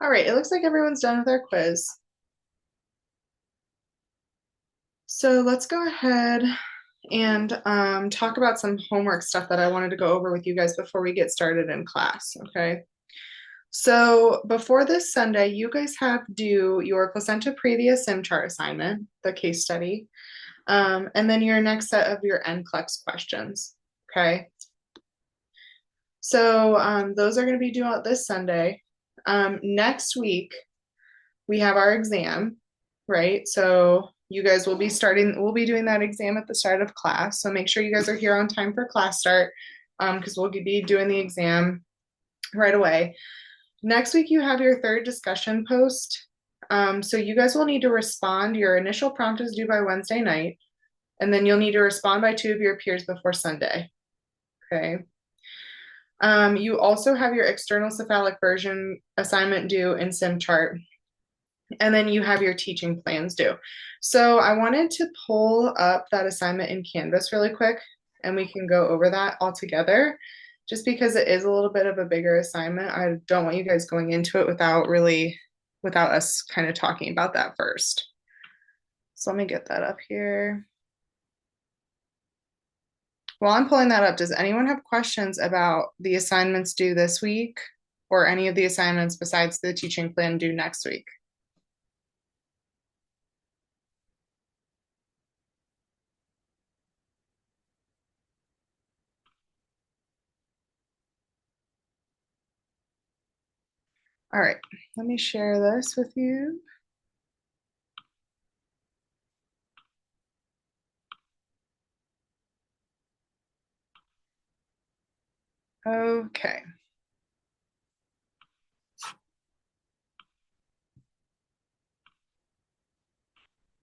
All right, it looks like everyone's done with our quiz. So let's go ahead and talk about some homework stuff that I wanted to go over with you guys before we get started in class, okay? So before this Sunday, you guys have due your placenta previa sim chart assignment, the case study, and then your next set of your NCLEX questions, okay? So those are going to be due out this Sunday. Next week, we have our exam, right? So you guys will be we'll be doing that exam at the start of class. So make sure you guys are here on time for class start because we'll be doing the exam right away. Next week, you have your third discussion post. So you guys will need to respond. Your initial prompt is due by Wednesday night, and then you'll need to respond by two of your peers before Sunday. Okay. You also have your external cephalic version assignment due in SimChart, and then you have your teaching plans due. So I wanted to pull up that assignment in Canvas really quick, and we can go over that all together. Just because it is a little bit of a bigger assignment, I don't want you guys going into it without us kind of talking about that first. So let me get that up here. While I'm pulling that up, does anyone have questions about the assignments due this week or any of the assignments besides the teaching plan due next week? All right, let me share this with you. Okay.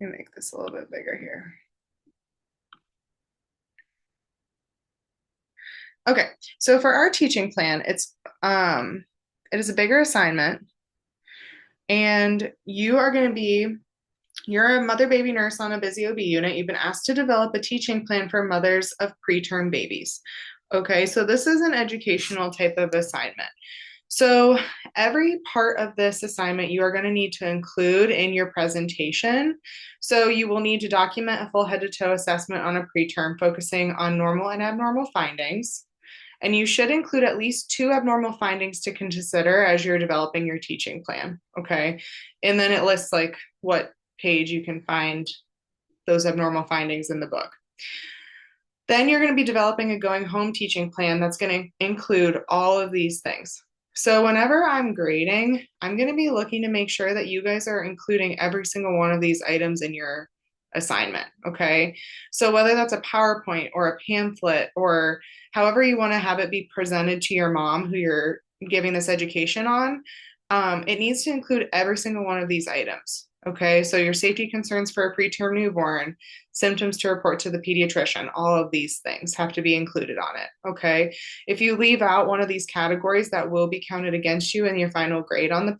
Let me make this a little bit bigger here. Okay, so for our teaching plan, it is a bigger assignment, and you're a mother baby nurse on a busy OB unit. You've been asked to develop a teaching plan for mothers of preterm babies. Okay, so this is an educational type of assignment. So every part of this assignment you are going to need to include in your presentation. So you will need to document a full head to toe assessment on a preterm, focusing on normal and abnormal findings. And you should include at least two abnormal findings to consider as you're developing your teaching plan. Okay. And then it lists like what page you can find those abnormal findings in the book. Then you're going to be developing a going home teaching plan that's going to include all of these things. So whenever I'm grading, I'm going to be looking to make sure that you guys are including every single one of these items in your assignment. Okay. So whether that's a PowerPoint or a pamphlet or however you want to have it be presented to your mom who you're giving this education on, it needs to include every single one of these items. Okay, so your safety concerns for a preterm newborn, symptoms to report to the pediatrician, all of these things have to be included on it. Okay, if you leave out one of these categories, that will be counted against you in your final grade on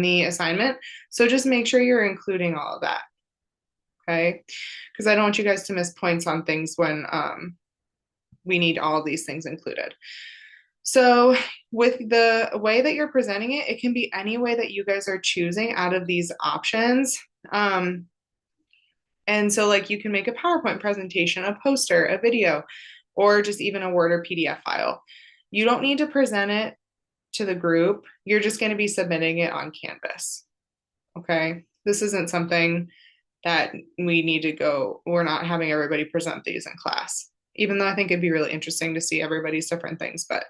the assignment. So just make sure you're including all of that. Okay, because I don't want you guys to miss points on things when we need all of these things included. So, with the way that you're presenting it, it can be any way that you guys are choosing out of these options. And so, like, you can make a PowerPoint presentation, a poster, a video, or just even a Word or PDF file. You don't need to present it to the group, you're just going to be submitting it on Canvas. Okay. This isn't something that we're not having everybody present these in class, even though I think it'd be really interesting to see everybody's different things, but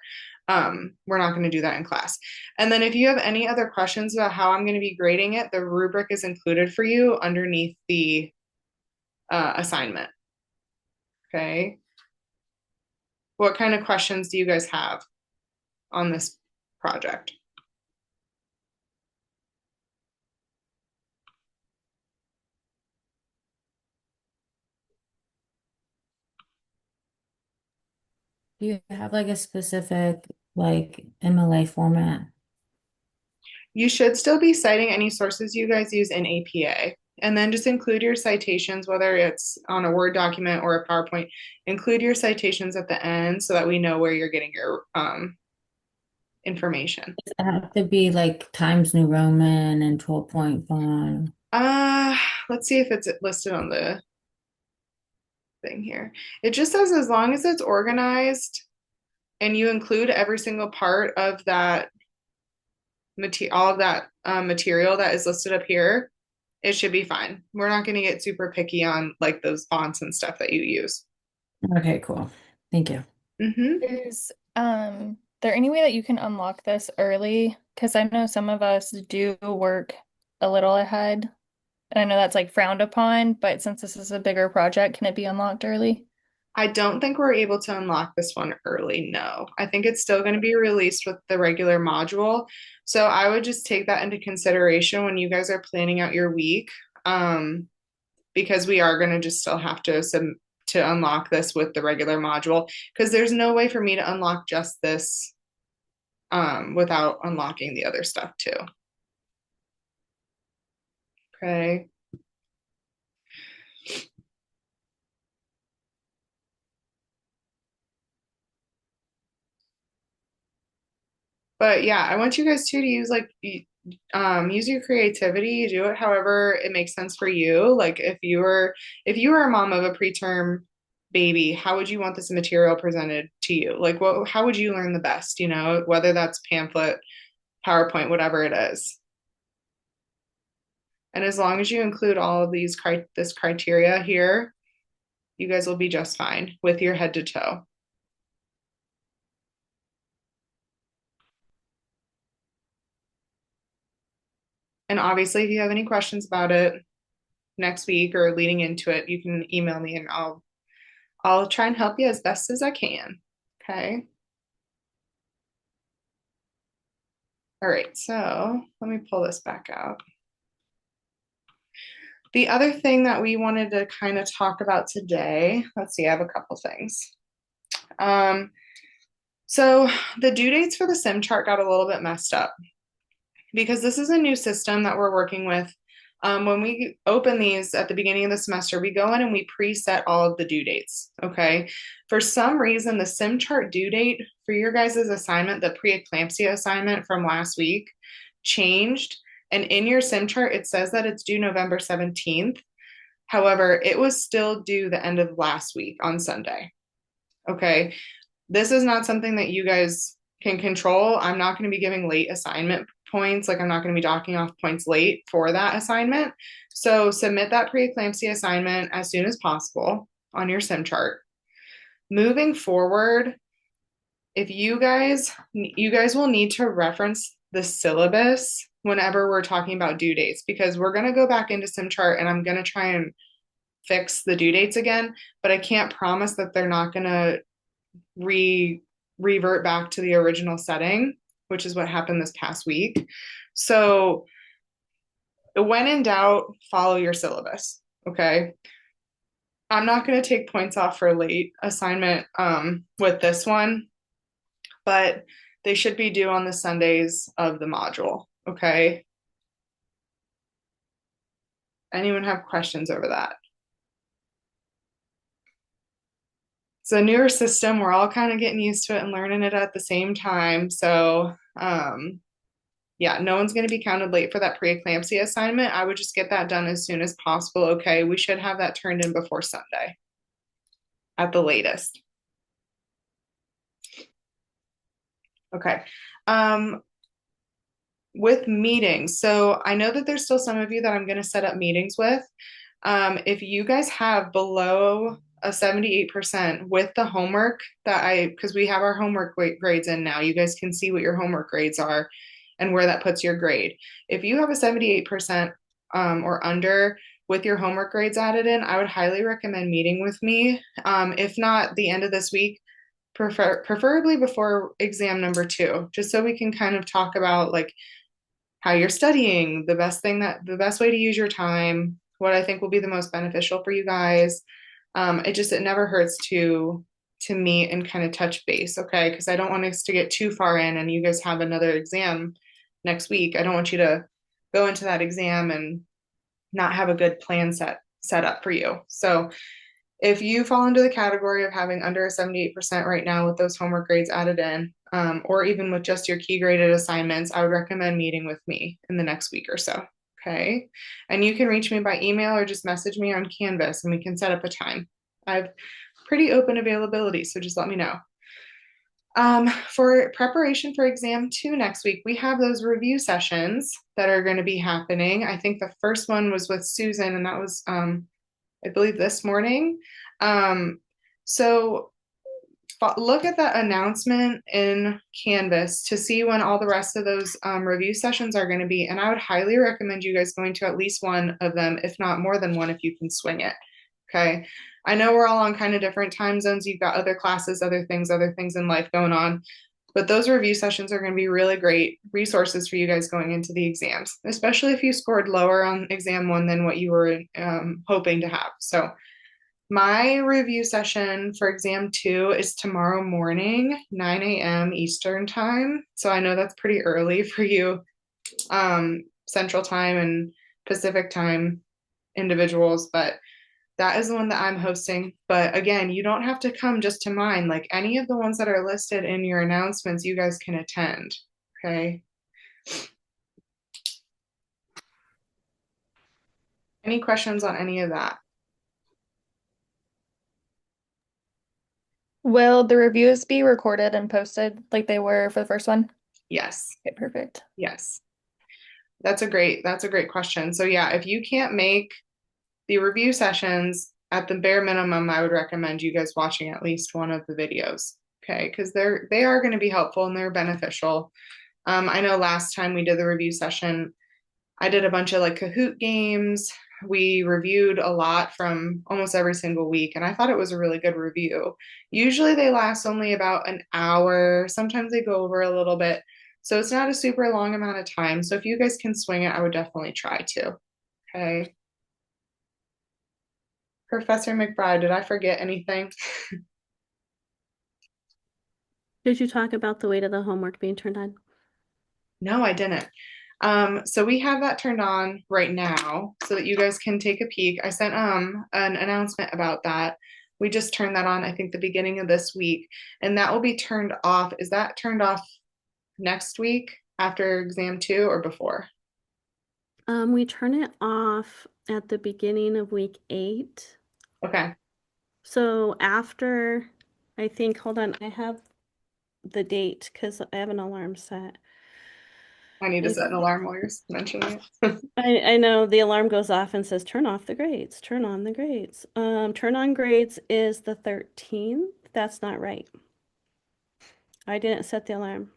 we're not going to do that in class. And then if you have any other questions about how I'm going to be grading it, the rubric is included for you underneath the assignment. Okay. What kind of questions do you guys have on this project? Do you have like a specific like MLA format? You should still be citing any sources you guys use in APA. And then just include your citations, whether it's on a Word document or a PowerPoint. Include your citations at the end so that we know where you're getting your information. Does it have to be like Times New Roman and 12-point font? Uh, let's see if it's listed on the thing here. It just says as long as it's organized and you include every single part of that material, all of that material that is listed up here, it should be fine. We're not going to get super picky on like those fonts and stuff that you use. Okay, cool. Thank you. Mm-hmm. Is there any way that you can unlock this early? Because I know some of us do work a little ahead, and I know that's like frowned upon, but since this is a bigger project, can it be unlocked early? I don't think we're able to unlock this one early. No, I think it's still going to be released with the regular module. So I would just take that into consideration when you guys are planning out your week, because we are going to just still have to unlock this with the regular module because there's no way for me to unlock just this without unlocking the other stuff too. Okay. But yeah, I want you guys too to use like use your creativity, do it however it makes sense for you. Like if you were a mom of a preterm baby, how would you want this material presented to you? Like what how would you learn the best, you know, whether that's pamphlet, PowerPoint, whatever it is. And as long as you include all of this criteria here, you guys will be just fine with your head to toe. And obviously, if you have any questions about it next week or leading into it, you can email me and I'll try and help you as best as I can. Okay. All right. So let me pull this back out. The other thing that we wanted to kind of talk about today, let's see, I have a couple things. Um, so the due dates for the sim chart got a little bit messed up because this is a new system that we're working with. When we open these at the beginning of the semester, we go in and we preset all of the due dates. Okay. For some reason, the sim chart due date for your guys' assignment, the preeclampsia assignment from last week, changed. And in your sim chart, it says that it's due November 17th. However, it was still due the end of last week on Sunday. Okay. This is not something that you guys can control. I'm not going to be giving late assignment points. Like I'm not going to be docking off points late for that assignment. So submit that preeclampsia assignment as soon as possible on your sim chart. Moving forward, if you guys will need to reference the syllabus whenever we're talking about due dates because we're going to go back into sim chart and I'm going to try and fix the due dates again, but I can't promise that they're not going to revert back to the original setting, which is what happened this past week. So when in doubt, follow your syllabus. Okay. I'm not going to take points off for late assignment with this one, but they should be due on the Sundays of the module. Okay. Anyone have questions over that? It's a newer system. We're all kind of getting used to it and learning it at the same time. So, yeah, no one's going to be counted late for that preeclampsia assignment. I would just get that done as soon as possible. Okay. We should have that turned in before Sunday at the latest. Okay. Um, with meetings. So I know that there's still some of you that I'm going to set up meetings with. If you guys have below a 78% with the homework because we have our homework grades in now, you guys can see what your homework grades are and where that puts your grade. If you have a 78% or under with your homework grades added in, I would highly recommend meeting with me. If not, the end of this week, preferably before exam number 2, just so we can kind of talk about like how you're studying, the best way to use your time, what I think will be the most beneficial for you guys. It never hurts to meet and kind of touch base, okay? Because I don't want us to get too far in and you guys have another exam next week. I don't want you to go into that exam and not have a good plan set up for you. So if you fall into the category of having under a 78% right now with those homework grades added in, or even with just your key graded assignments, I would recommend meeting with me in the next week or so. Okay. And you can reach me by email or just message me on Canvas and we can set up a time. I have pretty open availability, so just let me know. For preparation for exam 2 next week, we have those review sessions that are going to be happening. I think the first one was with Susan, and that was, I believe, this morning. So look at that announcement in Canvas to see when all the rest of those review sessions are going to be. And I would highly recommend you guys going to at least one of them, if not more than one, if you can swing it. Okay. I know we're all on kind of different time zones. You've got other classes, other things in life going on. But those review sessions are going to be really great resources for you guys going into the exams, especially if you scored lower on exam 1 than what you were hoping to have. So my review session for exam 2 is tomorrow morning, 9 a.m. Eastern time. So I know that's pretty early for you, Central Time and Pacific Time individuals, but that is the one that I'm hosting. But again, you don't have to come just to mine. Like any of the ones that are listed in your announcements, you guys can attend. Okay. Any questions on any of that? Will the reviews be recorded and posted like they were for the first one? Yes. Okay, perfect. Yes. That's a great question. So yeah, if you can't make the review sessions, at the bare minimum, I would recommend you guys watching at least one of the videos. Okay, because they are going to be helpful and they're beneficial. I know last time we did the review session, I did a bunch of like Kahoot games. We reviewed a lot from almost every single week, and I thought it was a really good review. Usually they last only about an hour. Sometimes they go over a little bit. So it's not a super long amount of time. So if you guys can swing it, I would definitely try to. Okay. Professor McBride, did I forget anything? Did you talk about the weight of the homework being turned on? No, I didn't. So we have that turned on right now so that you guys can take a peek. I sent an announcement about that. We just turned that on, I think, the beginning of this week, and that will be turned off. Is that turned off next week after exam 2 or before? We turn it off at the beginning of week 8. Okay. So after, I think, hold on, I have the date because I have an alarm set. I need to set an alarm while you're mentioning it. I know the alarm goes off and says, turn off the grades, turn on the grades. Turn on grades is the 13th. That's not right. I didn't set the alarm.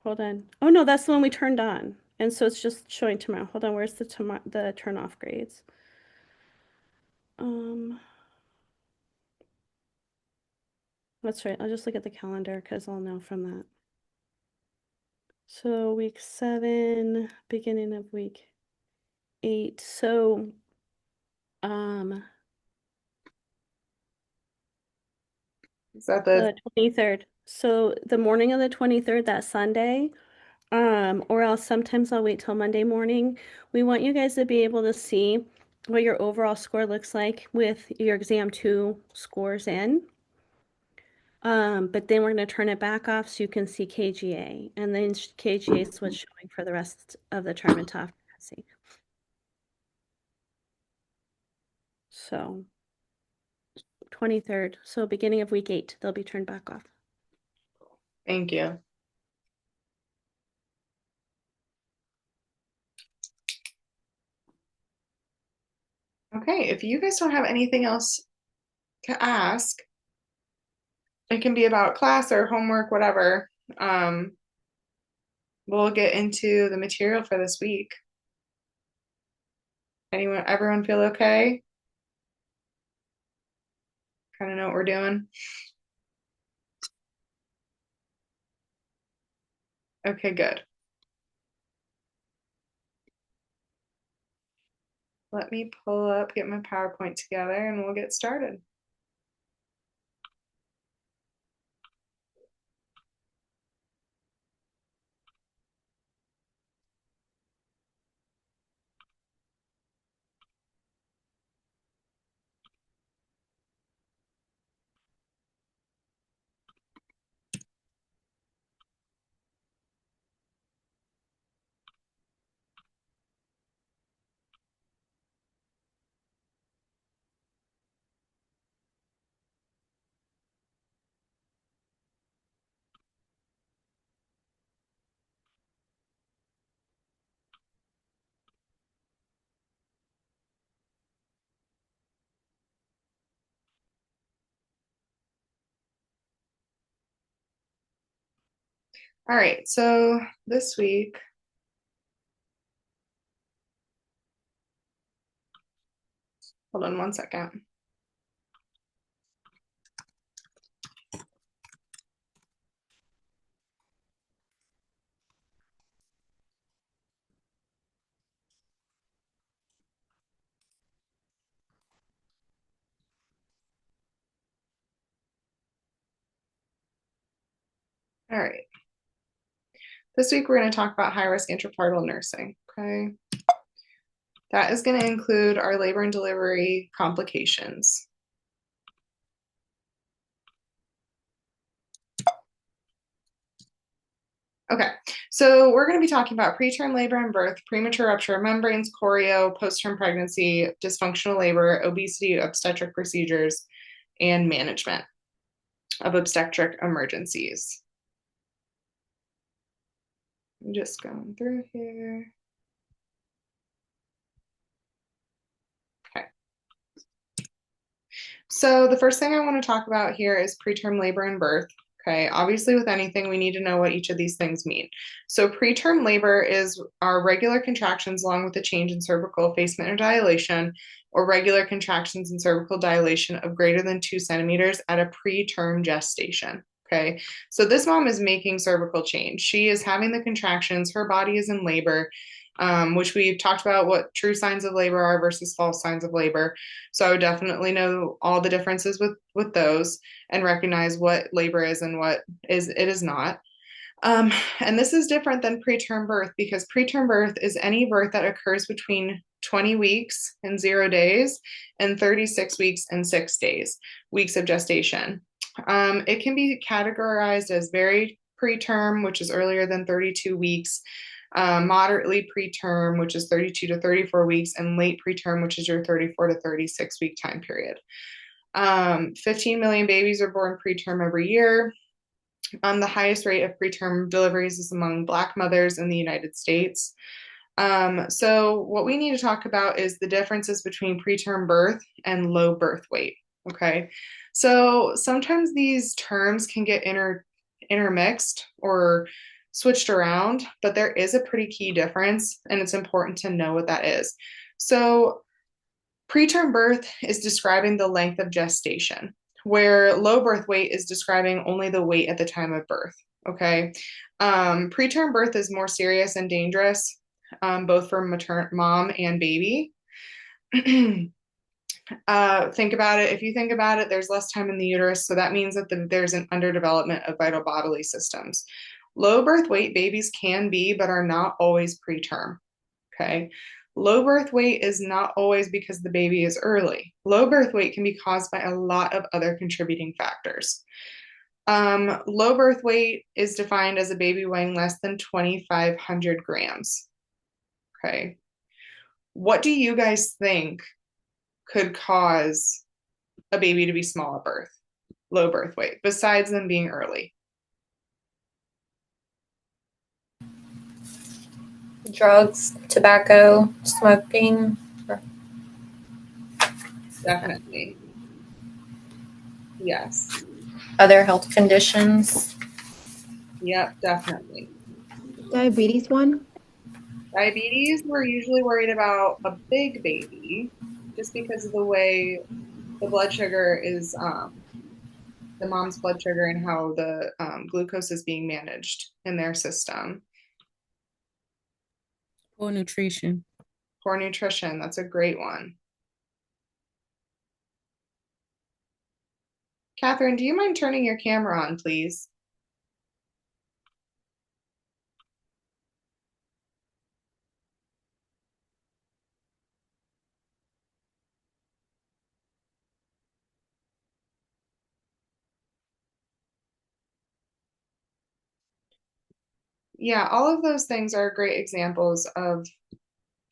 Hold on. Oh no, that's the one we turned on. And so it's just showing tomorrow. Hold on, where's the turn off grades? That's right. I'll just look at the calendar because I'll know from that. So week 7, beginning of week 8. So Is that the 23rd. So the morning of the 23rd, that Sunday, or else sometimes I'll wait till Monday morning. We want you guys to be able to see what your overall score looks like with your exam 2 scores in. But then we're going to turn it back off so you can see KGA. And then KGA is what's showing for the rest of the term in top passing. So 23rd. So beginning of week 8, they'll be turned back off. Thank you. Okay, if you guys don't have anything else to ask, it can be about class or homework, whatever. We'll get into the material for this week. Everyone feel okay? Kind of know what we're doing? Okay, good. Let me pull up, get my PowerPoint together, and we'll get started. All right, so this week, hold on one second. All right. This week, we're going to talk about high-risk intrapartum nursing, okay? That is going to include our labor and delivery complications. Okay, so we're going to be talking about preterm labor and birth, premature rupture of membranes, choreo, post-term pregnancy, dysfunctional labor, obesity, obstetric procedures, and management of obstetric emergencies. I'm just going through here. Okay. So the first thing I want to talk about here is preterm labor and birth. Okay, obviously with anything, we need to know what each of these things mean. So preterm labor is our regular contractions along with a change in cervical effacement or dilation, or regular contractions and cervical dilation of greater than 2 centimeters at a preterm gestation. Okay, so this mom is making cervical change. She is having the contractions, her body is in labor, which we've talked about what true signs of labor are versus false signs of labor. So I would definitely know all the differences with those and recognize what labor is and what is not. And this is different than preterm birth because preterm birth is any birth that occurs between 20 weeks and 0 days and 36 weeks and 6 days, weeks of gestation. It can be categorized as very preterm, which is earlier than 32 weeks, moderately preterm, which is 32 to 34 weeks, and late preterm, which is your 34 to 36 week time period. 15 million babies are born preterm every year. The highest rate of preterm deliveries is among Black mothers in the United States. So what we need to talk about is the differences between preterm birth and low birth weight. Okay, so sometimes these terms can get intermixed or switched around, but there is a pretty key difference, and it's important to know what that is. So preterm birth is describing the length of gestation, where low birth weight is describing only the weight at the time of birth. Okay. Preterm birth is more serious and dangerous, both for mom and baby. Think about it. If you think about it, there's less time in the uterus, so that means that there's an underdevelopment of vital bodily systems. Low birth weight babies can be, but are not always preterm. Okay. Low birth weight is not always because the baby is early. Low birth weight can be caused by a lot of other contributing factors. Low birth weight is defined as a baby weighing less than 2,500 grams. Okay. What do you guys think could cause a baby to be small at birth, low birth weight, besides them being early? Drugs, tobacco, smoking. Definitely. Yes. Other health conditions. Yep, definitely. Diabetes one? Diabetes, we're usually worried about a big baby just because of the way the blood sugar is, the mom's blood sugar and how the glucose is being managed in their system. Poor nutrition. Poor nutrition, that's a great one. Catherine, do you mind turning your camera on, please? Yeah, all of those things are great examples of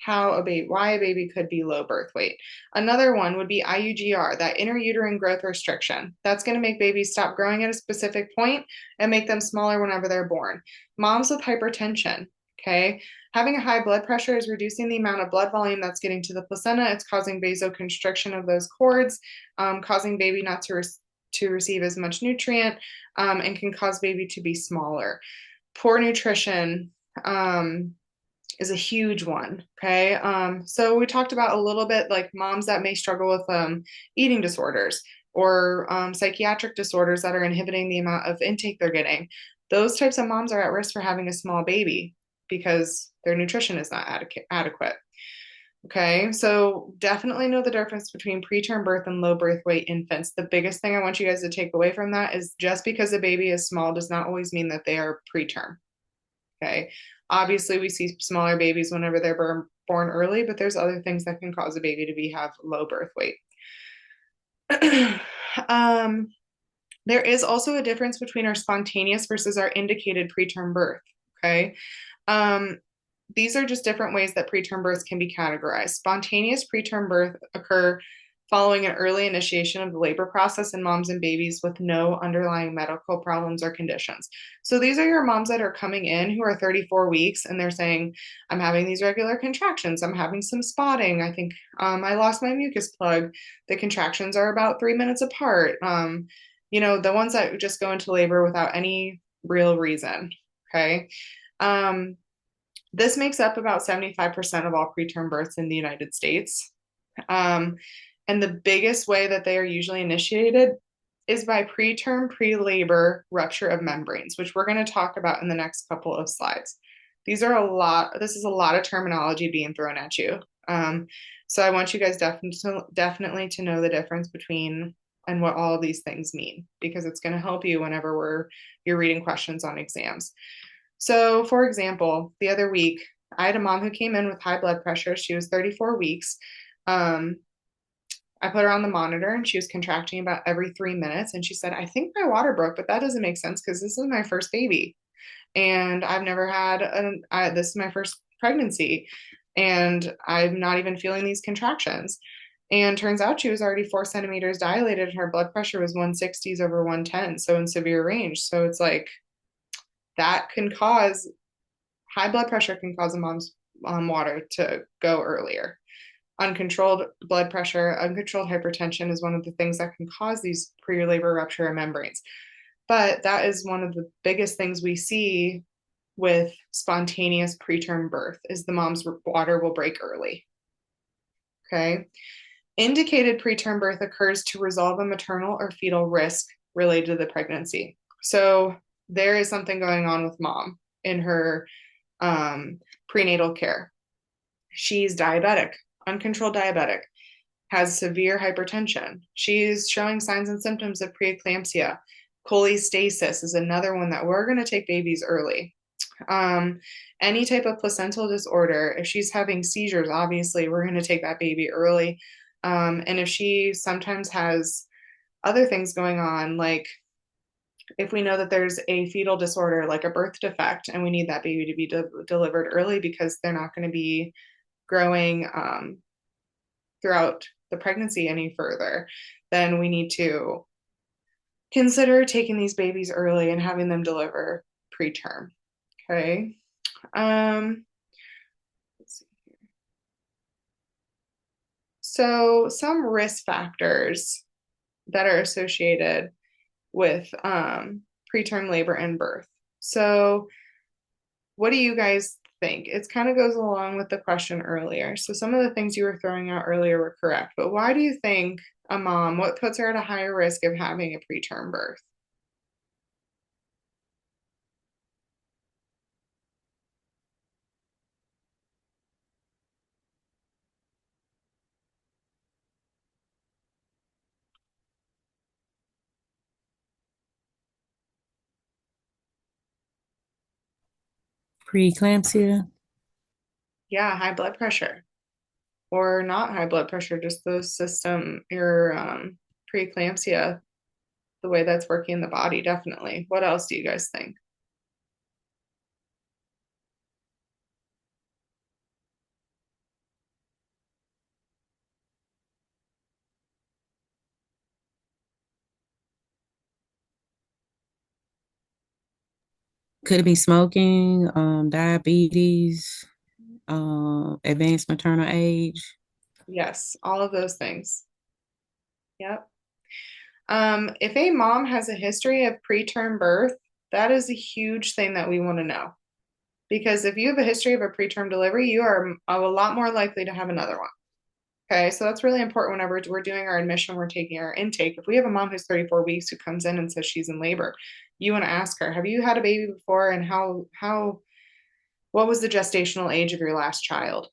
why a baby could be low birth weight. Another one would be IUGR, that intrauterine growth restriction. That's going to make babies stop growing at a specific point and make them smaller whenever they're born. Moms with hypertension, okay? Having a high blood pressure is reducing the amount of blood volume that's getting to the placenta. It's causing vasoconstriction of those cords, causing baby not to receive as much nutrient, and can cause baby to be smaller. Poor nutrition is a huge one. Okay. So we talked about a little bit like moms that may struggle with eating disorders or psychiatric disorders that are inhibiting the amount of intake they're getting. Those types of moms are at risk for having a small baby because their nutrition is not adequate. Okay, so definitely know the difference between preterm birth and low birth weight infants. The biggest thing I want you guys to take away from that is just because a baby is small does not always mean that they are preterm. Okay, obviously we see smaller babies whenever they're born early, but there's other things that can cause a baby to have low birth weight. um, there is also a difference between our spontaneous versus our indicated preterm birth. Okay. Um, these are just different ways that preterm births can be categorized. Spontaneous preterm birth occur following an early initiation of the labor process in moms and babies with no underlying medical problems or conditions. So these are your moms that are coming in who are 34 weeks and they're saying, I'm having these regular contractions. I'm having some spotting. I think I lost my mucus plug. The contractions are about 3 minutes apart. The ones that just go into labor without any real reason. Okay. This makes up about 75% of all preterm births in the United States. And the biggest way that they are usually initiated is by preterm pre-labor rupture of membranes, which we're going to talk about in the next couple of slides. This is a lot of terminology being thrown at you. So I want you guys definitely to know the difference between and what all of these things mean, because it's going to help you whenever you're reading questions on exams. So, for example, the other week, I had a mom who came in with high blood pressure. She was 34 weeks. I put her on the monitor and she was contracting about every 3 minutes. And she said, I think my water broke, but that doesn't make sense because this is my first baby. And I've never had, this is my first pregnancy. And I'm not even feeling these contractions. And turns out she was already 4 centimeters dilated. And her blood pressure was 160s over 110. So in severe range. So it's like, that can cause high blood pressure can cause a mom's water to go earlier. Uncontrolled blood pressure, uncontrolled hypertension is one of the things that can cause these pre-labor rupture of membranes. But that is one of the biggest things we see with spontaneous preterm birth is the mom's water will break early. Okay. Indicated preterm birth occurs to resolve a maternal or fetal risk related to the pregnancy. So there is something going on with mom in her prenatal care. She's diabetic, uncontrolled diabetic, has severe hypertension. She's showing signs and symptoms of preeclampsia. Cholestasis is another one that we're going to take babies early. Any type of placental disorder, if she's having seizures, obviously we're going to take that baby early. And if she sometimes has other things going on, like if we know that there's a fetal disorder like a birth defect and we need that baby to be delivered early because they're not going to be growing throughout the pregnancy any further, then we need to consider taking these babies early and having them deliver preterm. Okay. Let's see here. So some risk factors that are associated with preterm labor and birth. So what do you guys think? It kind of goes along with the question earlier. So some of the things you were throwing out earlier were correct, but why do you think a mom, what puts her at a higher risk of having a preterm birth? Preeclampsia. Yeah, high blood pressure or not high blood pressure, just the system, your preeclampsia, the way that's working in the body, definitely. What else do you guys think? Could it be smoking, diabetes, advanced maternal age? Yes, all of those things. Yep. If a mom has a history of preterm birth, That is a huge thing that we want to know. Because if you have a history of a preterm delivery, you are a lot more likely to have another one. Okay, so that's really important whenever we're doing our admission, we're taking our intake. If we have a mom who's 34 weeks who comes in and says she's in labor, you want to ask her, have you had a baby before, and what was the gestational age of your last child?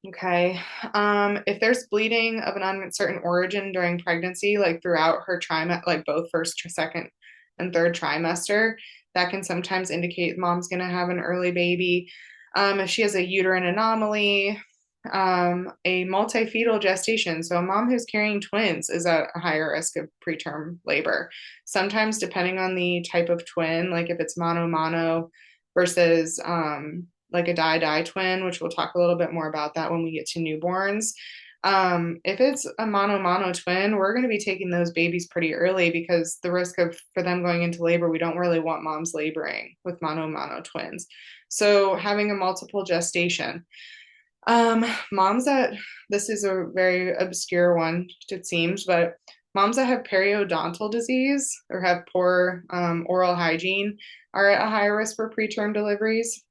Okay. If there's bleeding of an uncertain origin during pregnancy, like throughout her trimester, like both first, second, and third trimester, that can sometimes indicate mom's going to have an early baby. If she has a uterine anomaly, a multifetal gestation, so a mom who's carrying twins is at a higher risk of preterm labor. Sometimes, depending on the type of twin, like if it's mono-mono versus like a di-di twin, which we'll talk a little bit more about that when we get to newborns. If it's a mono-mono twin, we're going to be taking those babies pretty early because the risk of for them going into labor, we don't really want moms laboring with mono-mono twins. So having a multiple gestation. Moms that, this is a very obscure one, it seems, but moms that have periodontal disease or have poor oral hygiene are at a higher risk for preterm deliveries.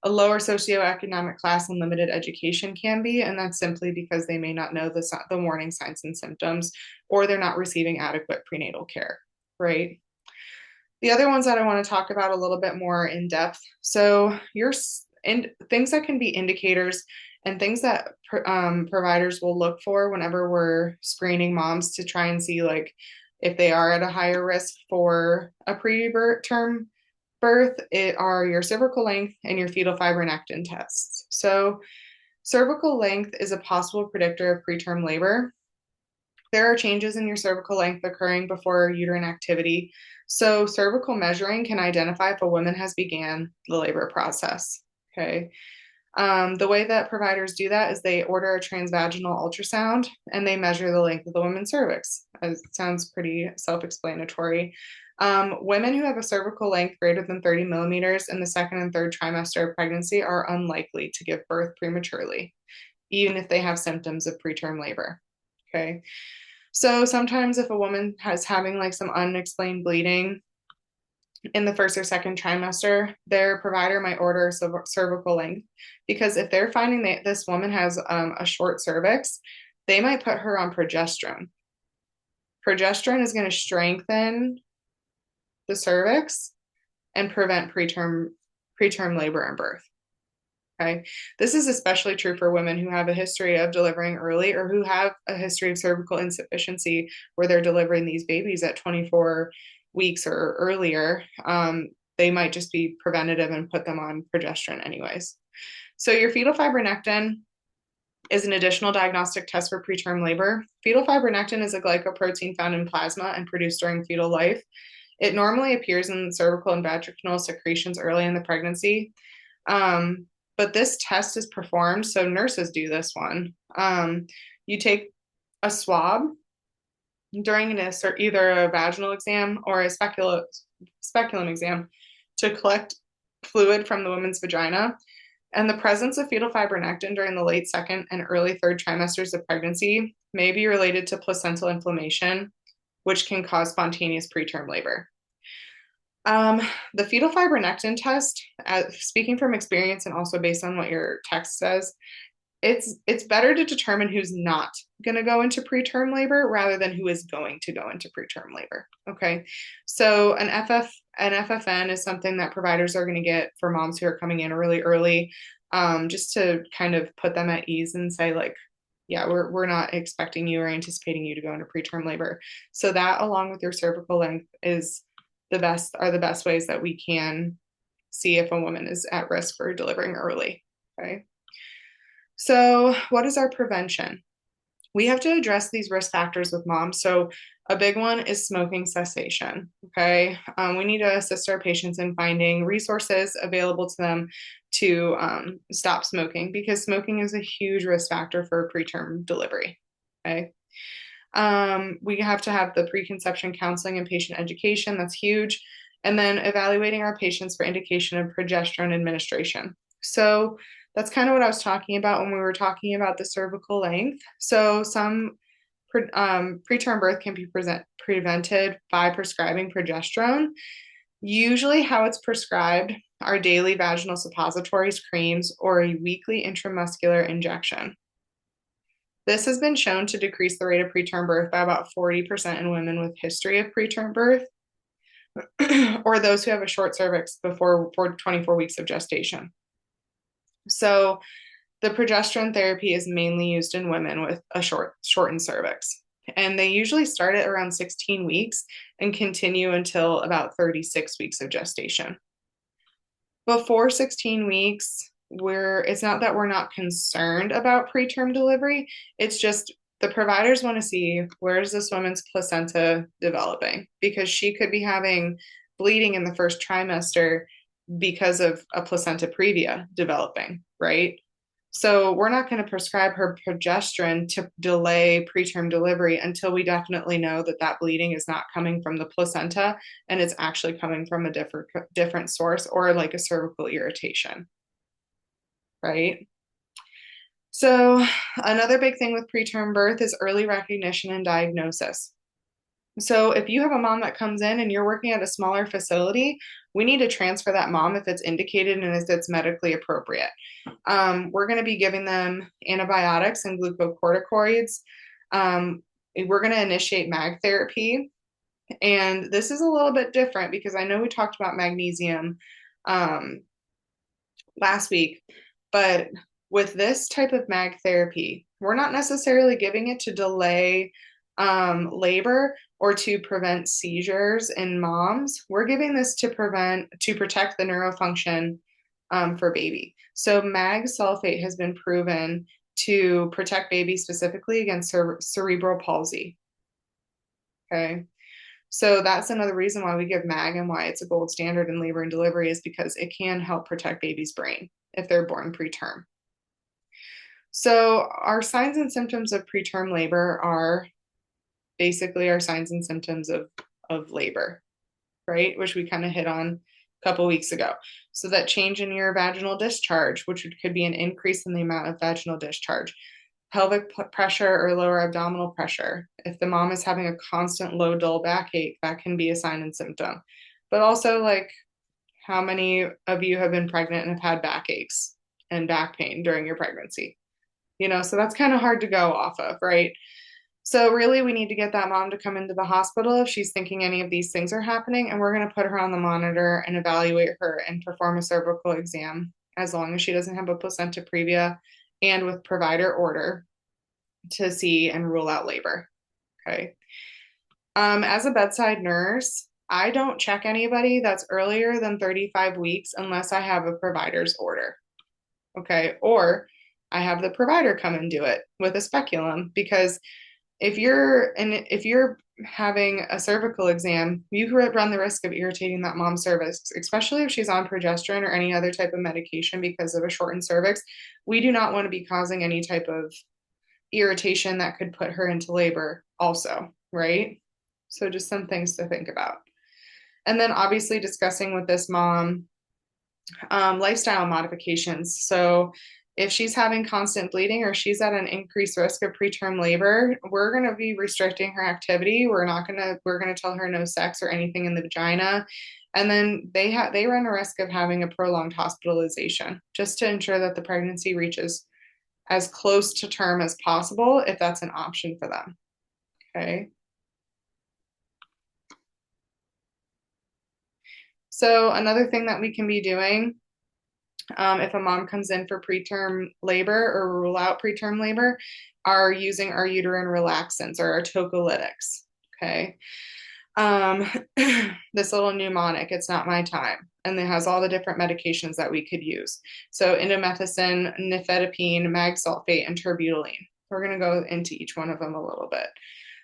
A lower socioeconomic class and limited education can be, and that's simply because they may not know the warning signs and symptoms, or they're not receiving adequate prenatal care, right? The other ones that I want to talk about a little bit more in depth. So things that can be indicators and things that providers will look for whenever we're screening moms to try and see like if they are at a higher risk for a preterm birth, it are your cervical length and your fetal fibronectin tests. So cervical length is a possible predictor of preterm labor. There are changes in your cervical length occurring before uterine activity. So cervical measuring can identify if a woman has began the labor process. Okay. The way that providers do that is they order a transvaginal ultrasound and they measure the length of the woman's cervix. It sounds pretty self-explanatory. Women who have a cervical length greater than 30 millimeters in the second and third trimester of pregnancy are unlikely to give birth prematurely, even if they have symptoms of preterm labor. Okay. So sometimes if a woman has having like some unexplained bleeding in the first or second trimester, their provider might order cervical length because if they're finding that this woman has a short cervix, they might put her on progesterone. Progesterone is going to strengthen the cervix and prevent preterm labor and birth. Okay. This is especially true for women who have a history of delivering early or who have a history of cervical insufficiency where they're delivering these babies at 24 weeks or earlier. They might just be preventative and put them on progesterone anyways. So your fetal fibronectin is an additional diagnostic test for preterm labor. Fetal fibronectin is a glycoprotein found in plasma and produced during fetal life. It normally appears in cervical and vaginal secretions early in the pregnancy. But this test is performed, so nurses do this one. You take a swab during either a vaginal exam or a speculum exam to collect fluid from the woman's vagina. And the presence of fetal fibronectin during the late second and early third trimesters of pregnancy may be related to placental inflammation, which can cause spontaneous preterm labor. The fetal fibronectin test, speaking from experience and also based on what your text says, it's better to determine who's not going to go into preterm labor rather than who is going to go into preterm labor. Okay, so an FFN is something that providers are going to get for moms who are coming in really early, just to kind of put them at ease and say like, yeah, we're not expecting you or anticipating you to go into preterm labor. So that, along with your cervical length, are the best ways that we can see if a woman is at risk for delivering early. Okay. So what is our prevention? We have to address these risk factors with moms. So a big one is smoking cessation. Okay. We need to assist our patients in finding resources available to them to stop smoking because smoking is a huge risk factor for preterm delivery. Okay. We have to have the preconception counseling and patient education. That's huge. And then evaluating our patients for indication of progesterone administration. So that's kind of what I was talking about when we were talking about the cervical length. So some preterm birth can be prevented by prescribing progesterone. Usually, how it's prescribed are daily vaginal suppositories, creams, or a weekly intramuscular injection. This has been shown to decrease the rate of preterm birth by about 40% in women with history of preterm birth or those who have a short cervix before 24 weeks of gestation. So the progesterone therapy is mainly used in women with a shortened cervix. And they usually start at around 16 weeks and continue until about 36 weeks of gestation. Before 16 weeks, it's not that we're not concerned about preterm delivery. It's just the providers want to see, where is this woman's placenta developing? Because she could be having bleeding in the first trimester because of a placenta previa developing, right? So we're not going to prescribe her progesterone to delay preterm delivery until we definitely know that that bleeding is not coming from the placenta and it's actually coming from a different source, or like a cervical irritation, right? So another big thing with preterm birth is early recognition and diagnosis. So if you have a mom that comes in and you're working at a smaller facility, we need to transfer that mom if it's indicated and if it's medically appropriate. We're going to be giving them antibiotics and glucocorticoids. We're going to initiate mag therapy. And this is a little bit different because I know we talked about magnesium last week, but with this type of mag therapy, we're not necessarily giving it to delay labor or to prevent seizures in moms. We're giving this to protect the neurofunction for baby. So mag sulfate has been proven to protect babies specifically against cerebral palsy. Okay. So that's another reason why we give mag and why it's a gold standard in labor and delivery, is because it can help protect baby's brain if they're born preterm. So our signs and symptoms of preterm labor are basically our signs and symptoms of labor, right? Which we kind of hit on a couple weeks ago. So that change in your vaginal discharge, which could be an increase in the amount of vaginal discharge, pelvic pressure or lower abdominal pressure. If the mom is having a constant low, dull backache, that can be a sign and symptom. But also, like, how many of you have been pregnant and have had backaches and back pain during your pregnancy? So that's kind of hard to go off of, right? So really, we need to get that mom to come into the hospital if she's thinking any of these things are happening, and we're going to put her on the monitor and evaluate her and perform a cervical exam as long as she doesn't have a placenta previa and with provider order to see and rule out labor. Okay. As a bedside nurse, I don't check anybody that's earlier than 35 weeks unless I have a provider's order. Okay. Or I have the provider come and do it with a speculum, because if you're having a cervical exam, you run the risk of irritating that mom's cervix, especially if she's on progesterone or any other type of medication because of a shortened cervix. We do not want to be causing any type of irritation that could put her into labor also, right? So just some things to think about. And then obviously discussing with this mom lifestyle modifications. So if she's having constant bleeding or she's at an increased risk of preterm labor, we're going to be restricting her activity. We're going to tell her no sex or anything in the vagina. And then they run a risk of having a prolonged hospitalization, just to ensure that the pregnancy reaches as close to term as possible, if that's an option for them. Okay. So another thing that we can be doing, if a mom comes in for preterm labor or rule out preterm labor, are using our uterine relaxants or our tocolytics. Okay. This little mnemonic, it's not my time, and it has all the different medications that we could use. So indomethacin, nifedipine, mag sulfate, and terbutaline. We're going to go into each one of them a little bit.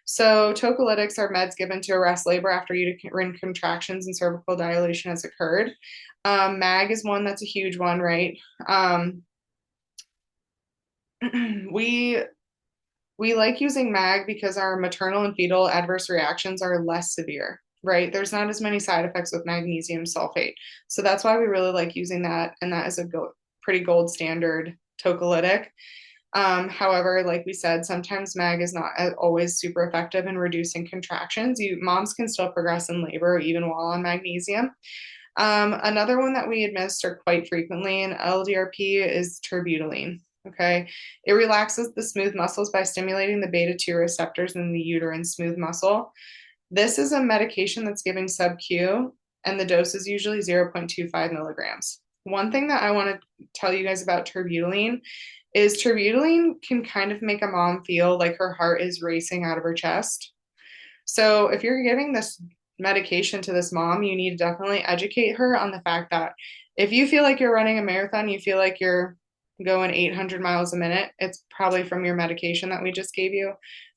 So tocolytics are meds given to arrest labor after uterine contractions and cervical dilation has occurred. Mag is one that's a huge one, right? We like using mag because our maternal and fetal adverse reactions are less severe, right? There's not as many side effects with magnesium sulfate. So that's why we really like using that. And that is a pretty gold standard tocolytic. However, like we said, sometimes MAG is not always super effective in reducing contractions. Moms can still progress in labor even while on magnesium. Another one that we administer quite frequently in LDRP is terbutaline. Okay, it relaxes the smooth muscles by stimulating the beta 2 receptors in the uterine smooth muscle. This is a medication that's given sub-Q, and the dose is usually 0.25 milligrams. One thing that I want to tell you guys about terbutaline is terbutaline can kind of make a mom feel like her heart is racing out of her chest. So if you're giving this medication to this mom, you need to definitely educate her on the fact that if you feel like you're running a marathon, you feel like you're going 800 miles a minute, it's probably from your medication that we just gave you.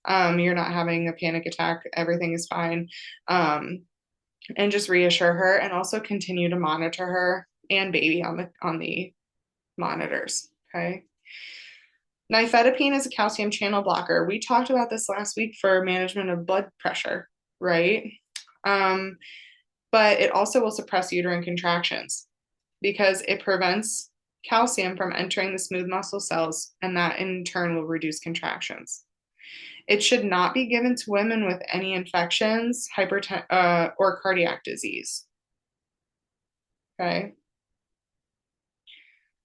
You're not having a panic attack. Everything is fine. And just reassure her and also continue to monitor her and baby on the monitors. Okay. Nifedipine is a calcium channel blocker. We talked about this last week for management of blood pressure, right? But it also will suppress uterine contractions because it prevents calcium from entering the smooth muscle cells, and that in turn will reduce contractions. It should not be given to women with any infections, hypertension, or cardiac disease. Okay.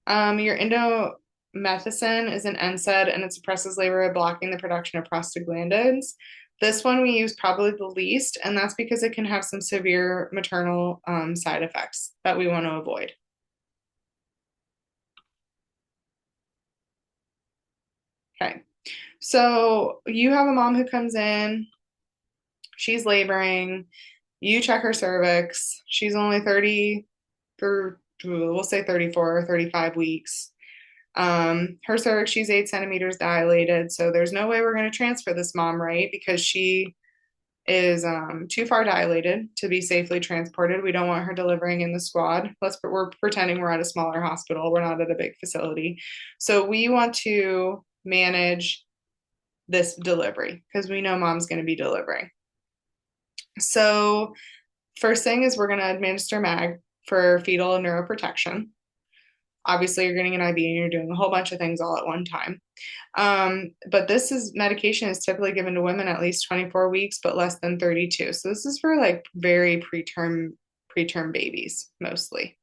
Your indomethacin is an NSAID, and it suppresses labor by blocking the production of prostaglandins. This one we use probably the least, and that's because it can have some severe maternal side effects that we want to avoid. Okay, so you have a mom who comes in, she's laboring, you check her cervix, she's only 30, or we'll say 34 or 35 weeks. Her cervix, she's 8 centimeters dilated, so there's no way we're going to transfer this mom, right? Because she is too far dilated to be safely transported. We don't want her delivering in the squad. We're pretending we're at a smaller hospital. We're not at a big facility. So we want to manage this delivery because we know mom's going to be delivering. So first thing is we're going to administer MAG for fetal neuroprotection. Obviously, you're getting an IV and you're doing a whole bunch of things all at one time. But medication is typically given to women at least 24 weeks, but less than 32. So this is for like very preterm babies mostly.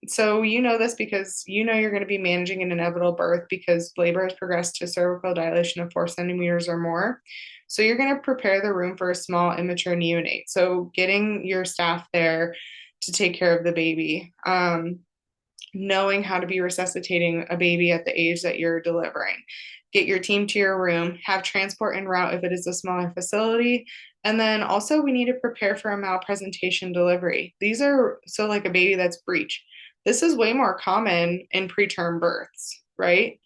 So you know this because you know you're going to be managing an inevitable birth because labor has progressed to cervical dilation of 4 centimeters or more. So you're going to prepare the room for a small immature neonate. So getting your staff there to take care of the baby. Knowing how to be resuscitating a baby at the age that you're delivering. Get your team to your room, have transport en route if it is a smaller facility. And then also we need to prepare for a malpresentation delivery. These are so like a baby that's breech. This is way more common in preterm births, right?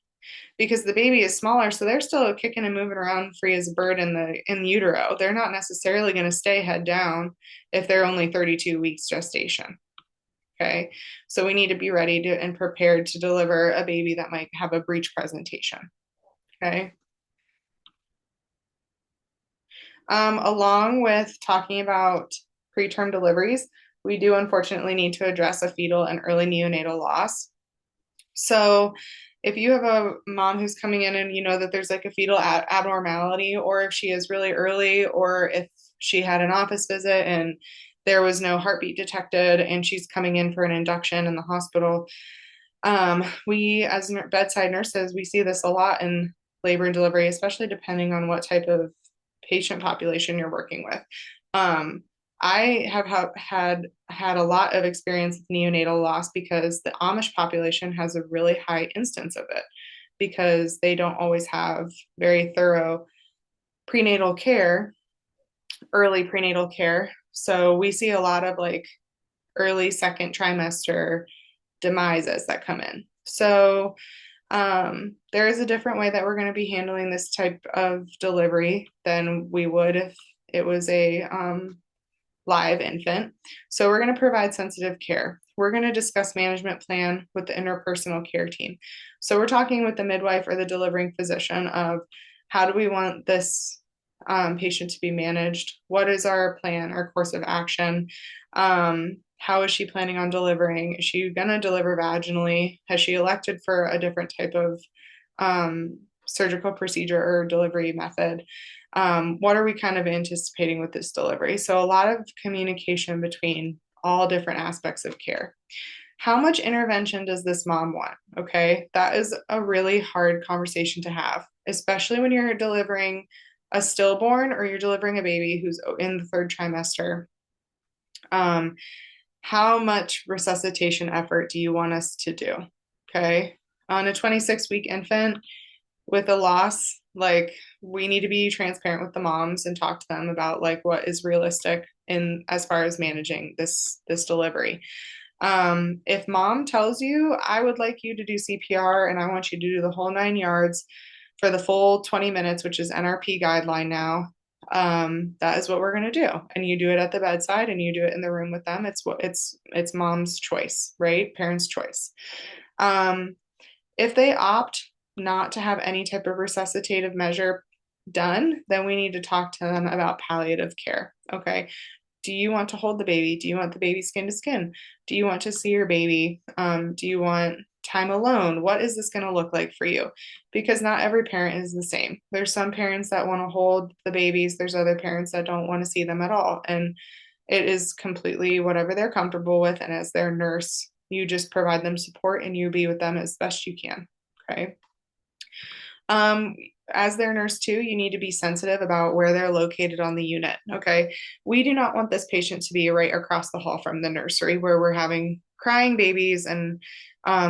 Because the baby is smaller, so they're still kicking and moving around free as a bird in utero. They're not necessarily going to stay head down if they're only 32 weeks gestation. Okay, so we need to be ready and prepared to deliver a baby that might have a breech presentation. Okay. Along with talking about preterm deliveries, we do unfortunately need to address a fetal and early neonatal loss. So if you have a mom who's coming in and you know that there's like a fetal abnormality, or if she is really early, or if she had an office visit and there was no heartbeat detected and she's coming in for an induction in the hospital, we as bedside nurses, we see this a lot in labor and delivery, especially depending on what type of patient population you're working with. I have had a lot of experience with neonatal loss because the Amish population has a really high instance of it because they don't always have very thorough prenatal care, early prenatal care. So we see a lot of like early second trimester demises that come in. So there is a different way that we're going to be handling this type of delivery than we would if it was a live infant. So we're going to provide sensitive care. We're going to discuss management plan with the interpersonal care team. So we're talking with the midwife or the delivering physician of how do we want this patient to be managed? What is our plan, our course of action? How is she planning on delivering? Is she going to deliver vaginally? Has she elected for a different type of surgical procedure or delivery method? What are we kind of anticipating with this delivery? So a lot of communication between all different aspects of care. How much intervention does this mom want? Okay, that is a really hard conversation to have, especially when you're delivering a stillborn or you're delivering a baby who's in the third trimester. How much resuscitation effort do you want us to do? Okay, on a 26-week infant with a loss, like we need to be transparent with the moms and talk to them about like what is realistic in as far as managing this delivery. If mom tells you, I would like you to do CPR and I want you to do the whole 9 yards for the full 20 minutes, which is NRP guideline now, that is what we're going to do. And you do it at the bedside and you do it in the room with them. It's mom's choice, right? Parents' choice. If they opt not to have any type of resuscitative measure done, then we need to talk to them about palliative care. Okay. Do you want to hold the baby? Do you want the baby skin to skin? Do you want to see your baby? Do you want time alone? What is this going to look like for you? Because not every parent is the same. There's some parents that want to hold the babies. There's other parents that don't want to see them at all. And it is completely whatever they're comfortable with. And as their nurse, you just provide them support and you be with them as best you can. Okay. As their nurse too, you need to be sensitive about where they're located on the unit. Okay. We do not want this patient to be right across the hall from the nursery where we're having crying babies and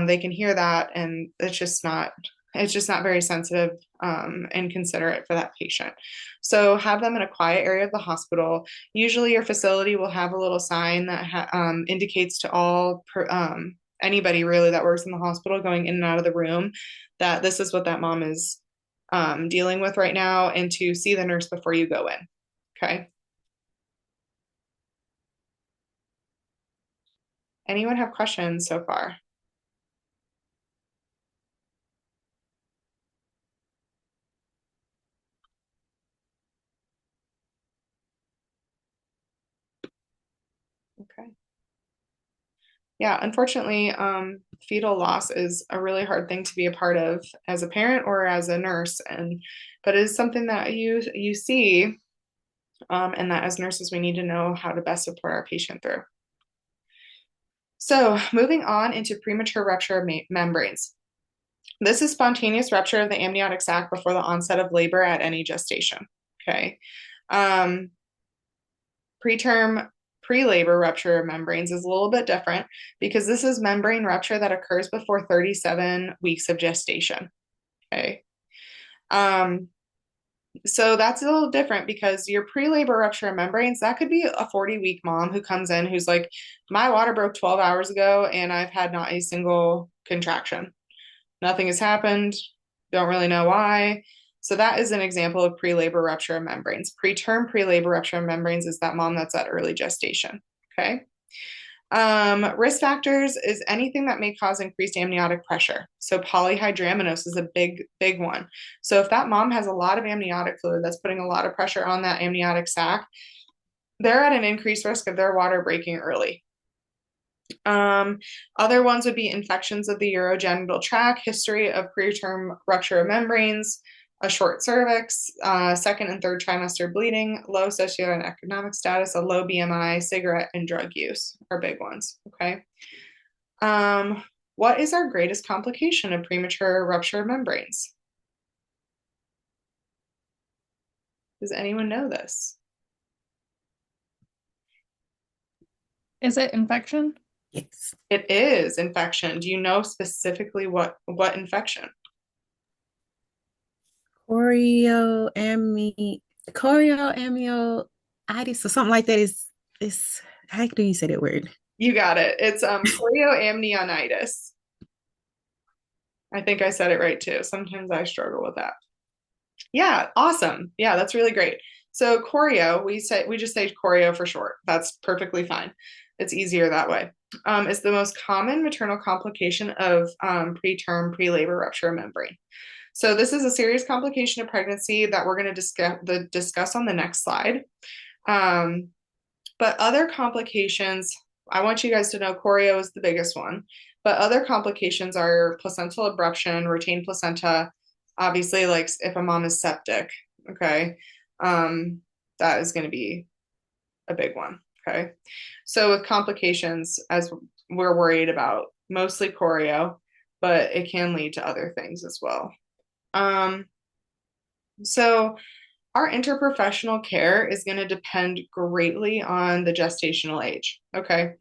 they can hear that. And it's just not very sensitive and considerate for that patient. So have them in a quiet area of the hospital. Usually your facility will have a little sign that indicates to all anybody really that works in the hospital going in and out of the room that this is what that mom is dealing with right now, and to see the nurse before you go in. Okay. Anyone have questions so far? Okay. Yeah, unfortunately, fetal loss is a really hard thing to be a part of as a parent or as a nurse, but it is something that you see, and that as nurses we need to know how to best support our patient through. So moving on into premature rupture of membranes. This is spontaneous rupture of the amniotic sac before the onset of labor at any gestation. Okay. Preterm pre-labor rupture of membranes is a little bit different because this is membrane rupture that occurs before 37 weeks of gestation. Okay. So that's a little different because your pre-labor rupture of membranes, that could be a 40-week mom who comes in who's like, my water broke 12 hours ago and I've had not a single contraction. Nothing has happened. Don't really know why. So that is an example of pre-labor rupture of membranes. Preterm pre-labor rupture of membranes is that mom that's at early gestation. Okay. Risk factors is anything that may cause increased amniotic pressure. So polyhydramnios is a big one. So if that mom has a lot of amniotic fluid that's putting a lot of pressure on that amniotic sac, they're at an increased risk of their water breaking early. Other ones would be infections of the urogenital tract, history of preterm rupture of membranes, a short cervix, second and third trimester bleeding, low socioeconomic status, a low BMI, cigarette and drug use are big ones. Okay. What is our greatest complication of premature rupture of membranes? Does anyone know this? Is it infection? Yes. It is infection. Do you know specifically what infection? Chorioamnionitis or something like that is how do you say that word? You got it. It's chorioamnionitis. I think I said it right too. Sometimes I struggle with that. Yeah, awesome. Yeah, that's really great. So chorio, we just say chorio for short. That's perfectly fine. It's easier that way. It's the most common maternal complication of preterm pre-labor rupture of membrane. So this is a serious complication of pregnancy that we're going to discuss on the next slide. But other complications I want you guys to know choreo is the biggest one, but other complications are placental abruption, retained placenta, obviously, like if a mom is septic, okay, that is going to be a big one, okay. So with complications, as we're worried about, mostly choreo, but it can lead to other things as well. So our interprofessional care is going to depend greatly on the gestational age. Okay.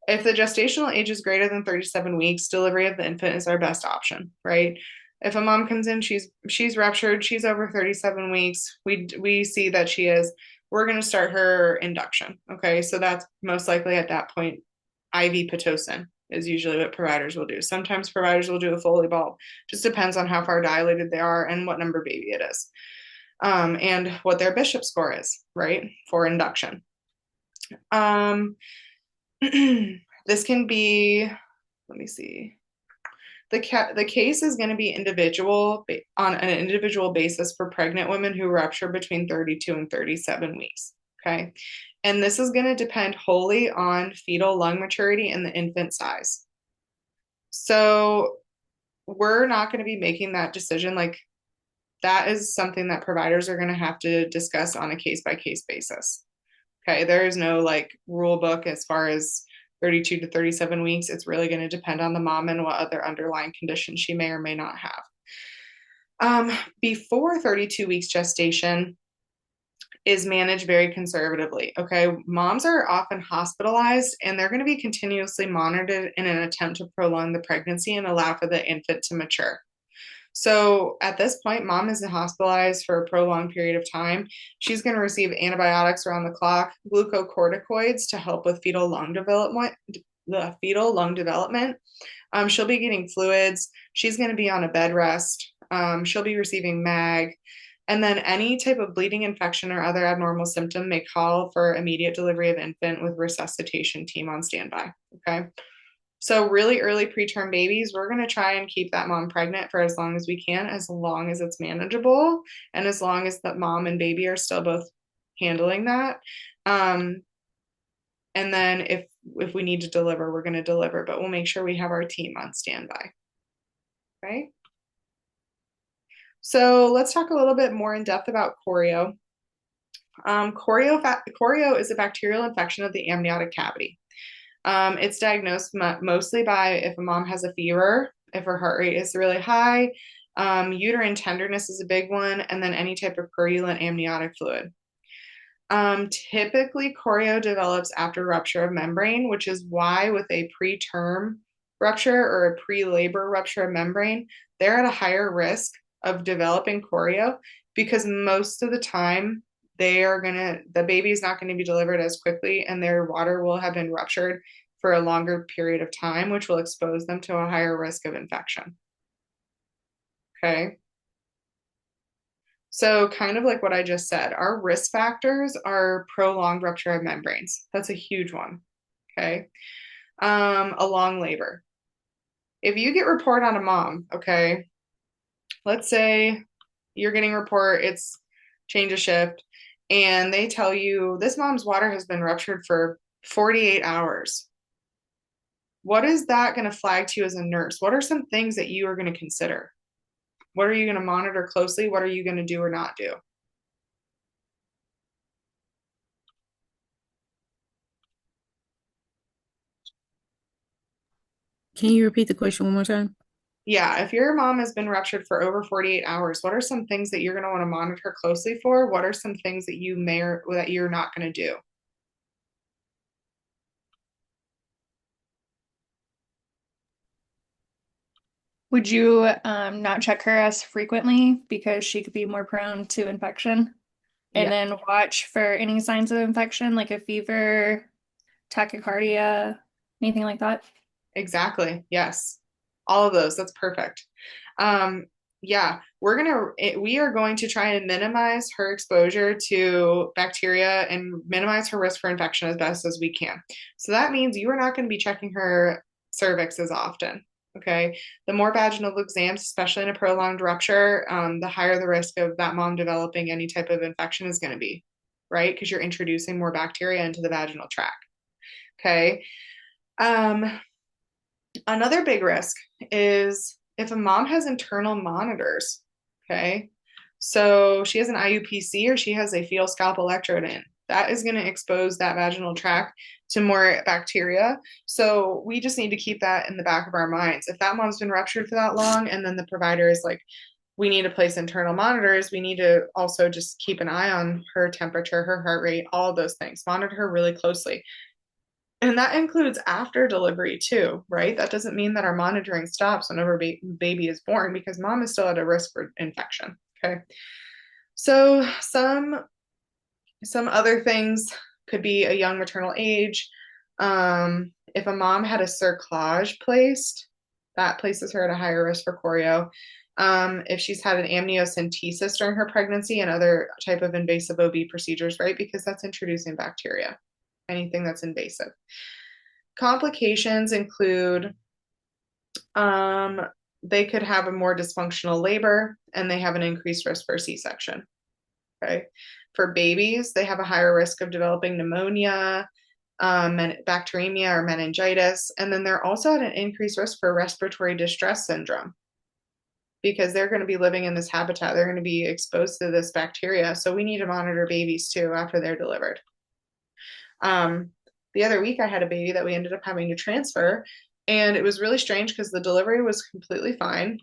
If the gestational age is greater than 37 weeks, delivery of the infant is our best option, right? If a mom comes in, she's ruptured, she's over 37 weeks, we see that she is, we're going to start her induction. Okay. So that's most likely at that point, IV Pitocin is usually what providers will do. Sometimes providers will do a Foley bulb. Just depends on how far dilated they are and what number baby it is. And what their Bishop score is, right, for induction. This can be, let me see. The case is going to be individual on an individual basis for pregnant women who rupture between 32 and 37 weeks. Okay. And this is going to depend wholly on fetal lung maturity and the infant size. So we're not going to be making that decision. Like, that is something that providers are going to have to discuss on a case by case basis. Okay. There is no like rule book as far as 32 to 37 weeks. It's really going to depend on the mom and what other underlying conditions she may or may not have. Before 32 weeks gestation is managed very conservatively. Okay. Moms are often hospitalized and they're going to be continuously monitored in an attempt to prolong the pregnancy and allow for the infant to mature. So at this point, mom is hospitalized for a prolonged period of time. She's going to receive antibiotics around the clock, glucocorticoids to help with fetal lung development. She'll be getting fluids. She's going to be on a bed rest. She'll be receiving MAG. And then any type of bleeding, infection, or other abnormal symptom may call for immediate delivery of infant with resuscitation team on standby. Okay. So really early preterm babies, we're going to try and keep that mom pregnant for as long as we can, as long as it's manageable, and as long as the mom and baby are still both handling that. And then if we need to deliver, we're going to deliver, but we'll make sure we have our team on standby. Right? So let's talk a little bit more in depth about choreo. Choreo is a bacterial infection of the amniotic cavity. It's diagnosed mostly by if a mom has a fever, if her heart rate is really high, uterine tenderness is a big one, and then any type of purulent amniotic fluid. Typically, choreo develops after rupture of membrane, which is why with a preterm rupture or a pre-labor rupture of membrane, they're at a higher risk of developing choreo because most of the time the baby is not going to be delivered as quickly and their water will have been ruptured for a longer period of time, which will expose them to a higher risk of infection. Okay. So kind of like what I just said, our risk factors are prolonged rupture of membranes. That's a huge one. Okay. A long labor. If you get report on a mom, okay, let's say you're getting report, it's change of shift, and they tell you this mom's water has been ruptured for 48 hours. What is that going to flag to you as a nurse? What are some things that you are going to consider? What are you going to monitor closely? What are you going to do or not do? Can you repeat the question one more time? Yeah, if your mom has been ruptured for over 48 hours, what are some things that you're going to want to monitor closely for? What are some things that you may or that you're not going to do? Would you not check her as frequently because she could be more prone to infection? And Yeah. then watch for any signs of infection, like a fever, tachycardia, anything like that? Exactly. Yes. All of those. That's perfect. Yeah, we are going to try and minimize her exposure to bacteria and minimize her risk for infection as best as we can. So that means you are not going to be checking her cervix as often. Okay. The more vaginal exams, especially in a prolonged rupture, the higher the risk of that mom developing any type of infection is going to be, right? Because you're introducing more bacteria into the vaginal tract. Okay. Um, Another big risk is if a mom has internal monitors, okay? So she has an IUPC or she has a fetal scalp electrode in. That is going to expose that vaginal tract to more bacteria. So we just need to keep that in the back of our minds. If that mom's been ruptured for that long and then the provider is like, we need to place internal monitors, we need to also just keep an eye on her temperature, her heart rate, all of those things. Monitor her really closely. And that includes after delivery too, right? That doesn't mean that our monitoring stops whenever baby is born because mom is still at a risk for infection. Okay. So some other things could be a young maternal age. If a mom had a cerclage placed, that places her at a higher risk for chorio. If she's had an amniocentesis during her pregnancy and other type of invasive OB procedures, right? Because that's introducing bacteria, anything that's invasive. Complications include they could have a more dysfunctional labor and they have an increased risk for C-section. Okay. For babies, they have a higher risk of developing pneumonia, bacteremia, or meningitis. And then they're also at an increased risk for respiratory distress syndrome because they're going to be living in this habitat. They're going to be exposed to this bacteria. So we need to monitor babies too after they're delivered. The other week, I had a baby that we ended up having to transfer. And it was really strange because the delivery was completely fine.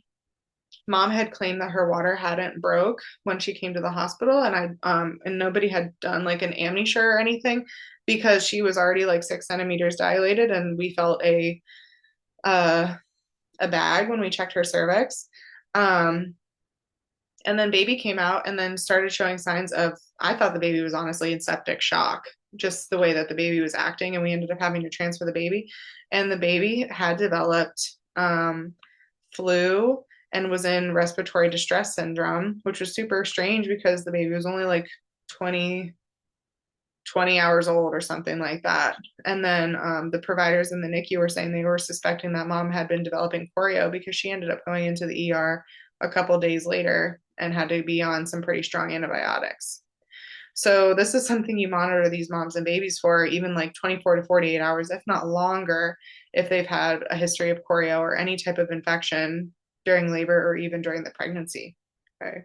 Mom had claimed that her water hadn't broke when she came to the hospital, and nobody had done like an amnisure or anything because she was already like 6 centimeters dilated, and we felt a bag when we checked her cervix. And then baby came out and then started showing signs of, I thought the baby was honestly in septic shock, just the way that the baby was acting, and we ended up having to transfer the baby, and the baby had developed flu and was in respiratory distress syndrome, which was super strange because the baby was only like 20 hours old or something like that. And then the providers in the NICU were saying they were suspecting that mom had been developing chorio because she ended up going into the ER a couple days later and had to be on some pretty strong antibiotics. So this is something you monitor these moms and babies for even like 24 to 48 hours, if not longer, if they've had a history of chorio or any type of infection during labor or even during the pregnancy. Okay.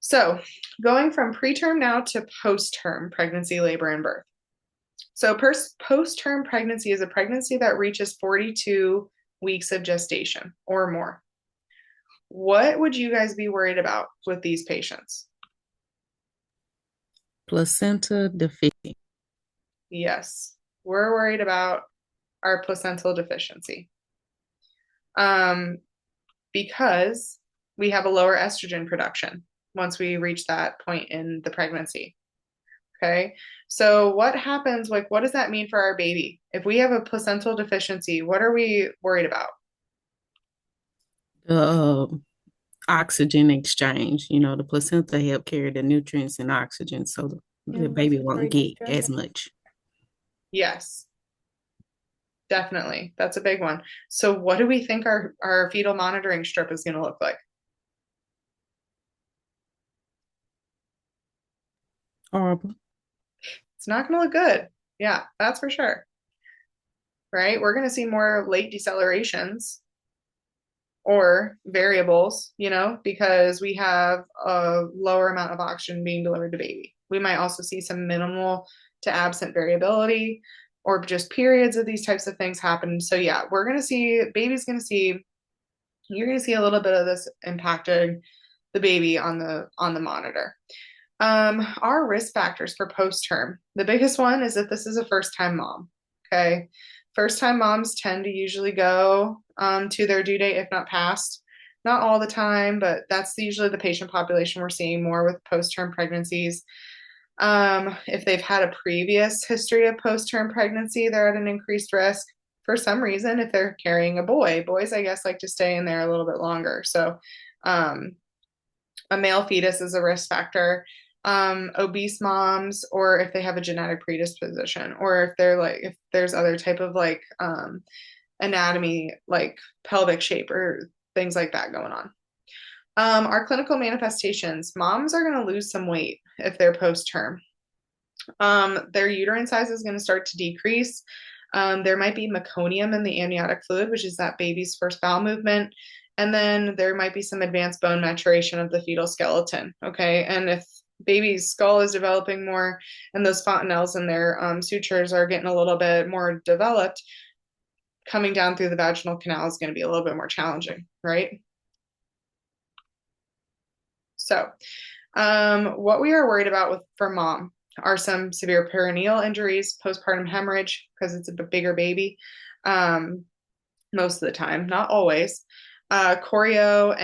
So going from preterm now to postterm pregnancy, labor, and birth. So postterm pregnancy is a pregnancy that reaches 42 weeks of gestation or more. What would you guys be worried about with these patients? Placenta deficient. Yes, we're worried about our placental deficiency. Because we have a lower estrogen production once we reach that point in the pregnancy. Okay, so what happens, like, what does that mean for our baby? If we have a placental deficiency, what are we worried about? The oxygen exchange, the placenta help carry the nutrients and oxygen, so the baby won't get as much. Yes, definitely. That's a big one. So what do we think our fetal monitoring strip is going to look like? Horrible. It's not going to look good. Yeah, that's for sure. Right? We're going to see more late decelerations or variables, because we have a lower amount of oxygen being delivered to baby. We might also see some minimal to absent variability or just periods of these types of things happen. So yeah, you're going to see a little bit of this impacting the baby on the monitor. Our risk factors for postterm. The biggest one is if this is a first-time mom. Okay. First-time moms tend to usually go to their due date, if not past. Not all the time, but that's usually the patient population we're seeing more with postterm pregnancies. If they've had a previous history of postterm pregnancy, they're at an increased risk. For some reason, if they're carrying a boy, boys, I guess, like to stay in there a little bit longer. So a male fetus is a risk factor. Obese moms, or if they have a genetic predisposition, or if there's other type of anatomy, like pelvic shape or things like that going on. Our clinical manifestations, moms are going to lose some weight if they're post-term. Their uterine size is going to start to decrease. There might be meconium in the amniotic fluid, which is that baby's first bowel movement. And then there might be some advanced bone maturation of the fetal skeleton. Okay. And if baby's skull is developing more and those fontanelles in their sutures are getting a little bit more developed, coming down through the vaginal canal is going to be a little bit more challenging, right? So, what we are worried about for mom are some severe perineal injuries, postpartum hemorrhage, because it's a bigger baby, most of the time, not always. Choreo,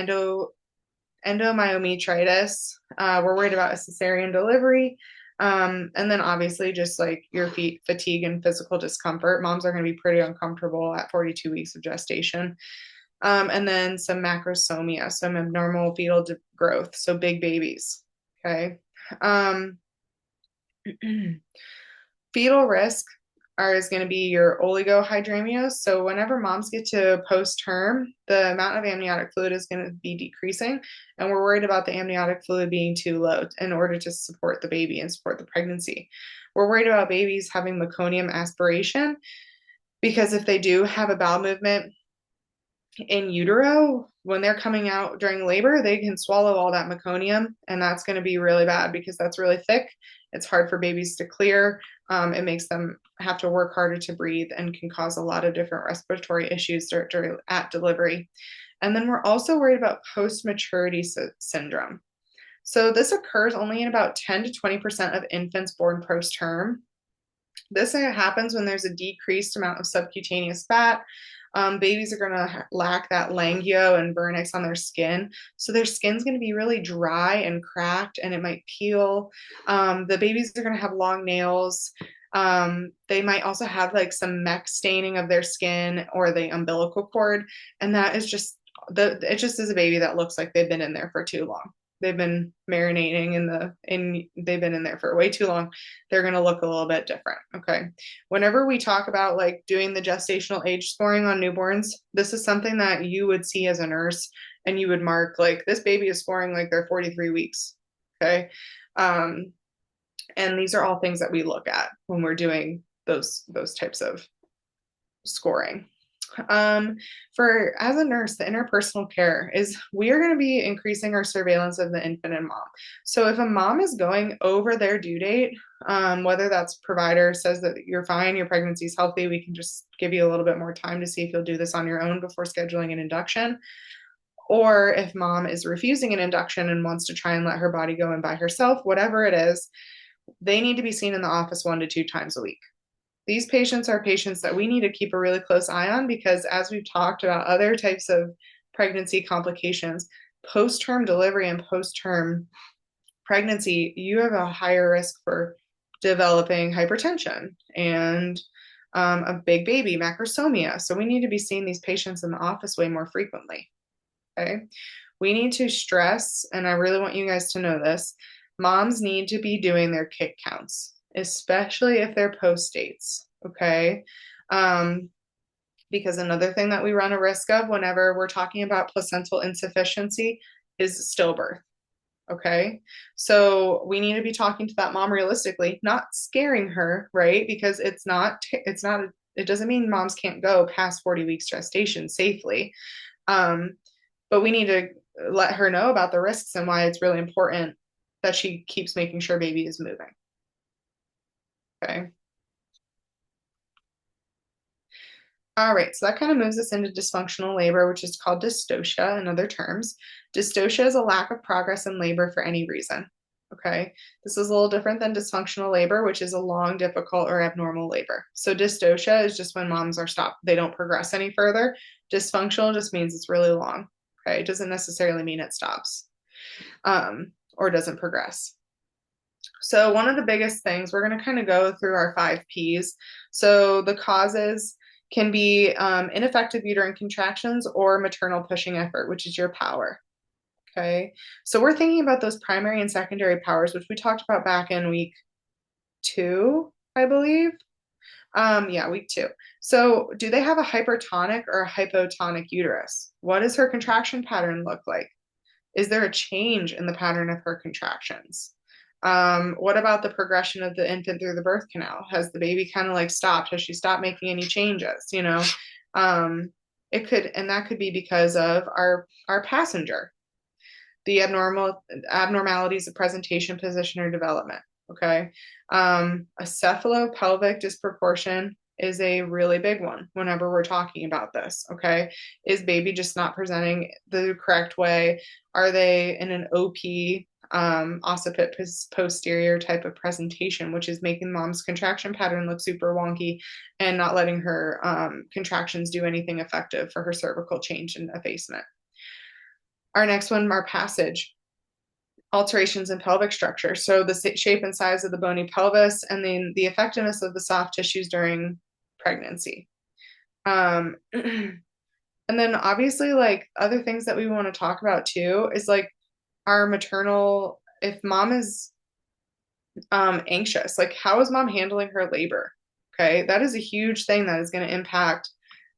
endomyometritis. We're worried about a cesarean delivery. And then obviously just like your feet, fatigue and physical discomfort. Moms are going to be pretty uncomfortable at 42 weeks of gestation. And then some macrosomia, some abnormal fetal growth, so big babies. Okay. Fetal risk is going to be your oligohydramnios. So whenever moms get to post-term, the amount of amniotic fluid is going to be decreasing, and we're worried about the amniotic fluid being too low in order to support the baby and support the pregnancy. We're worried about babies having meconium aspiration, because if they do have a bowel movement in utero, when they're coming out during labor, they can swallow all that meconium, and that's going to be really bad because that's really thick. It's hard for babies to clear. It makes them have to work harder to breathe and can cause a lot of different respiratory issues at delivery. And then we're also worried about post-maturity syndrome. So this occurs only in about 10 to 20% of infants born post-term. This happens when there's a decreased amount of subcutaneous fat. Babies are going to lack that languio and vernix on their skin. So their skin's going to be really dry and cracked, and it might peel. The babies are going to have long nails. They might also have like some mech staining of their skin or the umbilical cord. And that is just, it just is a baby that looks like they've been in there for too long. They've been marinating they've been in there for way too long. They're going to look a little bit different. Okay. Whenever we talk about like doing the gestational age scoring on newborns, this is something that you would see as a nurse, and you would mark like this baby is scoring like they're 43 weeks. Okay. And these are all things that we look at when we're doing those types of scoring. As a nurse, the interpersonal care is we are going to be increasing our surveillance of the infant and mom. So if a mom is going over their due date, whether that's provider says that you're fine, your pregnancy is healthy, we can just give you a little bit more time to see if you'll do this on your own before scheduling an induction. Or if mom is refusing an induction and wants to try and let her body go in by herself, whatever it is, they need to be seen in the office 1 to 2 times a week. These patients are patients that we need to keep a really close eye on because, as we've talked about other types of pregnancy complications, post-term delivery and post-term pregnancy, you have a higher risk for developing hypertension and a big baby, macrosomia. So we need to be seeing these patients in the office way more frequently. Okay. We need to stress, and I really want you guys to know this, moms need to be doing their kick counts, especially if they're post dates. Okay. Because another thing that we run a risk of whenever we're talking about placental insufficiency is stillbirth. Okay. So we need to be talking to that mom realistically, not scaring her, right? Because it doesn't mean moms can't go past 40 weeks gestation safely. But we need to let her know about the risks and why it's really important that she keeps making sure baby is moving. Okay. All right, so that kind of moves us into dysfunctional labor, which is called dystocia in other terms. Dystocia is a lack of progress in labor for any reason. Okay, this is a little different than dysfunctional labor, which is a long, difficult, or abnormal labor. So dystocia is just when moms are stopped, they don't progress any further. Dysfunctional just means it's really long. Okay, it doesn't necessarily mean it stops or doesn't progress. So one of the biggest things, we're going to kind of go through our 5 Ps. So the causes can be ineffective uterine contractions or maternal pushing effort, which is your power. Okay, so we're thinking about those primary and secondary powers, which we talked about back in week 2, I believe. Yeah, week 2. So do they have a hypertonic or a hypotonic uterus? What does her contraction pattern look like? Is there a change in the pattern of her contractions? What about the progression of the infant through the birth canal? Has the baby kind of like stopped? Has she stopped making any changes? It could, and that could be because of our passenger, the abnormalities of presentation, position, or development. Okay. A cephalopelvic disproportion is a really big one whenever we're talking about this. Okay. Is baby just not presenting the correct way? Are they in an OP, occiput posterior type of presentation, which is making mom's contraction pattern look super wonky and not letting her contractions do anything effective for her cervical change and effacement? Our next one, our passage. Alterations in pelvic structure. So the shape and size of the bony pelvis, and then the effectiveness of the soft tissues during pregnancy. And then obviously, like, other things that we want to talk about too is like our maternal, if mom is anxious, like how is mom handling her labor? Okay, that is a huge thing that is going to impact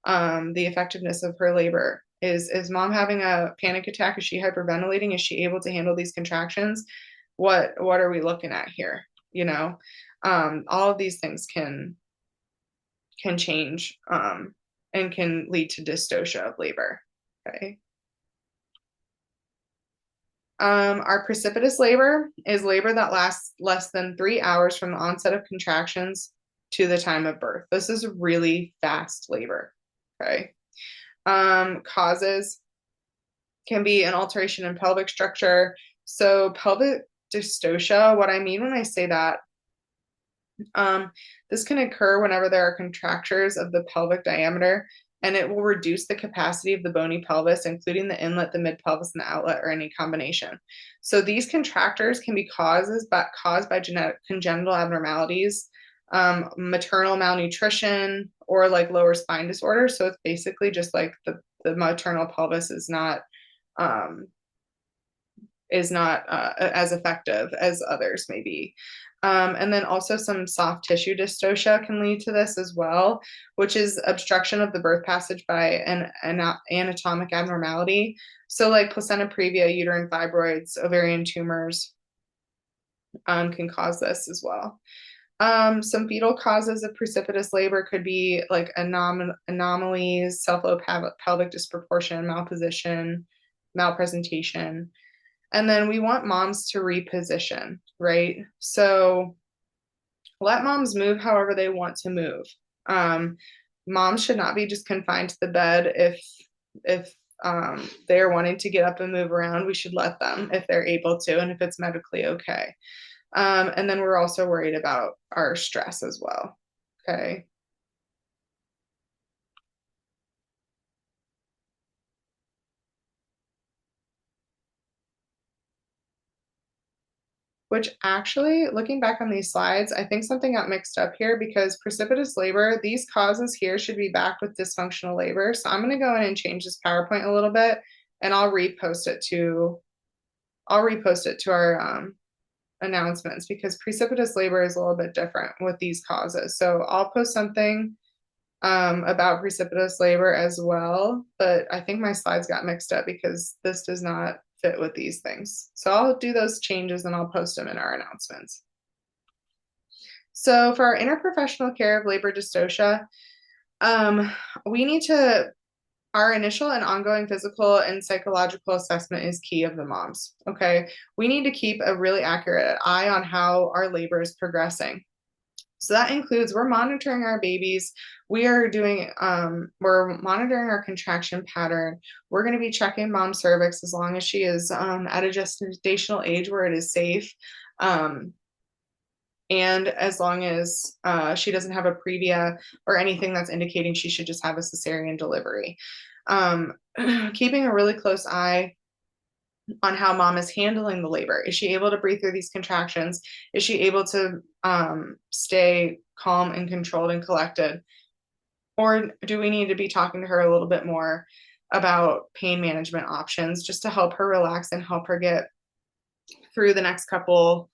the effectiveness of her labor. Is mom having a panic attack? Is she hyperventilating? Is she able to handle these contractions? What are we looking at here? All of these things can change and can lead to dystocia of labor. Okay. Our precipitous labor is labor that lasts less than 3 hours from the onset of contractions to the time of birth. This is really fast labor. Okay. Causes can be an alteration in pelvic structure. So pelvic dystocia, what I mean when I say that, this can occur whenever there are contractures of the pelvic diameter, and it will reduce the capacity of the bony pelvis, including the inlet, the mid pelvis, and the outlet, or any combination. So these contractures can be caused by congenital abnormalities, maternal malnutrition, or like lower spine disorders. So it's basically just like the maternal pelvis is not as effective as others may be. And then also some soft tissue dystocia can lead to this as well, which is obstruction of the birth passage by an anatomic abnormality. So like placenta previa, uterine fibroids, ovarian tumors can cause this as well. Some fetal causes of precipitous labor could be like anomalies, cephalopelvic disproportion, malposition, malpresentation. And then we want moms to reposition, right? So let moms move however they want to move. Moms should not be just confined to the bed. If they're wanting to get up and move around, we should let them if they're able to, and if it's medically okay. And then we're also worried about our stress as well. Okay. Which actually, looking back on these slides, I think something got mixed up here because precipitous labor, these causes here should be backed with dysfunctional labor. So I'm going to go in and change this PowerPoint a little bit, and I'll repost it to our announcements, because precipitous labor is a little bit different with these causes. So I'll post something about precipitous labor as well, but I think my slides got mixed up because this does not fit with these things. So I'll do those changes and I'll post them in our announcements. So for our interprofessional care of labor dystocia, our initial and ongoing physical and psychological assessment is key of the moms. Okay. We need to keep a really accurate eye on how our labor is progressing. So that includes, we're monitoring our babies. We're monitoring our contraction pattern. We're going to be checking mom's cervix as long as she is at a gestational age where it is safe. And as long as she doesn't have a previa or anything that's indicating she should just have a cesarean delivery. Keeping a really close eye on how mom is handling the labor. Is she able to breathe through these contractions? Is she able to stay calm and controlled and collected? Or do we need to be talking to her a little bit more about pain management options just to help her relax and help her get through the next couple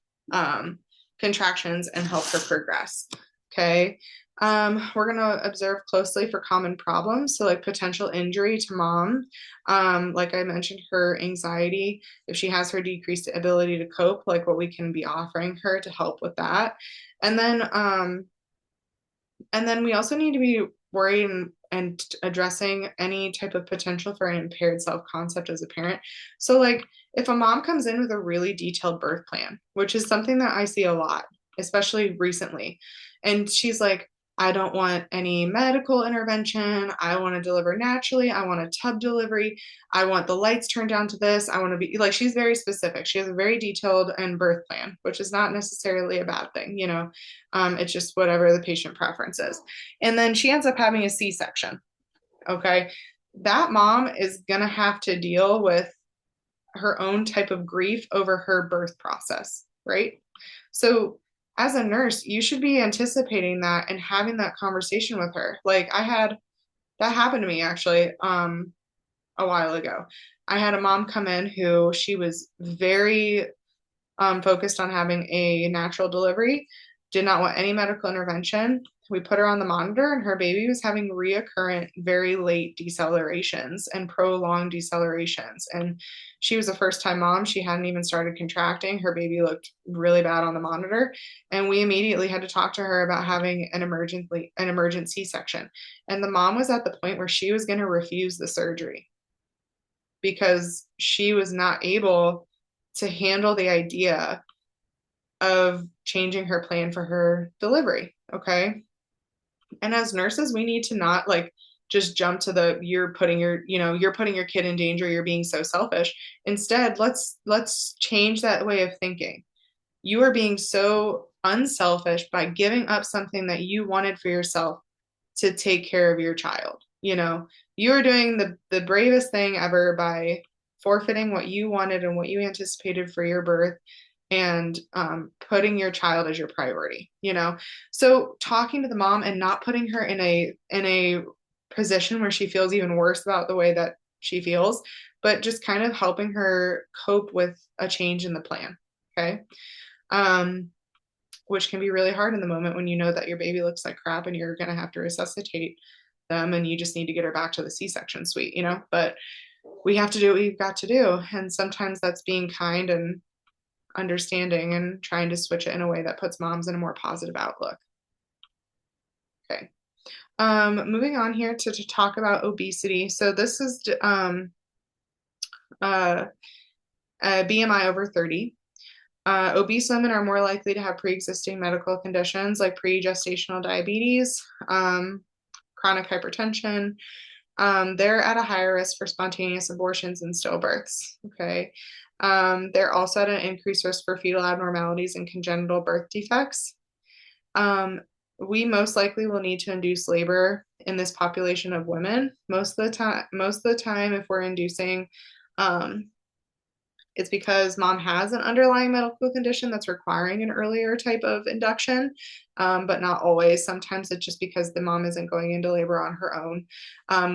contractions and help her progress? Okay. We're going to observe closely for common problems. So like potential injury to mom. Like I mentioned, her anxiety, if she has her decreased ability to cope, like what we can be offering her to help with that. And then we also need to be worried and addressing any type of potential for an impaired self-concept as a parent. So like if a mom comes in with a really detailed birth plan, which is something that I see a lot, especially recently, and she's like, I don't want any medical intervention. I want to deliver naturally. I want a tub delivery. I want the lights turned down to this. I want to be like, she's very specific. She has a very detailed and birth plan, which is not necessarily a bad thing, you know. It's just whatever the patient preference is. And then she ends up having a C-section. Okay. That mom is going to have to deal with her own type of grief over her birth process, right? So, as a nurse, you should be anticipating that and having that conversation with her. Like, I had that happen to me actually a while ago. I had a mom come in who she was very focused on having a natural delivery, did not want any medical intervention. We put her on the monitor, and her baby was having reoccurrent, very late decelerations and prolonged decelerations. And she was a first time mom. She hadn't even started contracting. Her baby looked really bad on the monitor. And we immediately had to talk to her about having an emergent C-section. And the mom was at the point where she was going to refuse the surgery because she was not able to handle the idea of changing her plan for her delivery. Okay. And as nurses, we need to not like just jump to the you're putting your kid in danger, you're being so selfish. Instead, let's change that way of thinking. You are being so unselfish by giving up something that you wanted for yourself to take care of your child. You know, you are doing the bravest thing ever by forfeiting what you wanted and what you anticipated for your birth and putting your child as your priority, you know. So talking to the mom and not putting her in a position where she feels even worse about the way that she feels, but just kind of helping her cope with a change in the plan. Okay. Which can be really hard in the moment when you know that your baby looks like crap and you're going to have to resuscitate them and you just need to get her back to the C-section suite, you know. But we have to do what we've got to do, and sometimes that's being kind and understanding and trying to switch it in a way that puts moms in a more positive outlook. Okay. Moving on here to talk about obesity. So this is a BMI over 30. Obese women are more likely to have pre-existing medical conditions like pre-gestational diabetes, chronic hypertension. They're at a higher risk for spontaneous abortions and stillbirths. Okay. They're also at an increased risk for fetal abnormalities and congenital birth defects. We most likely will need to induce labor in this population of women. Most of the time, if we're inducing, it's because mom has an underlying medical condition that's requiring an earlier type of induction, but not always. Sometimes it's just because the mom isn't going into labor on her own,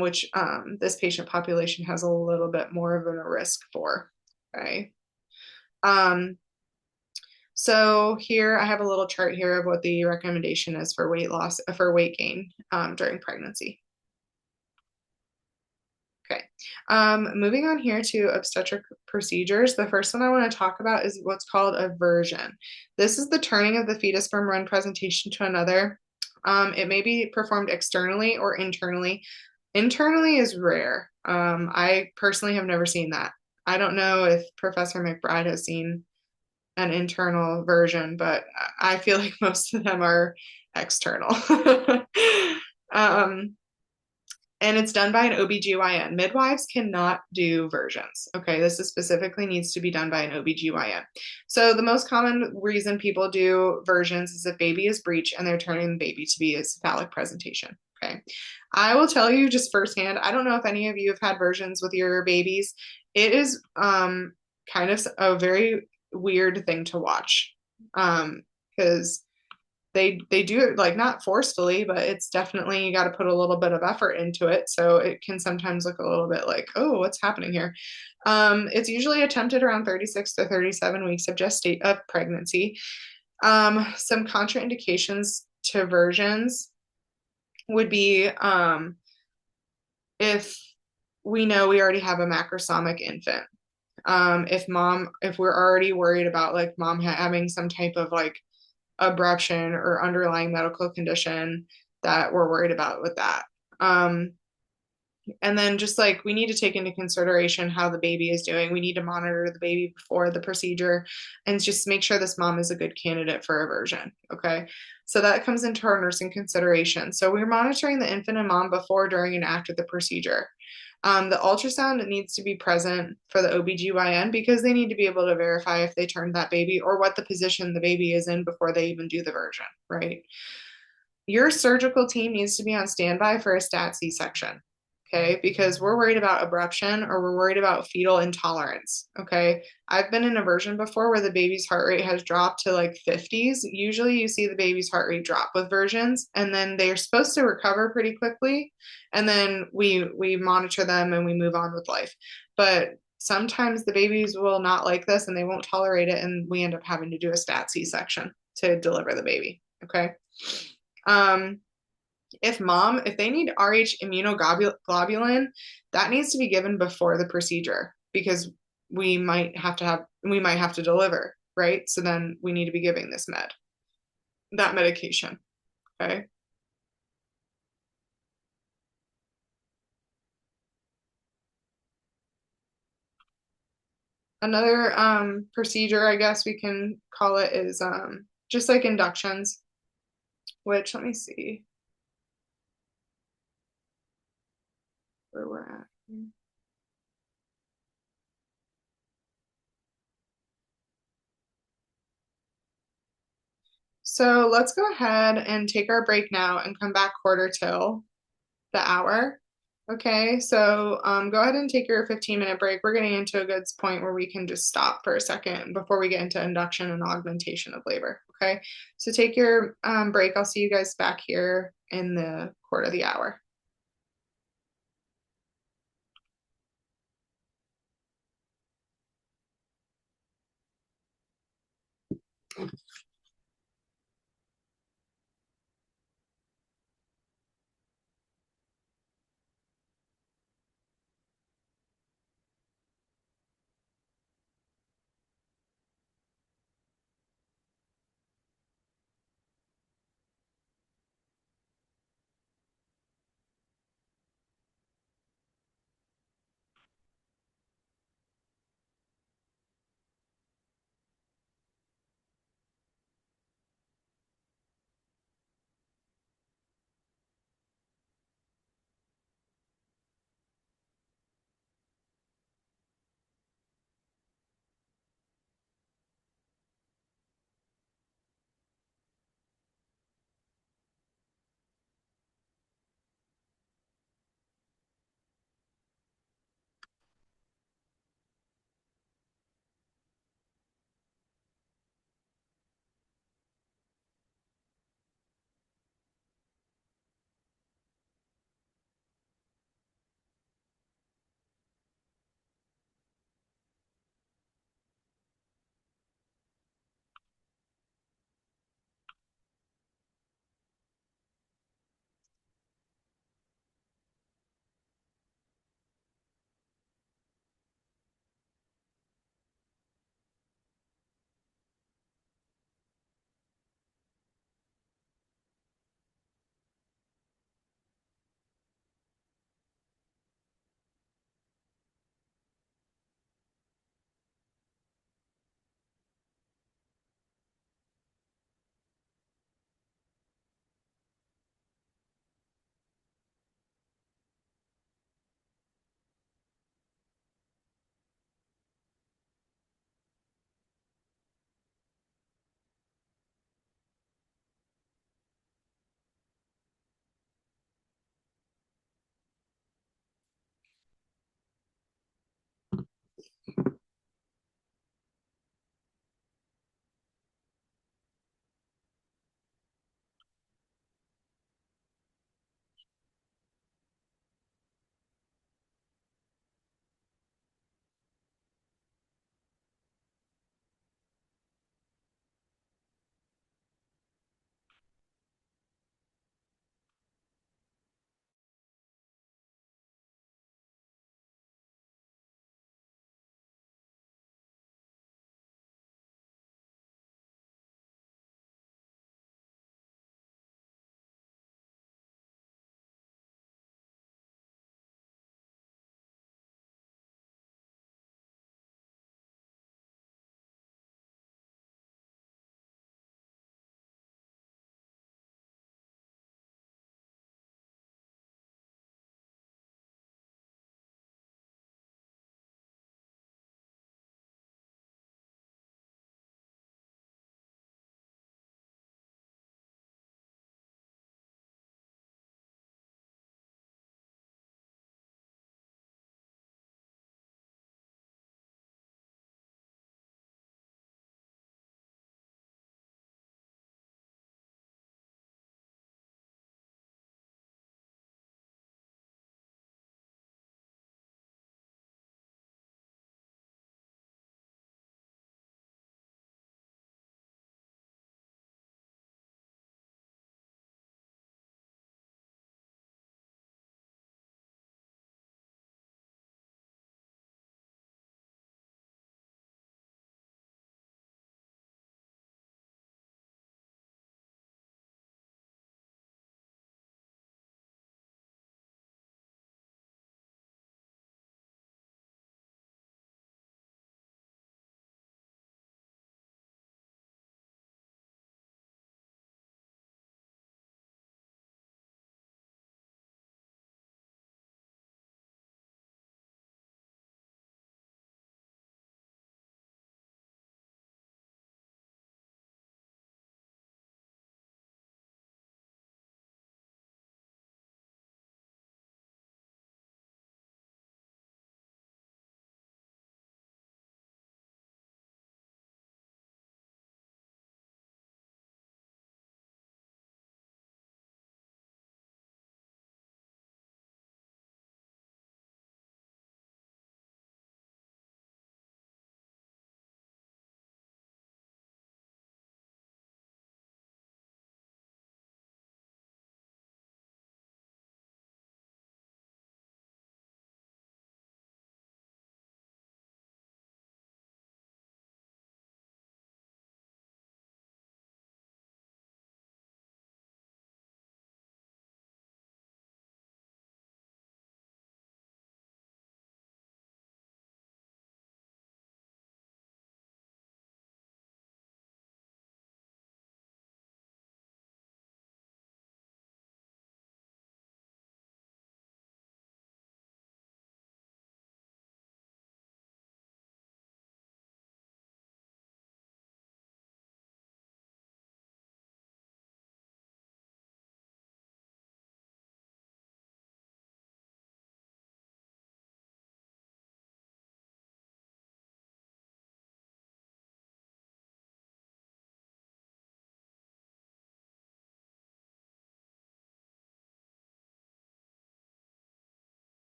which this patient population has a little bit more of a risk for. Okay. So here I have a little chart here of what the recommendation is for weight loss, for weight gain during pregnancy. Okay. Moving on here to obstetric procedures. The first one I want to talk about is what's called a version. This is the turning of the fetus from one presentation to another. It may be performed externally or internally. Internally is rare. I personally have never seen that. I don't know if Professor McBride has seen an internal version, but I feel like most of them are external. And it's done by an OBGYN. Midwives cannot do versions. Okay, this is specifically needs to be done by an OBGYN. So the most common reason people do versions is if baby is breech and they're turning the baby to be a cephalic presentation. Okay, I will tell you just firsthand, I don't know if any of you have had versions with your babies. It is kind of a very weird thing to watch because they do it like not forcefully, but it's definitely you got to put a little bit of effort into it. So it can sometimes look a little bit like, oh, what's happening here? It's usually attempted around 36 to 37 weeks of pregnancy. Some contraindications to versions would be if we know we already have a macrosomic infant. If we're already worried about like mom having some type of like abruption or underlying medical condition that we're worried about with that. And then just like we need to take into consideration how the baby is doing. We need to monitor the baby before the procedure and just make sure this mom is a good candidate for aversion. Okay. So that comes into our nursing consideration. So we're monitoring the infant and mom before, during, and after the procedure. The ultrasound needs to be present for the OBGYN because they need to be able to verify if they turned that baby or what the position the baby is in before they even do the version, right? Your surgical team needs to be on standby for a stat C-section, okay? Because we're worried about abruption or we're worried about fetal intolerance, okay? I've been in a version before where the baby's heart rate has dropped to like 50s. Usually you see the baby's heart rate drop with versions, and then they're supposed to recover pretty quickly, and then we monitor them and we move on with life. But sometimes the babies will not like this and they won't tolerate it, and we end up having to do a stat C-section to deliver the baby, okay? Um, if they need RH immunoglobulin, that needs to be given before the procedure because we might have to deliver, right? So then we need to be giving that medication. Okay. Another procedure, I guess we can call it, is just like inductions, which let me see where we're at. So let's go ahead and take our break now and come back quarter till the hour. Okay, so go ahead and take your 15-minute break. We're getting into a good point where we can just stop for a second before we get into induction and augmentation of labor. Okay, so take your break. I'll see you guys back here in the quarter of the hour.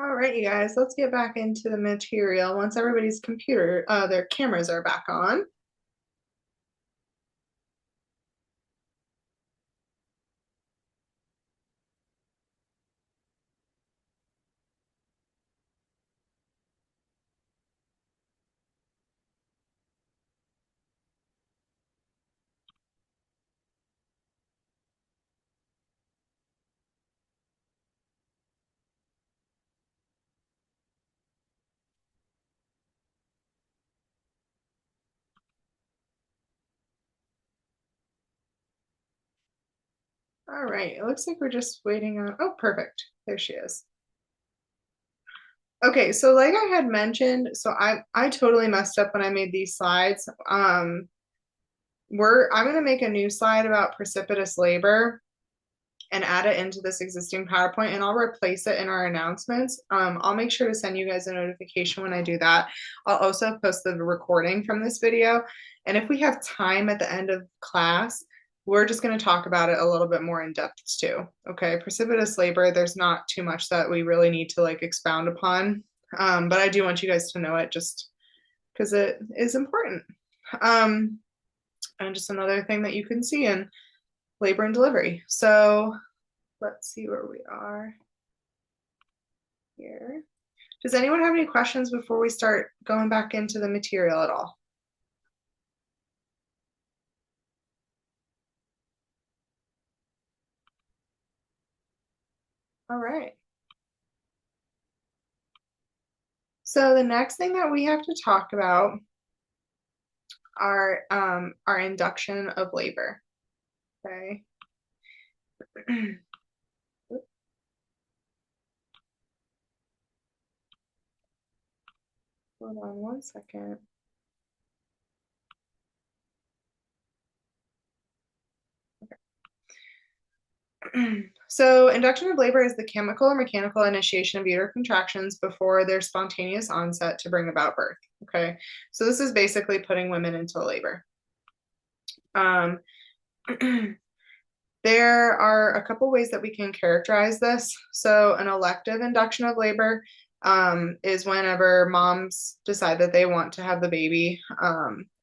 All right, you guys, let's get back into the material once everybody's their cameras are back on. All right, it looks like we're just waiting on, oh, perfect. There she is. Okay, so like I had mentioned, so I totally messed up when I made these slides. I'm gonna make a new slide about precipitous labor and add it into this existing PowerPoint, and I'll replace it in our announcements. I'll make sure to send you guys a notification when I do that. I'll also post the recording from this video. And if we have time at the end of class, we're just going to talk about it a little bit more in depth too. Okay, precipitous labor, there's not too much that we really need to like expound upon. But I do want you guys to know it just because it is important. And just another thing that you can see in labor and delivery. So let's see where we are here. Does anyone have any questions before we start going back into the material at all? All right. So the next thing that we have to talk about are our induction of labor. Okay. Hold on one second. So induction of labor is the chemical or mechanical initiation of uterine contractions before their spontaneous onset to bring about birth. Okay, so this is basically putting women into labor. There are a couple ways that we can characterize this. So an elective induction of labor is whenever moms decide that they want to have the baby,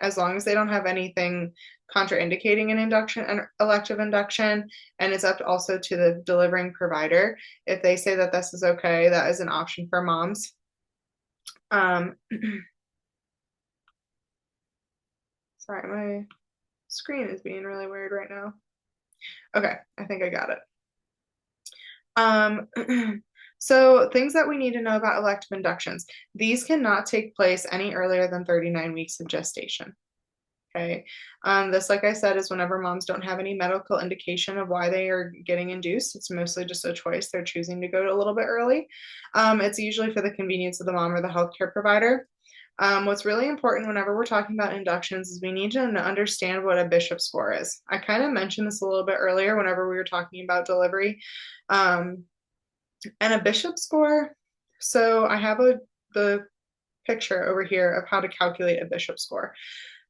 as long as they don't have anything contraindicating an elective induction, and it's up also to the delivering provider. If they say that this is okay, that is an option for moms. Sorry, my screen is being really weird right now. Okay, I think I got it. So things that we need to know about elective inductions. These cannot take place any earlier than 39 weeks of gestation. Okay. This, like I said, is whenever moms don't have any medical indication of why they are getting induced. It's mostly just a choice. They're choosing to go a little bit early. It's usually for the convenience of the mom or the healthcare provider. What's really important whenever we're talking about inductions is we need to understand what a Bishop score is. I kind of mentioned this a little bit earlier whenever we were talking about delivery. And a Bishop score, so I have the picture over here of how to calculate a Bishop score.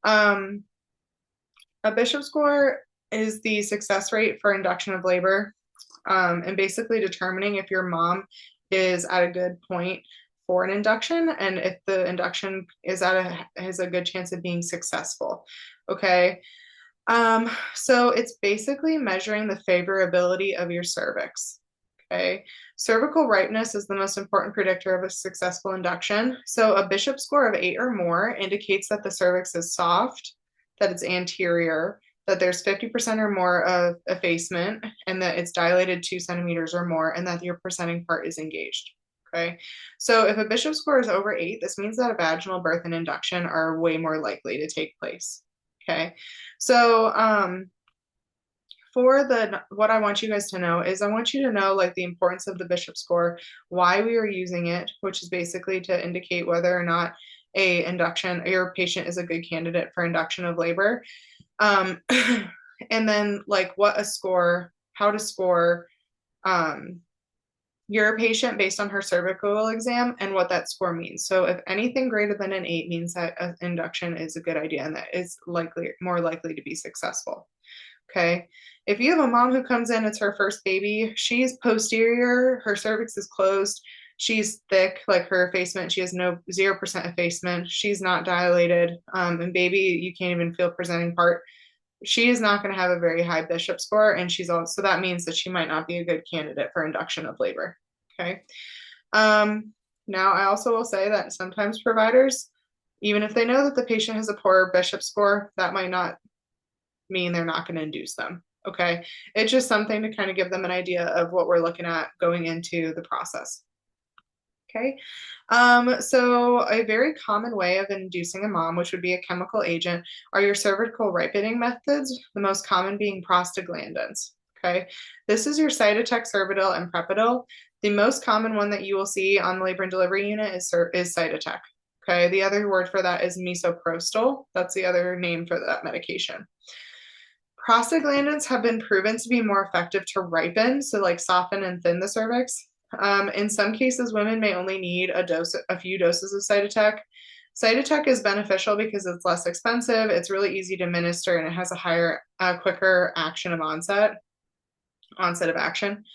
A Bishop score is the success rate for induction of labor, and basically determining if your mom is at a good point for an induction and if the induction has a good chance of being successful. Okay. So it's basically measuring the favorability of your cervix. Okay. Cervical ripeness is the most important predictor of a successful induction. So a Bishop score of 8 or more indicates that the cervix is soft, that it's anterior, that there's 50% or more of effacement, and that it's dilated 2 centimeters or more, and that your presenting part is engaged. Okay. So if a Bishop score is over 8, this means that a vaginal birth and induction are way more likely to take place. Okay. So, what I want you guys to know is I want you to know like the importance of the Bishop score, why we are using it, which is basically to indicate whether or not your patient is a good candidate for induction of labor. And then like how to score your patient based on her cervical exam and what that score means. So if anything greater than an 8 means that an induction is a good idea and that is more likely to be successful. Okay. If you have a mom who comes in, it's her first baby, she's posterior, her cervix is closed, She's thick, like her effacement, she has 0% effacement. She's not dilated. And baby, you can't even feel presenting part. She is not going to have a very high Bishop score, and she's also, that means that she might not be a good candidate for induction of labor. Okay. Now I also will say that sometimes providers, even if they know that the patient has a poor Bishop score, that might not mean they're not going to induce them. Okay. It's just something to kind of give them an idea of what we're looking at going into the process. Okay. So a very common way of inducing a mom, which would be a chemical agent, are your cervical ripening methods, the most common being prostaglandins. Okay. This is your Cytotec, Cervidil, and Prepidil. The most common one that you will see on the labor and delivery unit is Cytotec. Okay. The other word for that is misoprostol. That's the other name for that medication. Prostaglandins have been proven to be more effective to ripen, so like soften and thin the cervix. In some cases, women may only need a few doses of Cytotec. Cytotec is beneficial because it's less expensive, it's really easy to administer, and it has a higher, quicker action of onset of action.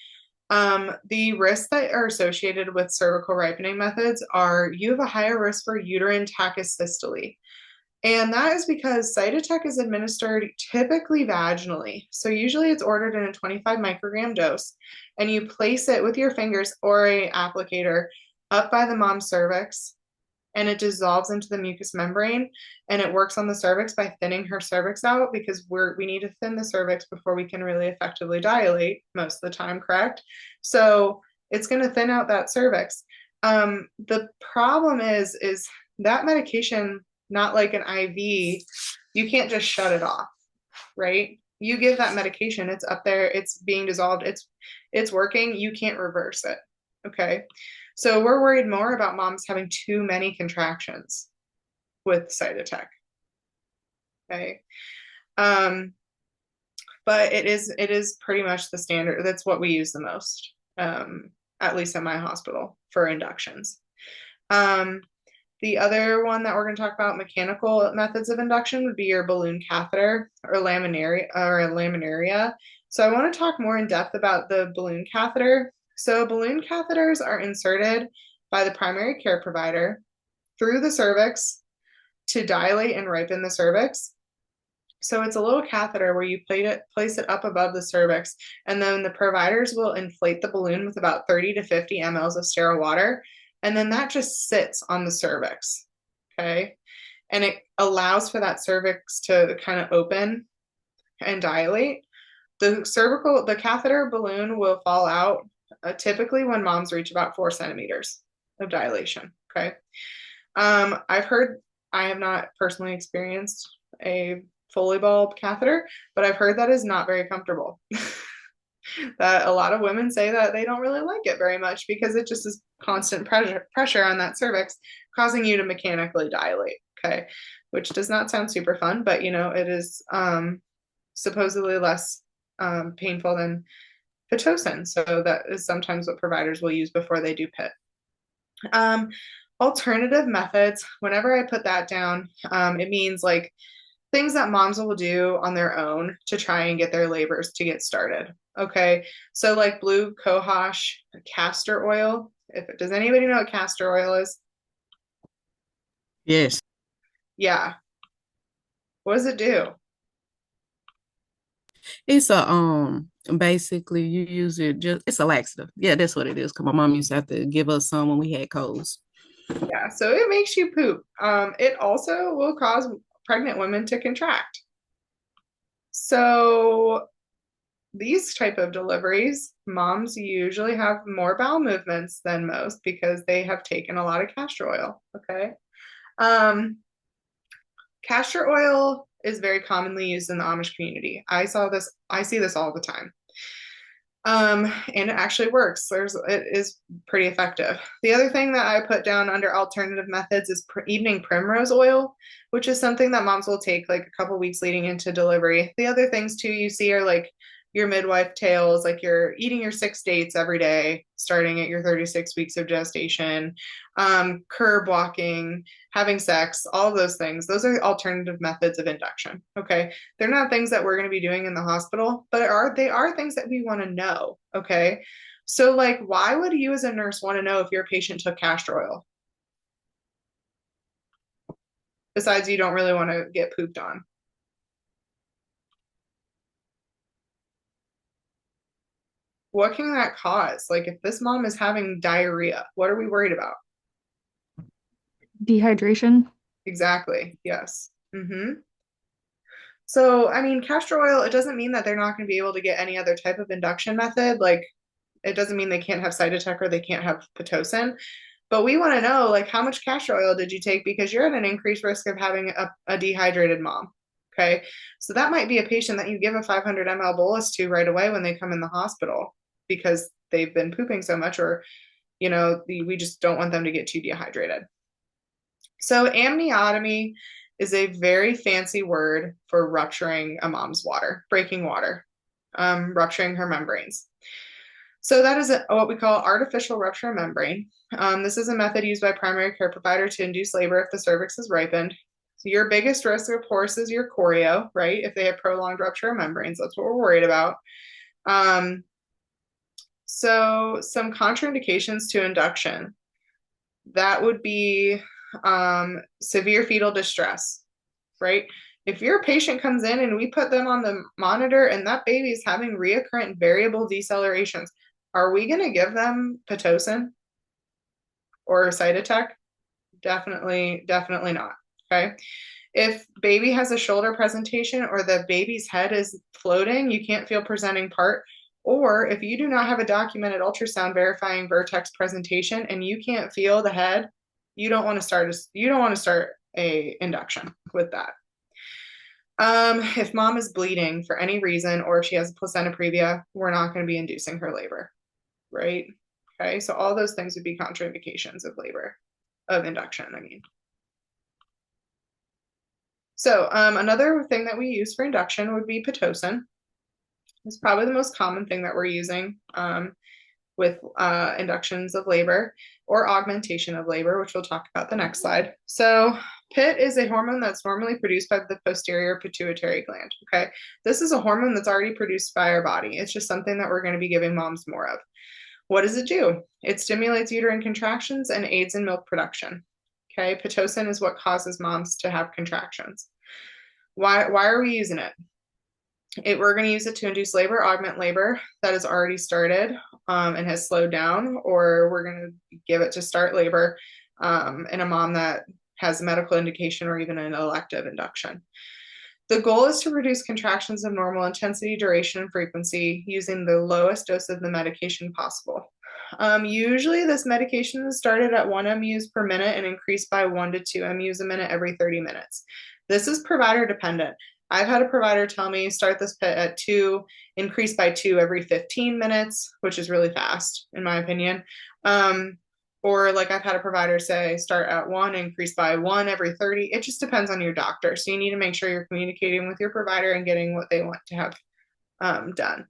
The risks that are associated with cervical ripening methods are you have a higher risk for uterine tachysystole. And that is because Cytotec is administered typically vaginally. So usually it's ordered in a 25 microgram dose, and you place it with your fingers or a applicator up by the mom's cervix, and it dissolves into the mucous membrane, and it works on the cervix by thinning her cervix out, because we need to thin the cervix before we can really effectively dilate most of the time, correct? So it's going to thin out that cervix. The problem is that medication, not like an IV, you can't just shut it off, right? You give that medication, it's up there, it's being dissolved, it's working, you can't reverse it. Okay. So we're worried more about moms having too many contractions with Cytotec. Okay. But it is pretty much the standard. That's what we use the most, at least at my hospital, for inductions. The other one that we're going to talk about, mechanical methods of induction, would be your balloon catheter or laminaria. So I want to talk more in depth about the balloon catheter. So balloon catheters are inserted by the primary care provider through the cervix to dilate and ripen the cervix. So it's a little catheter where you place it up above the cervix, and then the providers will inflate the balloon with about 30 to 50 mLs of sterile water. And then that just sits on the cervix, okay? And it allows for that cervix to kind of open and dilate. The catheter balloon will fall out typically when moms reach about 4 centimeters of dilation, okay? I have not personally experienced a Foley bulb catheter, but I've heard that is not very comfortable. That a lot of women say that they don't really like it very much because it just is constant pressure on that cervix, causing you to mechanically dilate, okay? Which does not sound super fun, but it is supposedly less painful than Pitocin. So that is sometimes what providers will use before they do PIT. Alternative methods, whenever I put that down, it means like things that moms will do on their own to try and get their labors to get started. Okay. So like blue cohosh castor oil. Does anybody know what castor oil is? Yes. Yeah. What does it do? It's basically you use it it's a laxative. Yeah, that's what it is. Cause my mom used to have to give us some when we had colds. Yeah, so it makes you poop. It also will cause pregnant women to contract. So these type of deliveries, moms usually have more bowel movements than most because they have taken a lot of castor oil. Okay. Castor oil is very commonly used in the Amish community. I see this all the time. And it actually works. It is pretty effective. The other thing that I put down under alternative methods is evening primrose oil, which is something that moms will take like a couple weeks leading into delivery. The other things too you see are like your midwife tales, like you're eating your 6 dates every day, starting at your 36 weeks of gestation, curb walking, having sex, all of those things. Those are alternative methods of induction. Okay. They're not things that we're going to be doing in the hospital, but they are things that we want to know. Okay. So, like, why would you as a nurse want to know if your patient took castor oil? Besides, you don't really want to get pooped on. What can that cause? Like, if this mom is having diarrhea, what are we worried about? Dehydration. Exactly. Yes. So, I mean, castor oil, it doesn't mean that they're not going to be able to get any other type of induction method. Like, it doesn't mean they can't have Cytotec or they can't have Pitocin. But we want to know, like, how much castor oil did you take? Because you're at an increased risk of having a dehydrated mom. Okay. So that might be a patient that you give a 500 ml bolus to right away when they come in the hospital because they've been pooping so much, or, we just don't want them to get too dehydrated. So amniotomy is a very fancy word for rupturing a mom's water, breaking water, rupturing her membranes. So that is what we call artificial rupture membrane. This is a method used by primary care provider to induce labor if the cervix is ripened. So your biggest risk, of course, is your choreo, right? If they have prolonged rupture of membranes, that's what we're worried about. So some contraindications to induction, that would be severe fetal distress, right? If your patient comes in and we put them on the monitor and that baby is having reoccurrent variable decelerations, are we going to give them Pitocin or Cytotec? Definitely not. Okay. If baby has a shoulder presentation or the baby's head is floating, you can't feel presenting part. Or if you do not have a documented ultrasound verifying vertex presentation and you can't feel the head, you don't want to start a induction with that. If mom is bleeding for any reason, or if she has a placenta previa, we're not going to be inducing her labor, right? Okay, so all those things would be contraindications of labor, of induction, I mean. So another thing that we use for induction would be Pitocin. It's probably the most common thing that we're using with inductions of labor or augmentation of labor, which we'll talk about the next slide. So PIT is a hormone that's normally produced by the posterior pituitary gland, okay? This is a hormone that's already produced by our body. It's just something that we're going to be giving moms more of. What does it do? It stimulates uterine contractions and aids in milk production, okay? Pitocin is what causes moms to have contractions. Why are we using it? We're going to use it to induce labor, augment labor that has already started and has slowed down, or we're going to give it to start labor in a mom that has a medical indication or even an elective induction. The goal is to reduce contractions of normal intensity, duration, and frequency using the lowest dose of the medication possible. Usually this medication is started at 1 MUs per minute and increased by 1 to 2 MUs a minute every 30 minutes. This is provider dependent. I've had a provider tell me start this PIT at 2, increase by 2 every 15 minutes, which is really fast in my opinion. Or like I've had a provider say start at 1, increase by 1 every 30. It just depends on your doctor. So you need to make sure you're communicating with your provider and getting what they want to have done.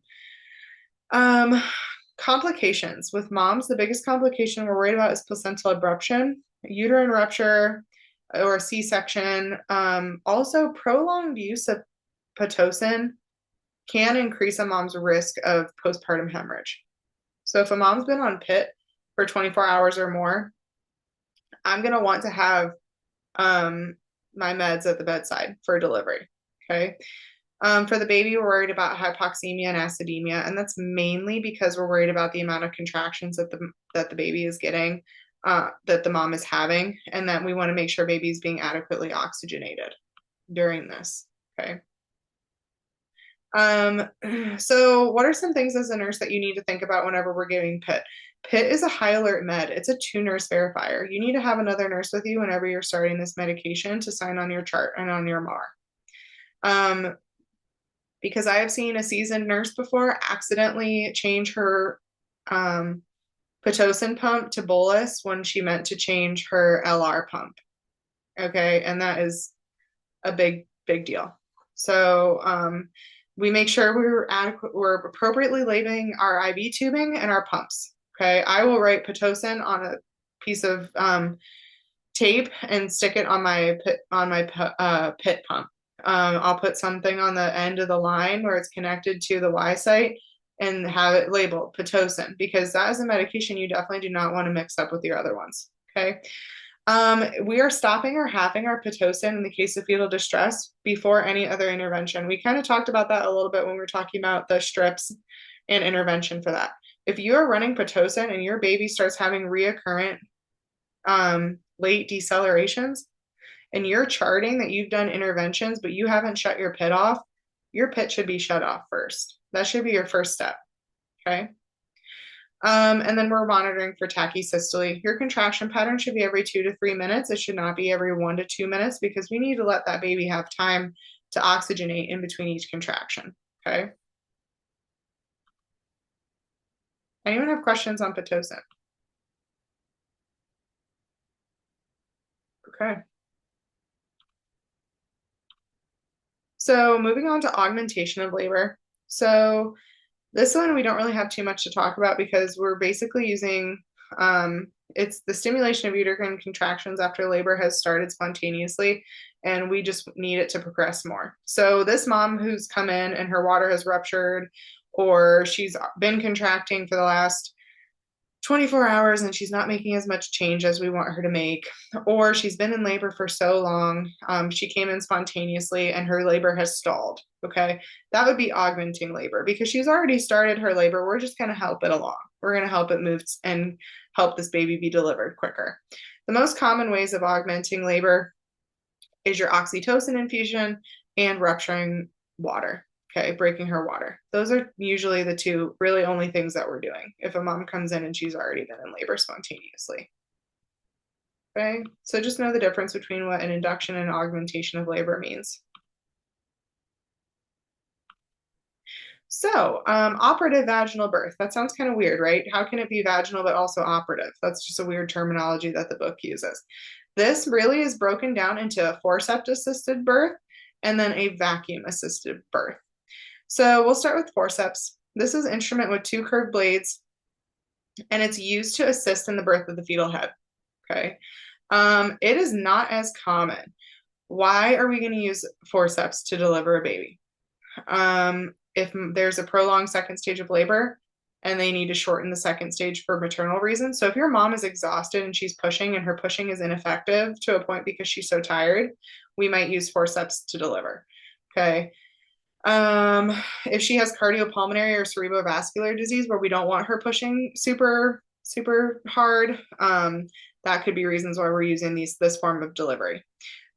Complications with moms, the biggest complication we're worried about is placental abruption, uterine rupture, or C-section. Also, prolonged use of Pitocin can increase a mom's risk of postpartum hemorrhage. So if a mom's been on PIT for 24 hours or more, I'm going to want to have my meds at the bedside for delivery, okay? For the baby, we're worried about hypoxemia and acidemia, and that's mainly because we're worried about the amount of contractions that the baby is getting, that the mom is having, and that we want to make sure baby is being adequately oxygenated during this, okay? So what are some things as a nurse that you need to think about whenever we're giving PIT? PIT is a high alert med. It's a 2-nurse verifier. You need to have another nurse with you whenever you're starting this medication to sign on your chart and on your MAR. Because I have seen a seasoned nurse before accidentally change her Pitocin pump to bolus when she meant to change her LR pump. Okay, and that is a big deal. So we make sure we're appropriately labeling our IV tubing and our pumps. Okay, I will write Pitocin on a piece of tape and stick it on my PIT pump. I'll put something on the end of the line where it's connected to the Y site and have it labeled Pitocin, because that is a medication you definitely do not want to mix up with your other ones. Okay. We are stopping or halving our Pitocin in the case of fetal distress before any other intervention. We kind of talked about that a little bit when we were talking about the strips and intervention for that. If you are running Pitocin and your baby starts having reoccurrent late decelerations, and you're charting that you've done interventions, but you haven't shut your pit off, your pit should be shut off first. That should be your first step. Okay. And then we're monitoring for tachysystole. Your contraction pattern should be every 2 to 3 minutes. It should not be every 1 to 2 minutes, because we need to let that baby have time to oxygenate in between each contraction. Okay. Anyone have questions on Pitocin? Okay. So moving on to augmentation of labor. So this one we don't really have too much to talk about, because we're basically using it's the stimulation of uterine contractions after labor has started spontaneously, and we just need it to progress more. So this mom who's come in and her water has ruptured, or she's been contracting for the last 24 hours and she's not making as much change as we want her to make, or she's been in labor for so long, she came in spontaneously and her labor has stalled. Okay, that would be augmenting labor, because she's already started her labor. We're just going to help it along. We're going to help it move and help this baby be delivered quicker. The most common ways of augmenting labor is your oxytocin infusion and rupturing water. Okay, breaking her water. Those are usually the two really only things that we're doing if a mom comes in and she's already been in labor spontaneously. Okay, so just know the difference between what an induction and augmentation of labor means. So, operative vaginal birth. That sounds kind of weird, right? How can it be vaginal but also operative? That's just a weird terminology that the book uses. This really is broken down into a forceps-assisted birth and then a vacuum-assisted birth. So we'll start with forceps. This is an instrument with 2 curved blades, and it's used to assist in the birth of the fetal head. Okay. It is not as common. Why are we going to use forceps to deliver a baby? If there's a prolonged second stage of labor and they need to shorten the second stage for maternal reasons. So if your mom is exhausted and she's pushing and her pushing is ineffective to a point because she's so tired, we might use forceps to deliver. Okay. If she has cardiopulmonary or cerebrovascular disease where we don't want her pushing super hard, that could be reasons why we're using this form of delivery.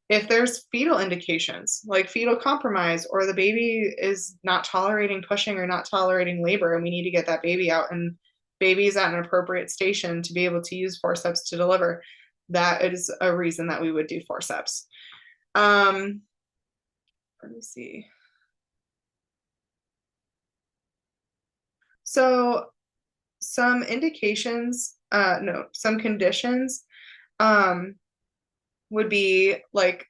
If there's fetal indications like fetal compromise, or the baby is not tolerating pushing or not tolerating labor, and we need to get that baby out and baby is at an appropriate station to be able to use forceps to deliver, that is a reason that we would do forceps. Let me see. So some indications, some conditions would be like,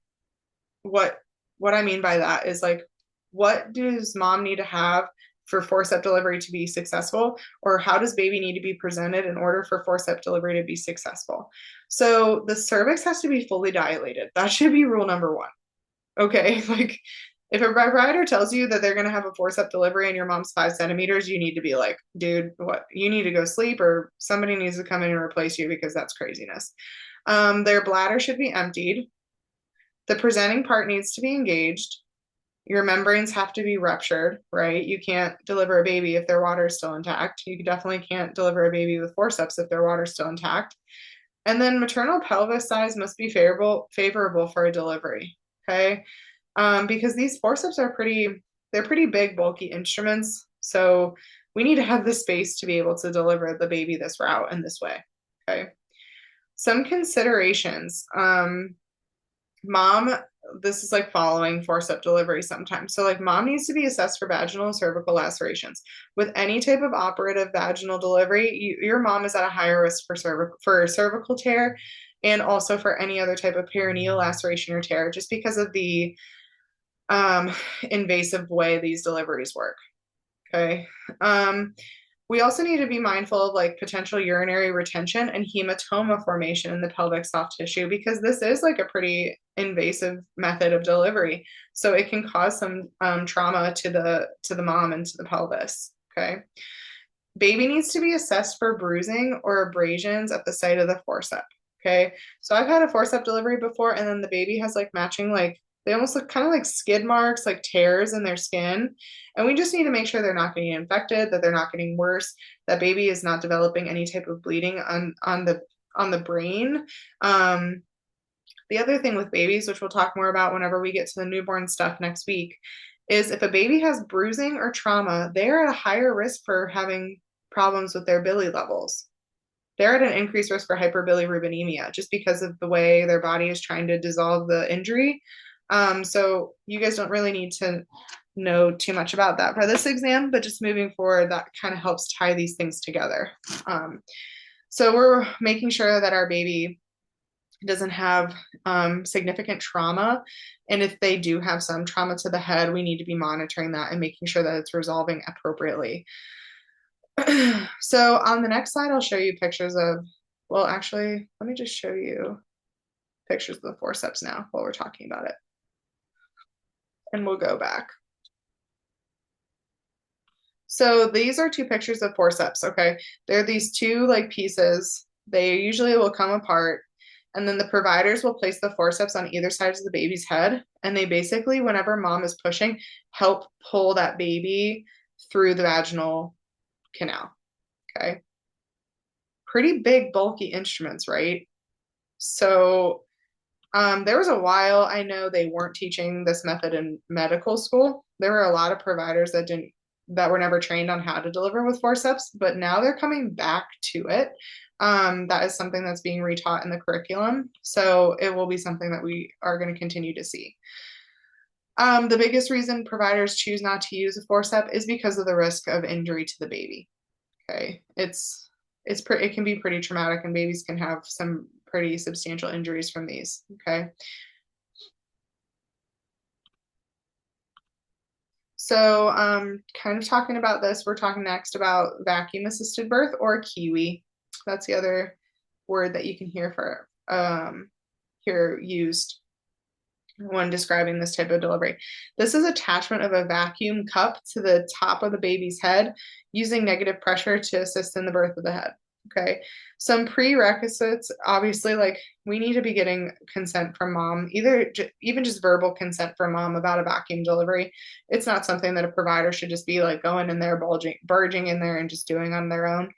what I mean by that is like, what does mom need to have for forceps delivery to be successful, or how does baby need to be presented in order for forceps delivery to be successful? So the cervix has to be fully dilated. That should be rule number 1. Okay, like if a provider tells you that they're going to have a forceps delivery and your mom's 5 centimeters, you need to be like, dude, what? You need to go sleep, or somebody needs to come in and replace you, because that's craziness. Their bladder should be emptied. The presenting part needs to be engaged. Your membranes have to be ruptured, right? You can't deliver a baby if their water is still intact. You definitely can't deliver a baby with forceps if their water is still intact. And then maternal pelvis size must be favorable for a delivery, okay? Because these forceps are pretty big, bulky instruments. So we need to have the space to be able to deliver the baby this route and this way, okay? Some considerations. Mom, this is like following forceps delivery sometimes. So like mom needs to be assessed for vaginal and cervical lacerations. With any type of operative vaginal delivery, your mom is at a higher risk for cervical tear, and also for any other type of perineal laceration or tear, just because of the invasive way these deliveries work. Okay. We also need to be mindful of like potential urinary retention and hematoma formation in the pelvic soft tissue, because this is like a pretty invasive method of delivery. So it can cause some trauma to the mom and to the pelvis. Okay. Baby needs to be assessed for bruising or abrasions at the site of the forceps. Okay. So I've had a forceps delivery before, and then the baby has like matching, like they almost look kind of like skid marks, like tears in their skin. And we just need to make sure they're not getting infected, that they're not getting worse, that baby is not developing any type of bleeding on the brain. The other thing with babies, which we'll talk more about whenever we get to the newborn stuff next week, is if a baby has bruising or trauma, they're at a higher risk for having problems with their bili levels. They're at an increased risk for hyperbilirubinemia just because of the way their body is trying to dissolve the injury. So you guys don't really need to know too much about that for this exam, but just moving forward, that kind of helps tie these things together. So we're making sure that our baby doesn't have significant trauma. And if they do have some trauma to the head, we need to be monitoring that and making sure that it's resolving appropriately. So on the next slide, I'll show you pictures of, well, actually, let me just show you pictures of the forceps now while we're talking about it. And we'll go back. So these are two pictures of forceps, okay? They're these two like pieces. They usually will come apart, and then the providers will place the forceps on either side of the baby's head. And they basically, whenever mom is pushing, help pull that baby through the vaginal canal, okay? Pretty big, bulky instruments, right? So there was a while I know they weren't teaching this method in medical school. There were a lot of providers that were never trained on how to deliver with forceps, but now they're coming back to it. That is something that's being retaught in the curriculum. So it will be something that we are going to continue to see. The biggest reason providers choose not to use a forceps is because of the risk of injury to the baby. Okay, it can be pretty traumatic, and babies can have some pretty substantial injuries from these. Okay. So kind of talking about this, we're talking next about vacuum assisted birth, or kiwi. That's the other word that you can hear for here used when describing this type of delivery. This is attachment of a vacuum cup to the top of the baby's head using negative pressure to assist in the birth of the head. Okay. Some prerequisites, obviously, like we need to be getting consent from mom, even just verbal consent from mom about a vacuum delivery. It's not something that a provider should just be like going in there, burging in there and just doing on their own.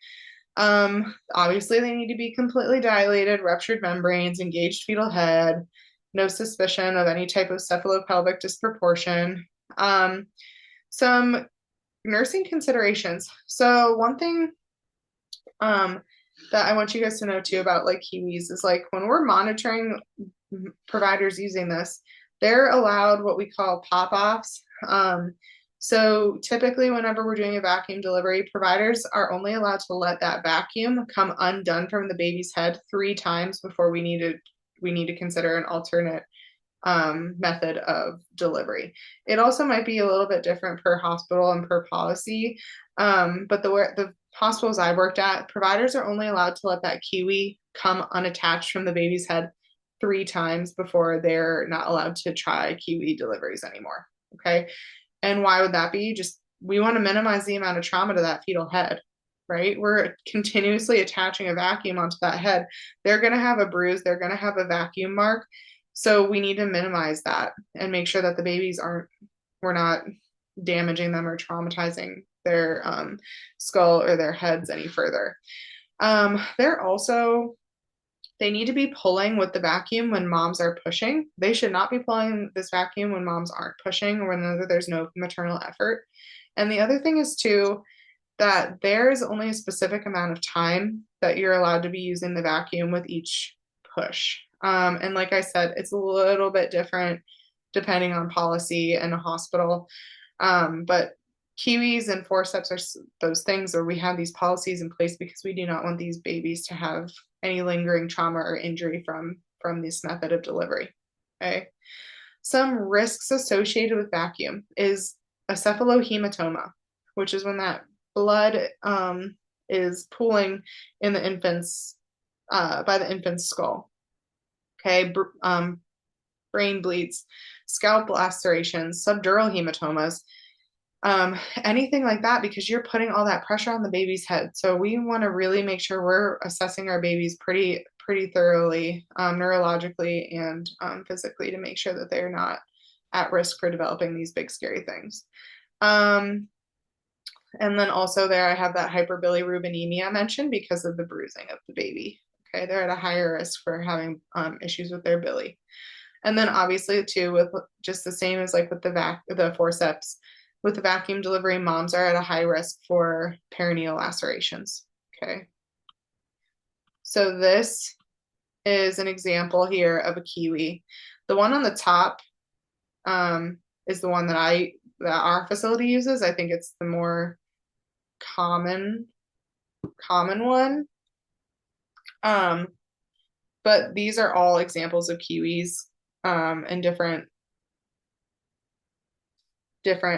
Obviously, they need to be completely dilated, ruptured membranes, engaged fetal head, no suspicion of any type of cephalopelvic disproportion. Some nursing considerations. So one thing that I want you guys to know too about like kiwis is like when we're monitoring providers using this, they're allowed what we call pop-offs. So typically whenever we're doing a vacuum delivery, providers are only allowed to let that vacuum come undone from the baby's head 3 times before we need to consider an alternate method of delivery. It also might be a little bit different per hospital and per policy, but the hospitals I worked at, providers are only allowed to let that kiwi come unattached from the baby's head 3 times before they're not allowed to try kiwi deliveries anymore. Okay. And why would that be? Just we want to minimize the amount of trauma to that fetal head, right? We're continuously attaching a vacuum onto that head. They're going to have a bruise, they're going to have a vacuum mark. So we need to minimize that and make sure that the babies we're not damaging them or traumatizing their skull or their heads any further. They need to be pulling with the vacuum when moms are pushing. They should not be pulling this vacuum when moms aren't pushing or when there's no maternal effort. And the other thing is too, that there's only a specific amount of time that you're allowed to be using the vacuum with each push. And like I said, it's a little bit different depending on policy and a hospital. But kiwis and forceps are those things where we have these policies in place because we do not want these babies to have any lingering trauma or injury from this method of delivery. Okay. Some risks associated with vacuum is a cephalohematoma, which is when that blood is pooling in the infant's by the infant's skull. Okay, brain bleeds, scalp lacerations, subdural hematomas. anything like that, because you're putting all that pressure on the baby's head. So we want to really make sure we're assessing our babies pretty thoroughly, neurologically and physically, to make sure that they're not at risk for developing these big scary things. And then also there I have that hyperbilirubinemia mentioned because of the bruising of the baby. Okay, they're at a higher risk for having issues with their billy. And then obviously too, with just the same as like with the forceps, with the vacuum delivery, moms are at a high risk for perineal lacerations. Okay. So this is an example here of a kiwi. The one on the top is the one that our facility uses. I think it's the more common one. But these are all examples of kiwis and different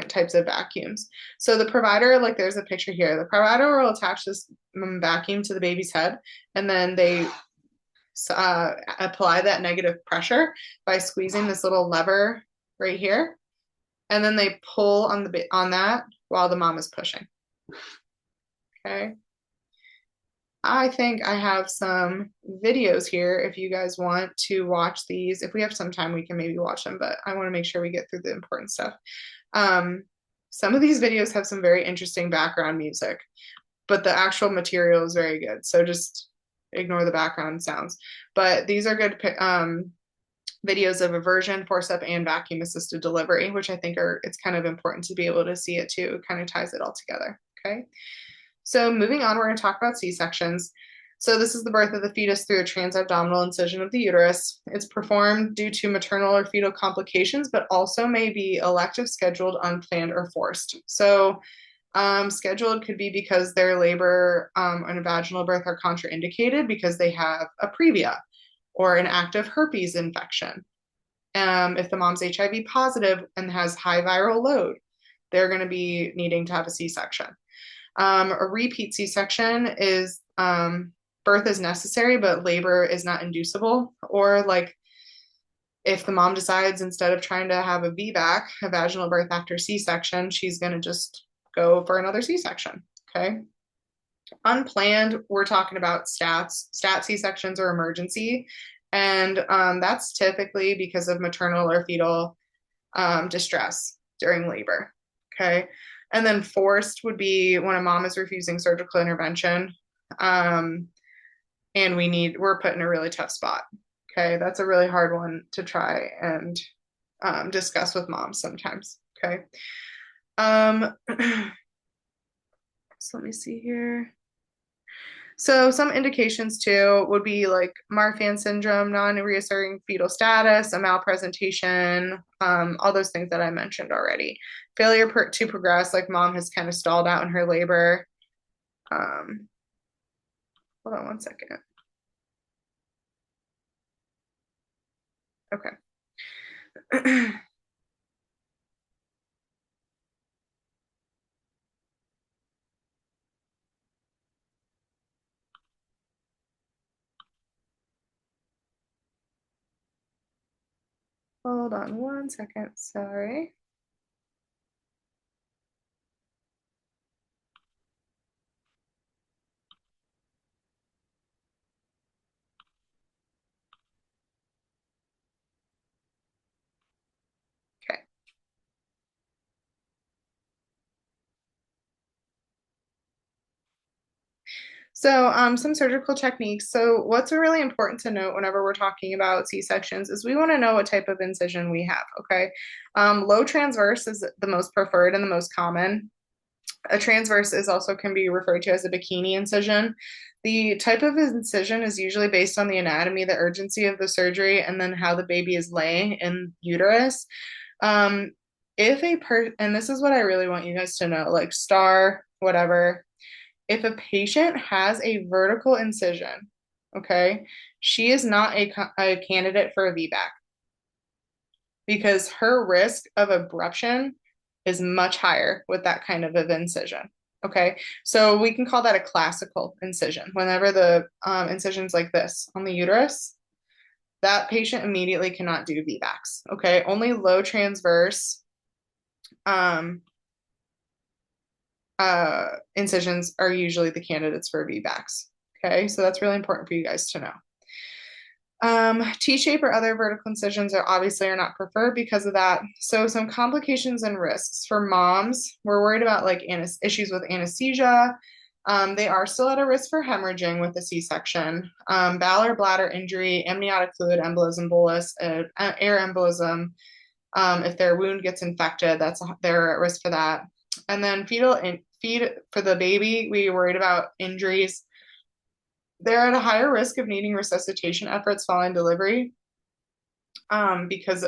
types of vacuums. So the provider, like there's a picture here, the provider will attach this vacuum to the baby's head, and then they apply that negative pressure by squeezing this little lever right here, and then they pull on that while the mom is pushing. Okay. I think I have some videos here if you guys want to watch these. If we have some time, we can maybe watch them, but I want to make sure we get through the important stuff. Some of these videos have some very interesting background music, but the actual material is very good. So just ignore the background sounds. But these are good videos of aversion, forcep, and vacuum assisted delivery, which I think it's kind of important to be able to see it too. It kind of ties it all together. Okay. So moving on, we're going to talk about C-sections. So this is the birth of the fetus through a transabdominal incision of the uterus. It's performed due to maternal or fetal complications, but also may be elective, scheduled, unplanned, or forced. So scheduled could be because their labor and a vaginal birth are contraindicated because they have a previa or an active herpes infection. If the mom's HIV positive and has high viral load, they're going to be needing to have a C-section. A repeat C-section is birth is necessary, but labor is not inducible. Or like if the mom decides instead of trying to have a VBAC, a vaginal birth after C-section, she's going to just go for another C-section. Okay. Unplanned, we're talking about stat C-sections or emergency. And that's typically because of maternal or fetal distress during labor. Okay. And then forced would be when a mom is refusing surgical intervention. And we're put in a really tough spot. Okay. That's a really hard one to try and discuss with moms sometimes. Okay. So let me see here. So some indications too would be like Marfan syndrome, non-reasserting fetal status, a malpresentation, all those things that I mentioned already. Failure to progress, like mom has kind of stalled out in her labor. Hold on one second. Okay. Hold on one second, sorry. Okay. So some surgical techniques. So what's really important to note whenever we're talking about C-sections is we want to know what type of incision we have, okay? Low transverse is the most preferred and the most common. A transverse is also can be referred to as a bikini incision. The type of incision is usually based on the anatomy, the urgency of the surgery, and then how the baby is laying in uterus. And this is what I really want you guys to know, like star, whatever. If a patient has a vertical incision, okay, she is not a candidate for a VBAC because her risk of abruption is much higher with that kind of an incision. Okay, so we can call that a classical incision. Whenever the incision's like this on the uterus, that patient immediately cannot do VBACs. Okay, only low transverse incisions are usually the candidates for VBACs. Okay, so that's really important for you guys to know. T-shape or other vertical incisions are obviously not preferred because of that. So some complications and risks for moms, we're worried about like issues with anesthesia. They are still at a risk for hemorrhaging with a C-section. Bowel or bladder injury, amniotic fluid embolism, bolus, air embolism. If their wound gets infected, they're at risk for that. And then feed for the baby, we worried about injuries. They're at a higher risk of needing resuscitation efforts following delivery because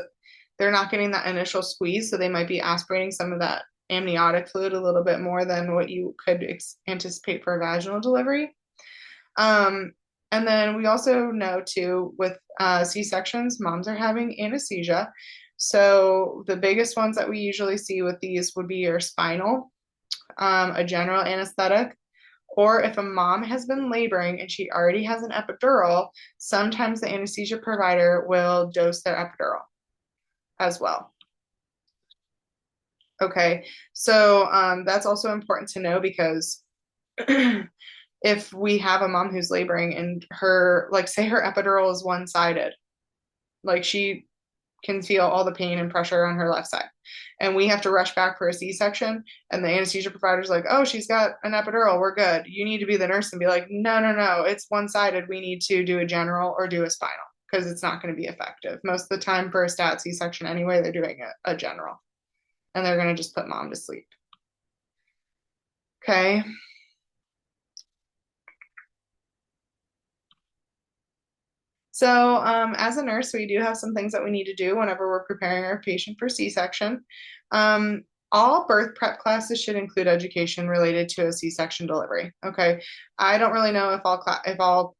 they're not getting that initial squeeze, so they might be aspirating some of that amniotic fluid a little bit more than what you could anticipate for a vaginal delivery. And then we also know too, with C-sections, moms are having anesthesia. So the biggest ones that we usually see with these would be your spinal, a general anesthetic, or if a mom has been laboring and she already has an epidural, sometimes the anesthesia provider will dose their epidural as well. Okay, so that's also important to know because if we have a mom who's laboring and say her epidural is one-sided, like she can feel all the pain and pressure on her left side. And we have to rush back for a C-section, and the anesthesia provider's like, oh, she's got an epidural, we're good. You need to be the nurse and be like, no, it's one-sided. We need to do a general or do a spinal because it's not going to be effective. Most of the time for a stat C-section anyway, they're doing a general. And they're going to just put mom to sleep. Okay. So as a nurse, we do have some things that we need to do whenever we're preparing our patient for C-section. All birth prep classes should include education related to a C-section delivery. Okay, I don't really know if all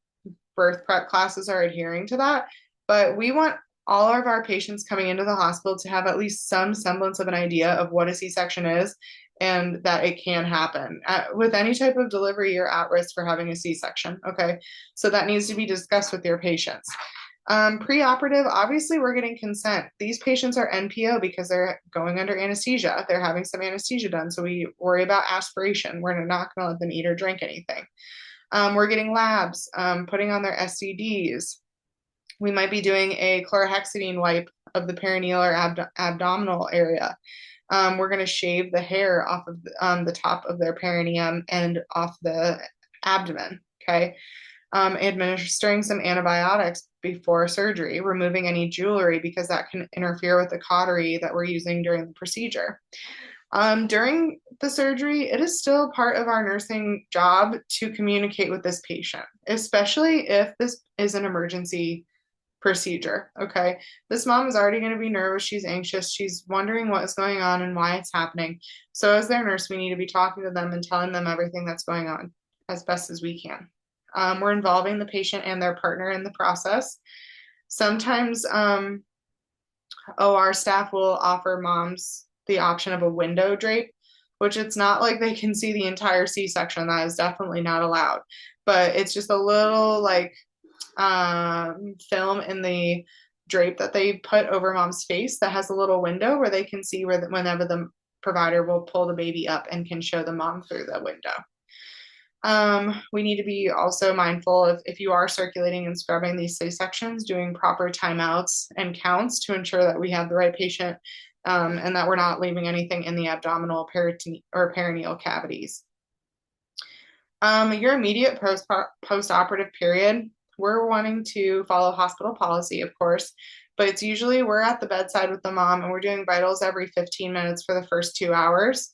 birth prep classes are adhering to that, but we want all of our patients coming into the hospital to have at least some semblance of an idea of what a C-section is and that it can happen. With any type of delivery, you're at risk for having a C-section, okay? So that needs to be discussed with your patients. Preoperative, obviously we're getting consent. These patients are NPO because they're going under anesthesia. They're having some anesthesia done, so we worry about aspiration. We're not gonna let them eat or drink anything. We're getting labs, putting on their SCDs. We might be doing a chlorhexidine wipe of the perineal or abdominal area. We're going to shave the hair off of the top of their perineum and off the abdomen, okay? Administering some antibiotics before surgery, removing any jewelry because that can interfere with the cautery that we're using during the procedure. During the surgery, it is still part of our nursing job to communicate with this patient, especially if this is an emergency procedure. Okay. This mom is already going to be nervous. She's anxious. She's wondering what is going on and why it's happening. So, as their nurse, we need to be talking to them and telling them everything that's going on as best as we can. We're involving the patient and their partner in the process. Sometimes OR staff will offer moms the option of a window drape, which it's not like they can see the entire C-section. That is definitely not allowed. But it's just a little like film in the drape that they put over mom's face that has a little window where they can see whenever the provider will pull the baby up and can show the mom through the window. We need to be also mindful of if you are circulating and scrubbing these C-sections, doing proper timeouts and counts to ensure that we have the right patient and that we're not leaving anything in the abdominal or perineal cavities. Your immediate post-operative period, we're wanting to follow hospital policy, of course, but it's usually we're at the bedside with the mom and we're doing vitals every 15 minutes for the first 2 hours.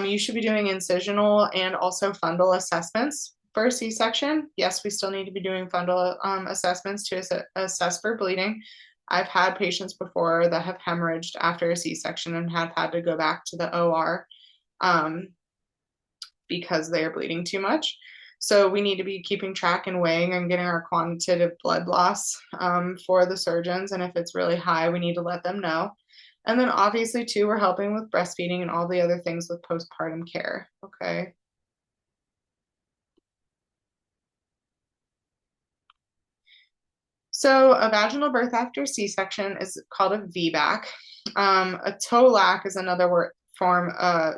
You should be doing incisional and also fundal assessments for a C-section. Yes, we still need to be doing fundal assessments to assess for bleeding. I've had patients before that have hemorrhaged after a C-section and have had to go back to the OR because they are bleeding too much. So we need to be keeping track and weighing and getting our quantitative blood loss for the surgeons. And if it's really high, we need to let them know. And then obviously too, we're helping with breastfeeding and all the other things with postpartum care. Okay. So a vaginal birth after C-section is called a VBAC. A TOLAC is another word form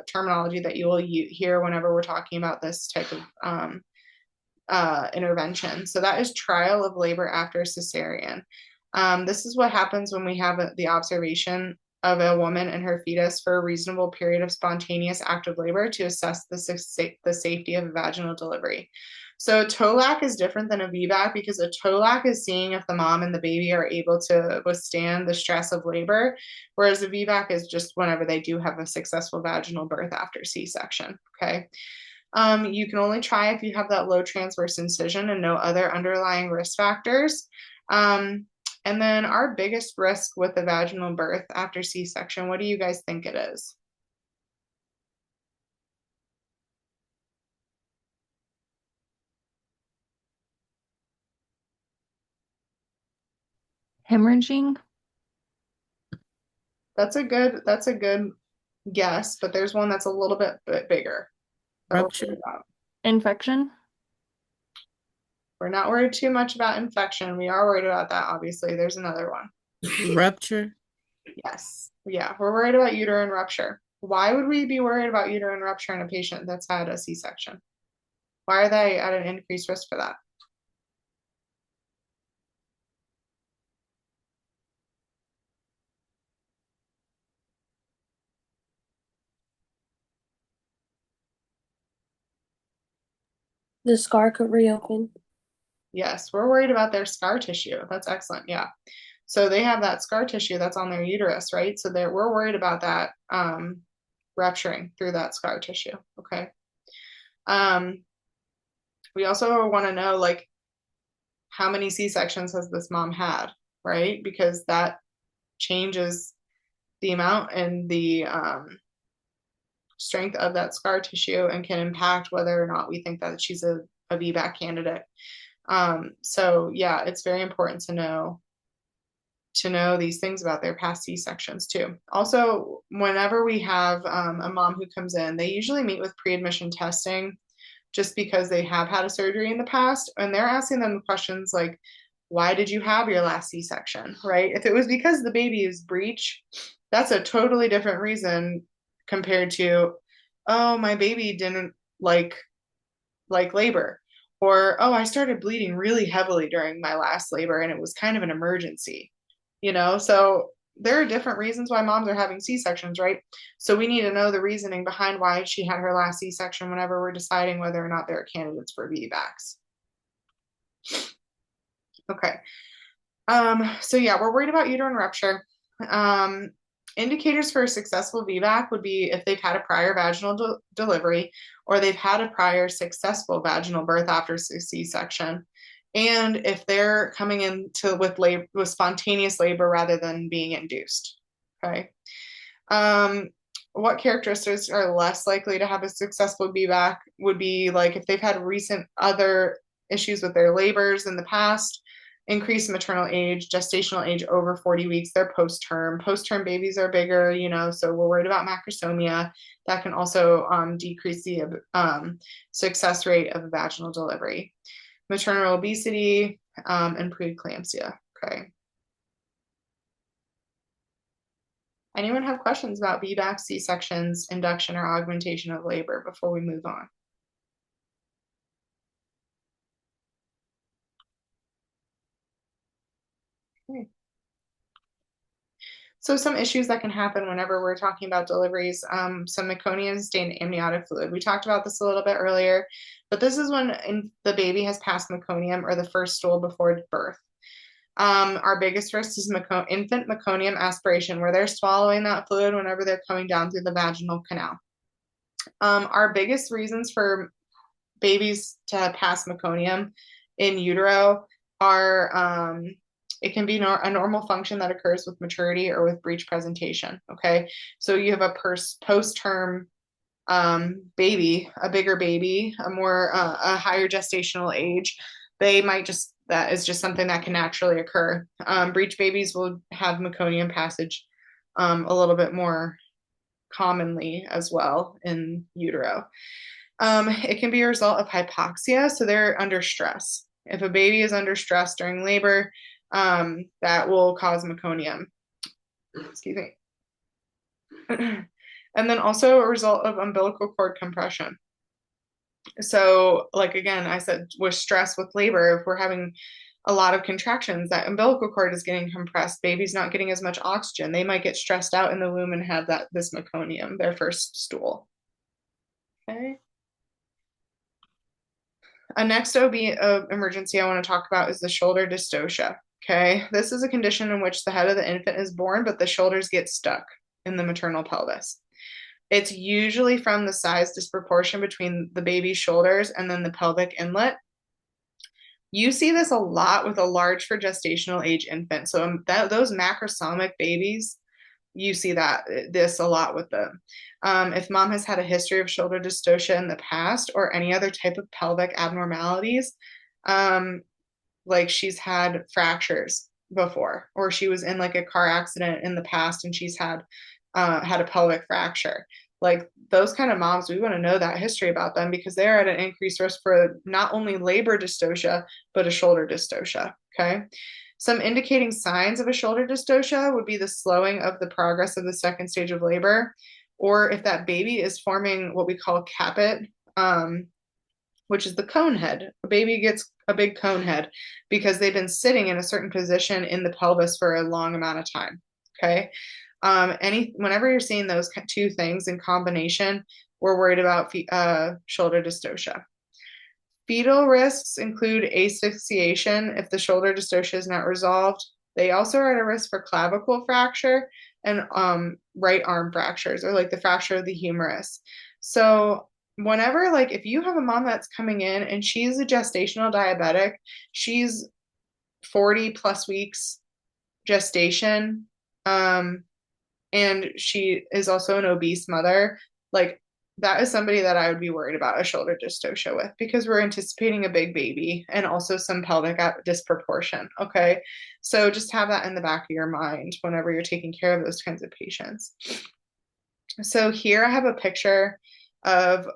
terminology that you will hear whenever we're talking about this type of intervention. So that is trial of labor after cesarean. This is what happens when we have the observation of a woman and her fetus for a reasonable period of spontaneous active labor to assess the safety of vaginal delivery. So a TOLAC is different than a VBAC because a TOLAC is seeing if the mom and the baby are able to withstand the stress of labor, whereas a VBAC is just whenever they do have a successful vaginal birth after C-section, okay? You can only try if you have that low transverse incision and no other underlying risk factors. And then our biggest risk with the vaginal birth after C-section, what do you guys think it is? Hemorrhaging? That's a good guess, but there's one that's a little bit bigger. Rupture. Infection? We're not worried too much about infection. We are worried about that, obviously. There's another one. Rupture. Yes. Yeah, we're worried about uterine rupture. Why would we be worried about uterine rupture in a patient that's had a C-section? Why are they at an increased risk for that? The scar could reopen. Yes, we're worried about their scar tissue. That's excellent. Yeah. So they have that scar tissue that's on their uterus, right? So we're worried about that rupturing through that scar tissue. Okay. We also want to know, like, how many C-sections has this mom had, right? Because that changes the amount and the strength of that scar tissue and can impact whether or not we think that she's a VBAC candidate. So yeah, it's very important to know these things about their past C-sections too. Also, whenever we have a mom who comes in, they usually meet with pre-admission testing just because they have had a surgery in the past, and they're asking them questions like, why did you have your last C-section, right? If it was because the baby is breech, that's a totally different reason compared to, oh, my baby didn't like labor, or oh, I started bleeding really heavily during my last labor and it was kind of an emergency, so there are different reasons why moms are having C-sections, right? So we need to know the reasoning behind why she had her last C-section whenever we're deciding whether or not they're candidates for VBACs. Okay. So yeah, we're worried about uterine rupture. Indicators for a successful VBAC would be if they've had a prior vaginal delivery or they've had a prior successful vaginal birth after C-section, and if they're coming into with spontaneous labor rather than being induced. Okay. What characteristics are less likely to have a successful VBAC would be like if they've had recent other issues with their labors in the past, increased maternal age, gestational age over 40 weeks, they're post-term. Post-term babies are bigger, so we're worried about macrosomia. That can also decrease the success rate of vaginal delivery. Maternal obesity, and preeclampsia. Okay. Anyone have questions about VBAC, C-sections, induction, or augmentation of labor before we move on? Okay. So some issues that can happen whenever we're talking about deliveries, some meconium stained amniotic fluid. We talked about this a little bit earlier, but this is when the baby has passed meconium or the first stool before birth. Our biggest risk is infant meconium aspiration, where they're swallowing that fluid whenever they're coming down through the vaginal canal. Our biggest reasons for babies to pass meconium in utero are it can be a normal function that occurs with maturity or with breech presentation. Okay, so you have a post-term baby, a bigger baby, a higher gestational age. They might that is just something that can naturally occur. Breech babies will have meconium passage a little bit more commonly as well in utero. It can be a result of hypoxia, so they're under stress. If a baby is under stress during labor, that will cause meconium. Excuse me. And then also a result of umbilical cord compression. So, like again, I said with stress with labor, if we're having a lot of contractions, that umbilical cord is getting compressed, baby's not getting as much oxygen. They might get stressed out in the womb and have this meconium, their first stool. Okay. A next OB emergency I want to talk about is the shoulder dystocia. Okay. This is a condition in which the head of the infant is born, but the shoulders get stuck in the maternal pelvis. It's usually from the size disproportion between the baby's shoulders and then the pelvic inlet. You see this a lot with a large for gestational age infant. So those macrosomic babies, you see this a lot with them. If mom has had a history of shoulder dystocia in the past or any other type of pelvic abnormalities, like she's had fractures before, or she was in like a car accident in the past and she's had a pelvic fracture. Like those kind of moms, we want to know that history about them because they're at an increased risk for not only labor dystocia, but a shoulder dystocia. Okay. Some indicating signs of a shoulder dystocia would be the slowing of the progress of the second stage of labor, or if that baby is forming what we call caput, which is the cone head. A baby gets a big cone head because they've been sitting in a certain position in the pelvis for a long amount of time. Okay. Whenever you're seeing those two things in combination, we're worried about shoulder dystocia. Fetal risks include asphyxiation if the shoulder dystocia is not resolved. They also are at a risk for clavicle fracture and right arm fractures, or like the fracture of the humerus. So whenever, like, if you have a mom that's coming in and she's a gestational diabetic, she's 40 plus weeks gestation, and she is also an obese mother, like that is somebody that I would be worried about a shoulder dystocia with because we're anticipating a big baby and also some pelvic disproportion. Okay. So just have that in the back of your mind whenever you're taking care of those kinds of patients. So here I have a picture of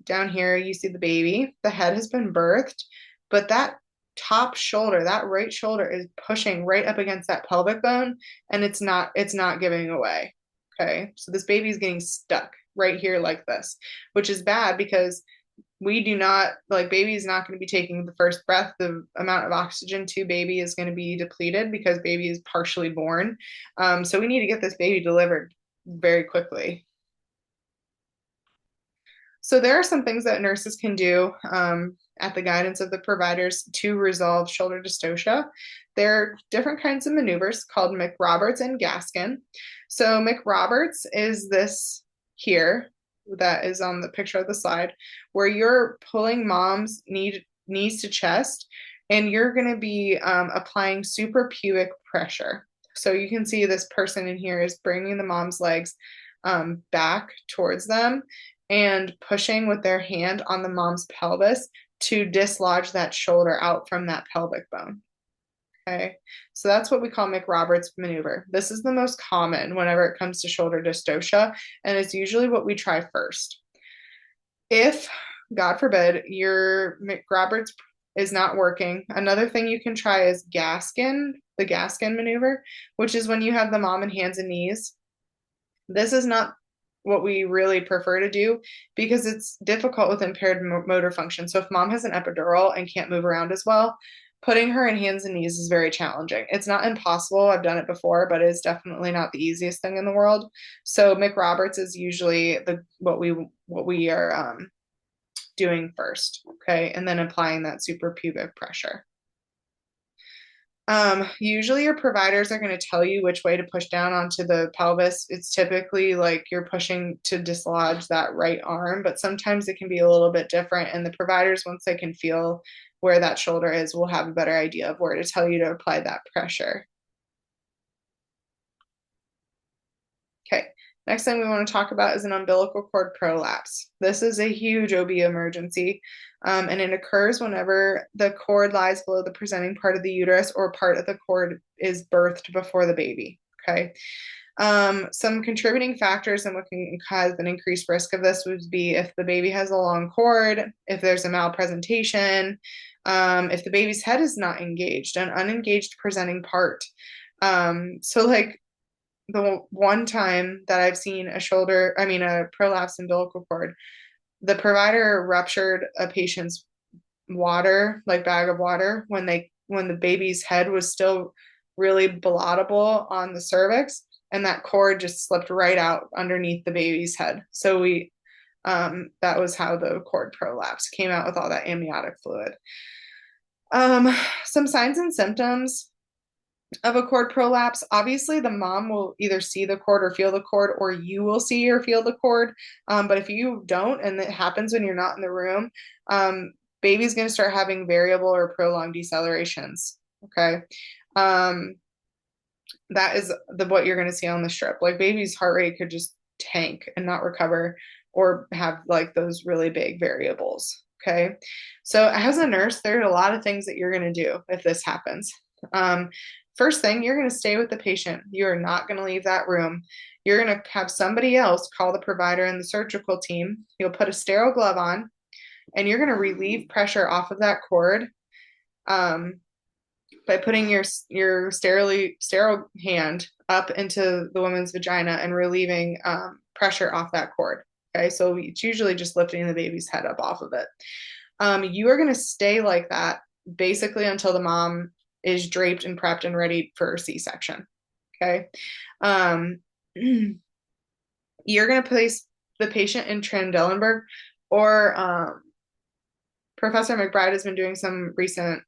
down here, you see the baby, the head has been birthed, but that top shoulder, that right shoulder is pushing right up against that pelvic bone and it's not giving away. Okay. So this baby is getting stuck right here like this, which is bad because we do not, like, baby is not going to be taking the first breath. The amount of oxygen to baby is going to be depleted because baby is partially born. So we need to get this baby delivered very quickly. So there are some things that nurses can do at the guidance of the providers to resolve shoulder dystocia. There are different kinds of maneuvers called McRoberts and Gaskin. So McRoberts is this here that is on the picture of the slide, where you're pulling mom's knees to chest, and you're going to be applying suprapubic pressure. So you can see this person in here is bringing the mom's legs back towards them and pushing with their hand on the mom's pelvis to dislodge that shoulder out from that pelvic bone. Okay, so that's what we call McRoberts maneuver. This is the most common whenever it comes to shoulder dystocia, and it's usually what we try first. If, God forbid, your McRoberts is not working, another thing you can try is Gaskin, the Gaskin maneuver, which is when you have the mom in hands and knees. This is not what we really prefer to do because it's difficult with impaired motor function. So if mom has an epidural and can't move around as well, putting her in hands and knees is very challenging. It's not impossible. I've done it before, but it's definitely not the easiest thing in the world. So McRoberts is usually what we are doing first, okay, and then applying that suprapubic pressure. Usually your providers are going to tell you which way to push down onto the pelvis. It's typically like you're pushing to dislodge that right arm, but sometimes it can be a little bit different. And the providers, once they can feel where that shoulder is, will have a better idea of where to tell you to apply that pressure. Okay. Next thing we want to talk about is an umbilical cord prolapse. This is a huge OB emergency, and it occurs whenever the cord lies below the presenting part of the uterus or part of the cord is birthed before the baby. Okay. Some contributing factors and what can cause an increased risk of this would be if the baby has a long cord, if there's a malpresentation, if the baby's head is not engaged, an unengaged presenting part. So like the one time that I've seen a prolapsed umbilical cord, the provider ruptured a patient's water, like bag of water, when the baby's head was still really blottable on the cervix, and that cord just slipped right out underneath the baby's head. So that was how the cord prolapse came out with all that amniotic fluid. Some signs and symptoms of a cord prolapse. Obviously, the mom will either see the cord or feel the cord, or you will see or feel the cord. But if you don't, and it happens when you're not in the room, baby's going to start having variable or prolonged decelerations. Okay. That is what you're going to see on the strip. Like baby's heart rate could just tank and not recover, or have like those really big variables. Okay. So as a nurse, there's a lot of things that you're going to do if this happens. First thing, you're going to stay with the patient. You are not going to leave that room. You're going to have somebody else call the provider and the surgical team. You'll put a sterile glove on, and you're going to relieve pressure off of that cord by putting your sterile hand up into the woman's vagina and relieving pressure off that cord. Okay, so it's usually just lifting the baby's head up off of it. You are going to stay like that basically until the mom is draped and prepped and ready for a C-section. Okay. You're going to place the patient in Trendelenburg, or Professor McBride has been doing some recent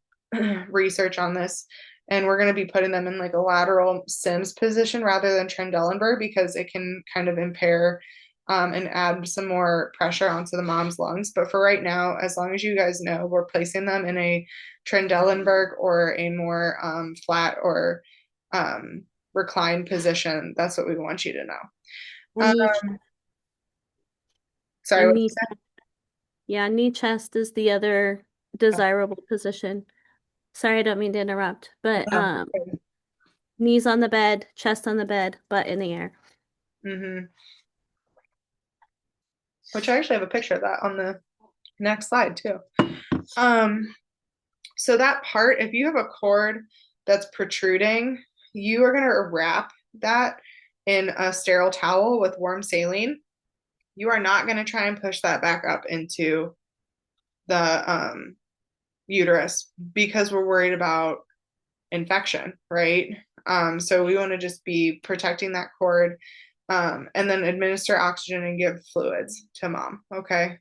research on this, and we're going to be putting them in like a lateral Sims position rather than Trendelenburg, because it can kind of impair and add some more pressure onto the mom's lungs. But for right now, as long as you guys know, we're placing them in a Trendelenburg or a more flat or reclined position. That's what we want you to know. Sorry. Knee, yeah, knee chest is the other desirable position. Sorry, I don't mean to interrupt, but knees on the bed, chest on the bed, butt in the air. Mm-hmm. Which I actually have a picture of that on the next slide too. So that part, if you have a cord that's protruding, you are going to wrap that in a sterile towel with warm saline. You are not going to try and push that back up into the uterus, because we're worried about infection, right? So we want to just be protecting that cord, and then administer oxygen and give fluids to mom. Okay.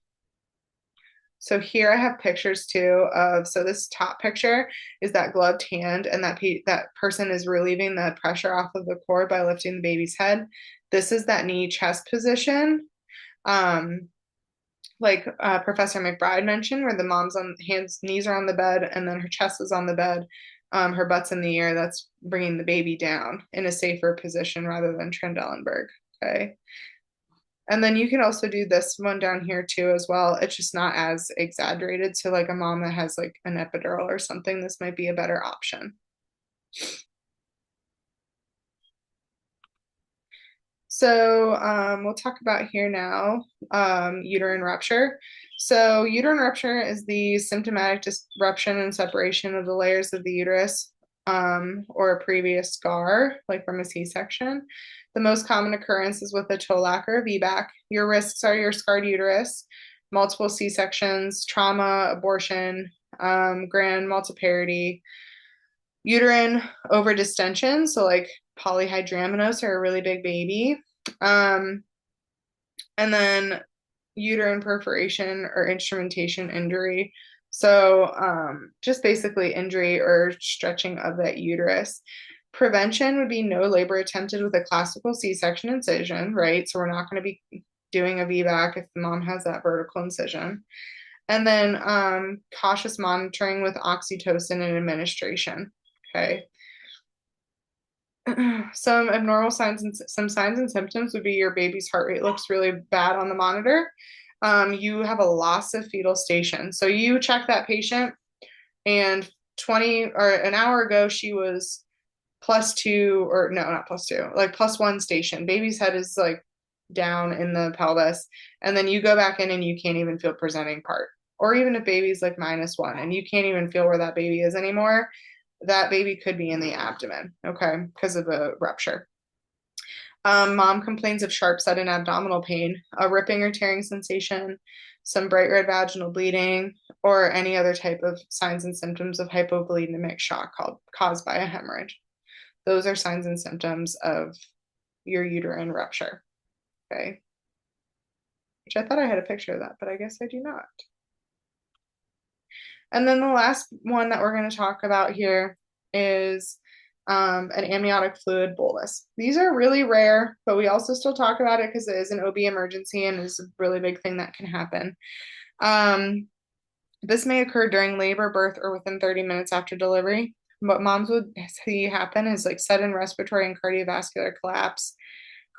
So here I have pictures too so this top picture is that gloved hand, and that person is relieving the pressure off of the cord by lifting the baby's head. This is that knee chest position. Like Professor McBride mentioned, where the mom's knees are on the bed, and then her chest is on the bed, her butt's in the air. That's bringing the baby down in a safer position rather than Trendelenburg. Okay. And then you can also do this one down here too as well. It's just not as exaggerated. So like a mom that has like an epidural or something, this might be a better option. So we'll talk about here now uterine rupture. So uterine rupture is the symptomatic disruption and separation of the layers of the uterus, or a previous scar, like from a C-section. The most common occurrence is with a TOLAC or a VBAC. Your risks are your scarred uterus, multiple C-sections, trauma, abortion, grand multiparity, uterine overdistension, so like polyhydramnios or a really big baby, and then uterine perforation or instrumentation injury. So just basically injury or stretching of that uterus. Prevention would be no labor attempted with a classical C-section incision, right? So we're not going to be doing a VBAC if the mom has that vertical incision. And then cautious monitoring with oxytocin and administration. Okay. Some abnormal signs and some signs and symptoms would be your baby's heart rate looks really bad on the monitor. You have a loss of fetal station. So you check that patient, and 20 or an hour ago she was +2, or no, not +2, like +1 station. Baby's head is like down in the pelvis, and then you go back in and you can't even feel presenting part. Or even if baby's like -1 and you can't even feel where that baby is anymore, that baby could be in the abdomen, okay, because of a rupture. Mom complains of sharp, sudden abdominal pain, a ripping or tearing sensation, some bright red vaginal bleeding, or any other type of signs and symptoms of hypovolemic shock caused by a hemorrhage. Those are signs and symptoms of your uterine rupture. Okay. Which I thought I had a picture of that, but I guess I do not. And then the last one that we're going to talk about here is an amniotic fluid bolus. These are really rare, but we also still talk about it because it is an OB emergency and is a really big thing that can happen. This may occur during labor, birth, or within 30 minutes after delivery. What moms would see happen is like sudden respiratory and cardiovascular collapse,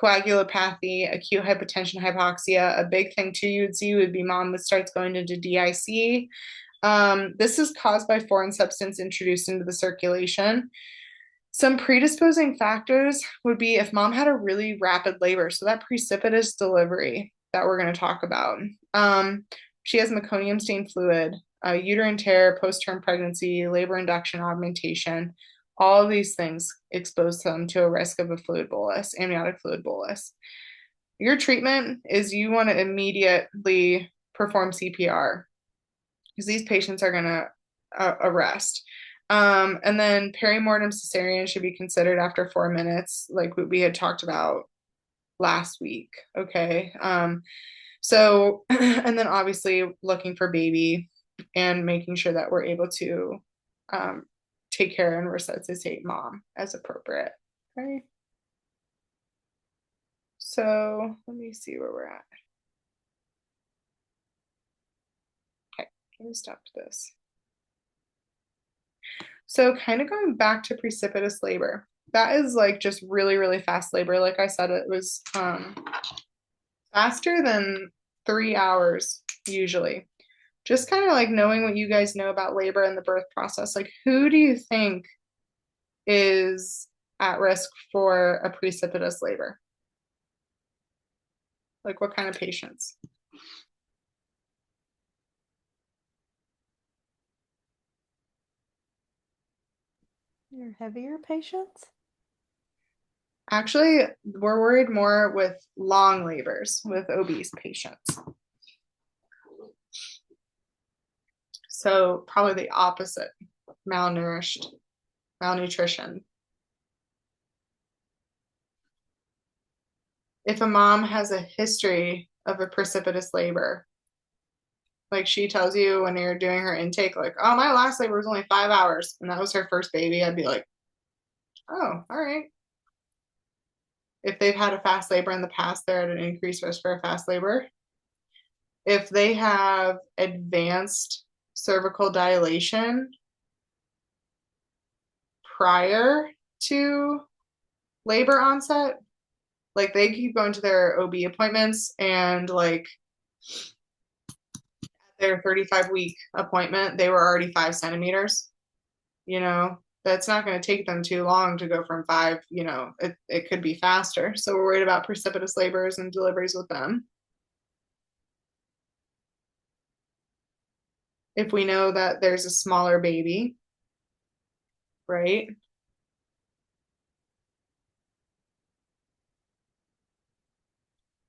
coagulopathy, acute hypotension, hypoxia. A big thing too you would see would be mom that starts going into DIC. This is caused by foreign substance introduced into the circulation. Some predisposing factors would be if mom had a really rapid labor, so that precipitous delivery that we're going to talk about. She has meconium stained fluid, uterine tear, post-term pregnancy, labor induction augmentation. All of these things expose them to a risk of a fluid bolus, amniotic fluid bolus. Your treatment is you want to immediately perform CPR because these patients are going to arrest. And then perimortem cesarean should be considered after 4 minutes, like we had talked about last week. Okay. So, and then obviously looking for baby and making sure that we're able to take care and resuscitate mom as appropriate. Okay. So let me see where we're at. Okay, let me stop this. So kind of going back to precipitous labor, that is like just really, really fast labor. Like I said, it was faster than 3 hours usually. Just kind of like knowing what you guys know about labor and the birth process. Like who do you think is at risk for a precipitous labor? Like what kind of patients? Your heavier patients? Actually, we're worried more with long labors with obese patients. So probably the opposite, malnourished, malnutrition. If a mom has a history of a precipitous labor, like she tells you when you're doing her intake, like, oh, my last labor was only 5 hours, and that was her first baby, I'd be like, oh, all right. If they've had a fast labor in the past, they're at an increased risk for a fast labor. If they have advanced cervical dilation prior to labor onset, like they keep going to their OB appointments and like their 35-week appointment, they were already 5 centimeters. You know, that's not going to take them too long to go from 5, you know, it could be faster. So we're worried about precipitous labors and deliveries with them. If we know that there's a smaller baby, right?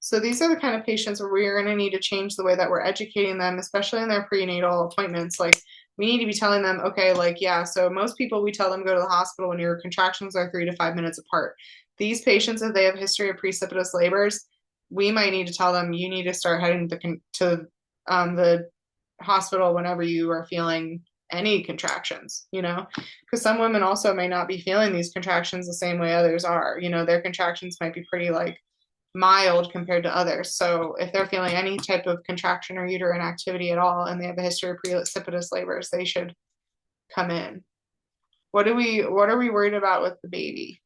So these are the kind of patients where we're going to need to change the way that we're educating them, especially in their prenatal appointments. Like we need to be telling them, okay, like, yeah, so most people we tell them go to the hospital when your contractions are 3 to 5 minutes apart. These patients, if they have history of precipitous labors, we might need to tell them you need to start heading to the hospital whenever you are feeling any contractions, you know, because some women also may not be feeling these contractions the same way others are. You know, their contractions might be pretty like mild compared to others. So if they're feeling any type of contraction or uterine activity at all and they have a history of precipitous labors, they should come in. What are we worried about with the baby?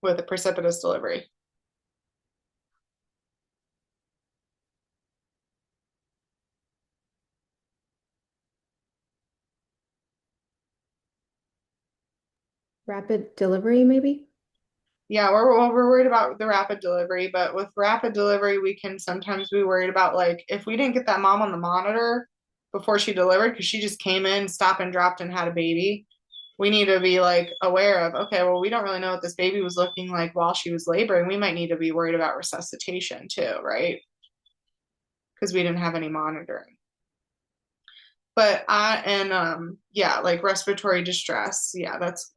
With a precipitous delivery? Rapid delivery, maybe? Yeah, we're worried about the rapid delivery, but with rapid delivery, we can sometimes be worried about like if we didn't get that mom on the monitor before she delivered because she just came in, stopped and dropped and had a baby, we need to be like aware of, okay, well, we don't really know what this baby was looking like while she was laboring. We might need to be worried about resuscitation too, right? Because we didn't have any monitoring. But yeah, like respiratory distress. Yeah, that's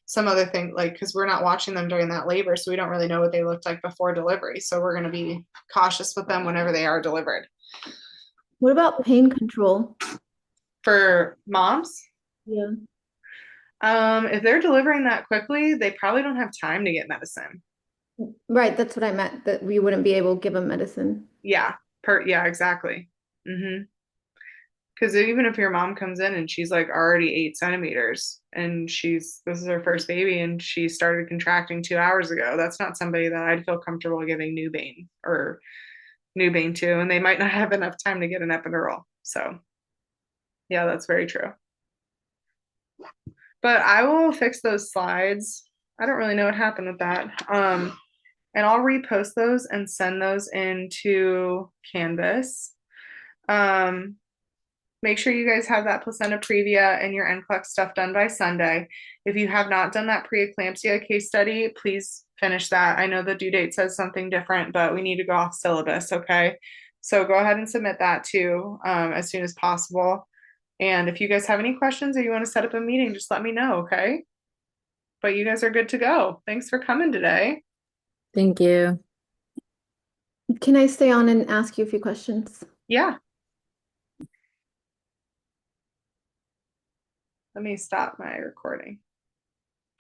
some other thing, like, because we're not watching them during that labor, so we don't really know what they looked like before delivery. So we're going to be cautious with them whenever they are delivered. What about pain control? For moms, Yeah. if they're delivering that quickly, they probably don't have time to get medicine. Right, that's what I meant, that we wouldn't be able to give them medicine. Yeah, yeah, exactly. Because even if your mom comes in and she's like already 8 centimeters and this is her first baby and she started contracting 2 hours ago, that's not somebody that I'd feel comfortable giving Nubane to, and they might not have enough time to get an epidural. So, yeah, that's very true. But I will fix those slides. I don't really know what happened with that. And I'll repost those and send those into Canvas. Make sure you guys have that placenta previa and your NCLEX stuff done by Sunday. If you have not done that preeclampsia case study, please finish that. I know the due date says something different, but we need to go off syllabus, okay? So go ahead and submit that too as soon as possible. And if you guys have any questions or you want to set up a meeting, just let me know, okay? But you guys are good to go. Thanks for coming today. Thank you. Can I stay on and ask you a few questions? Yeah. Let me stop my recording.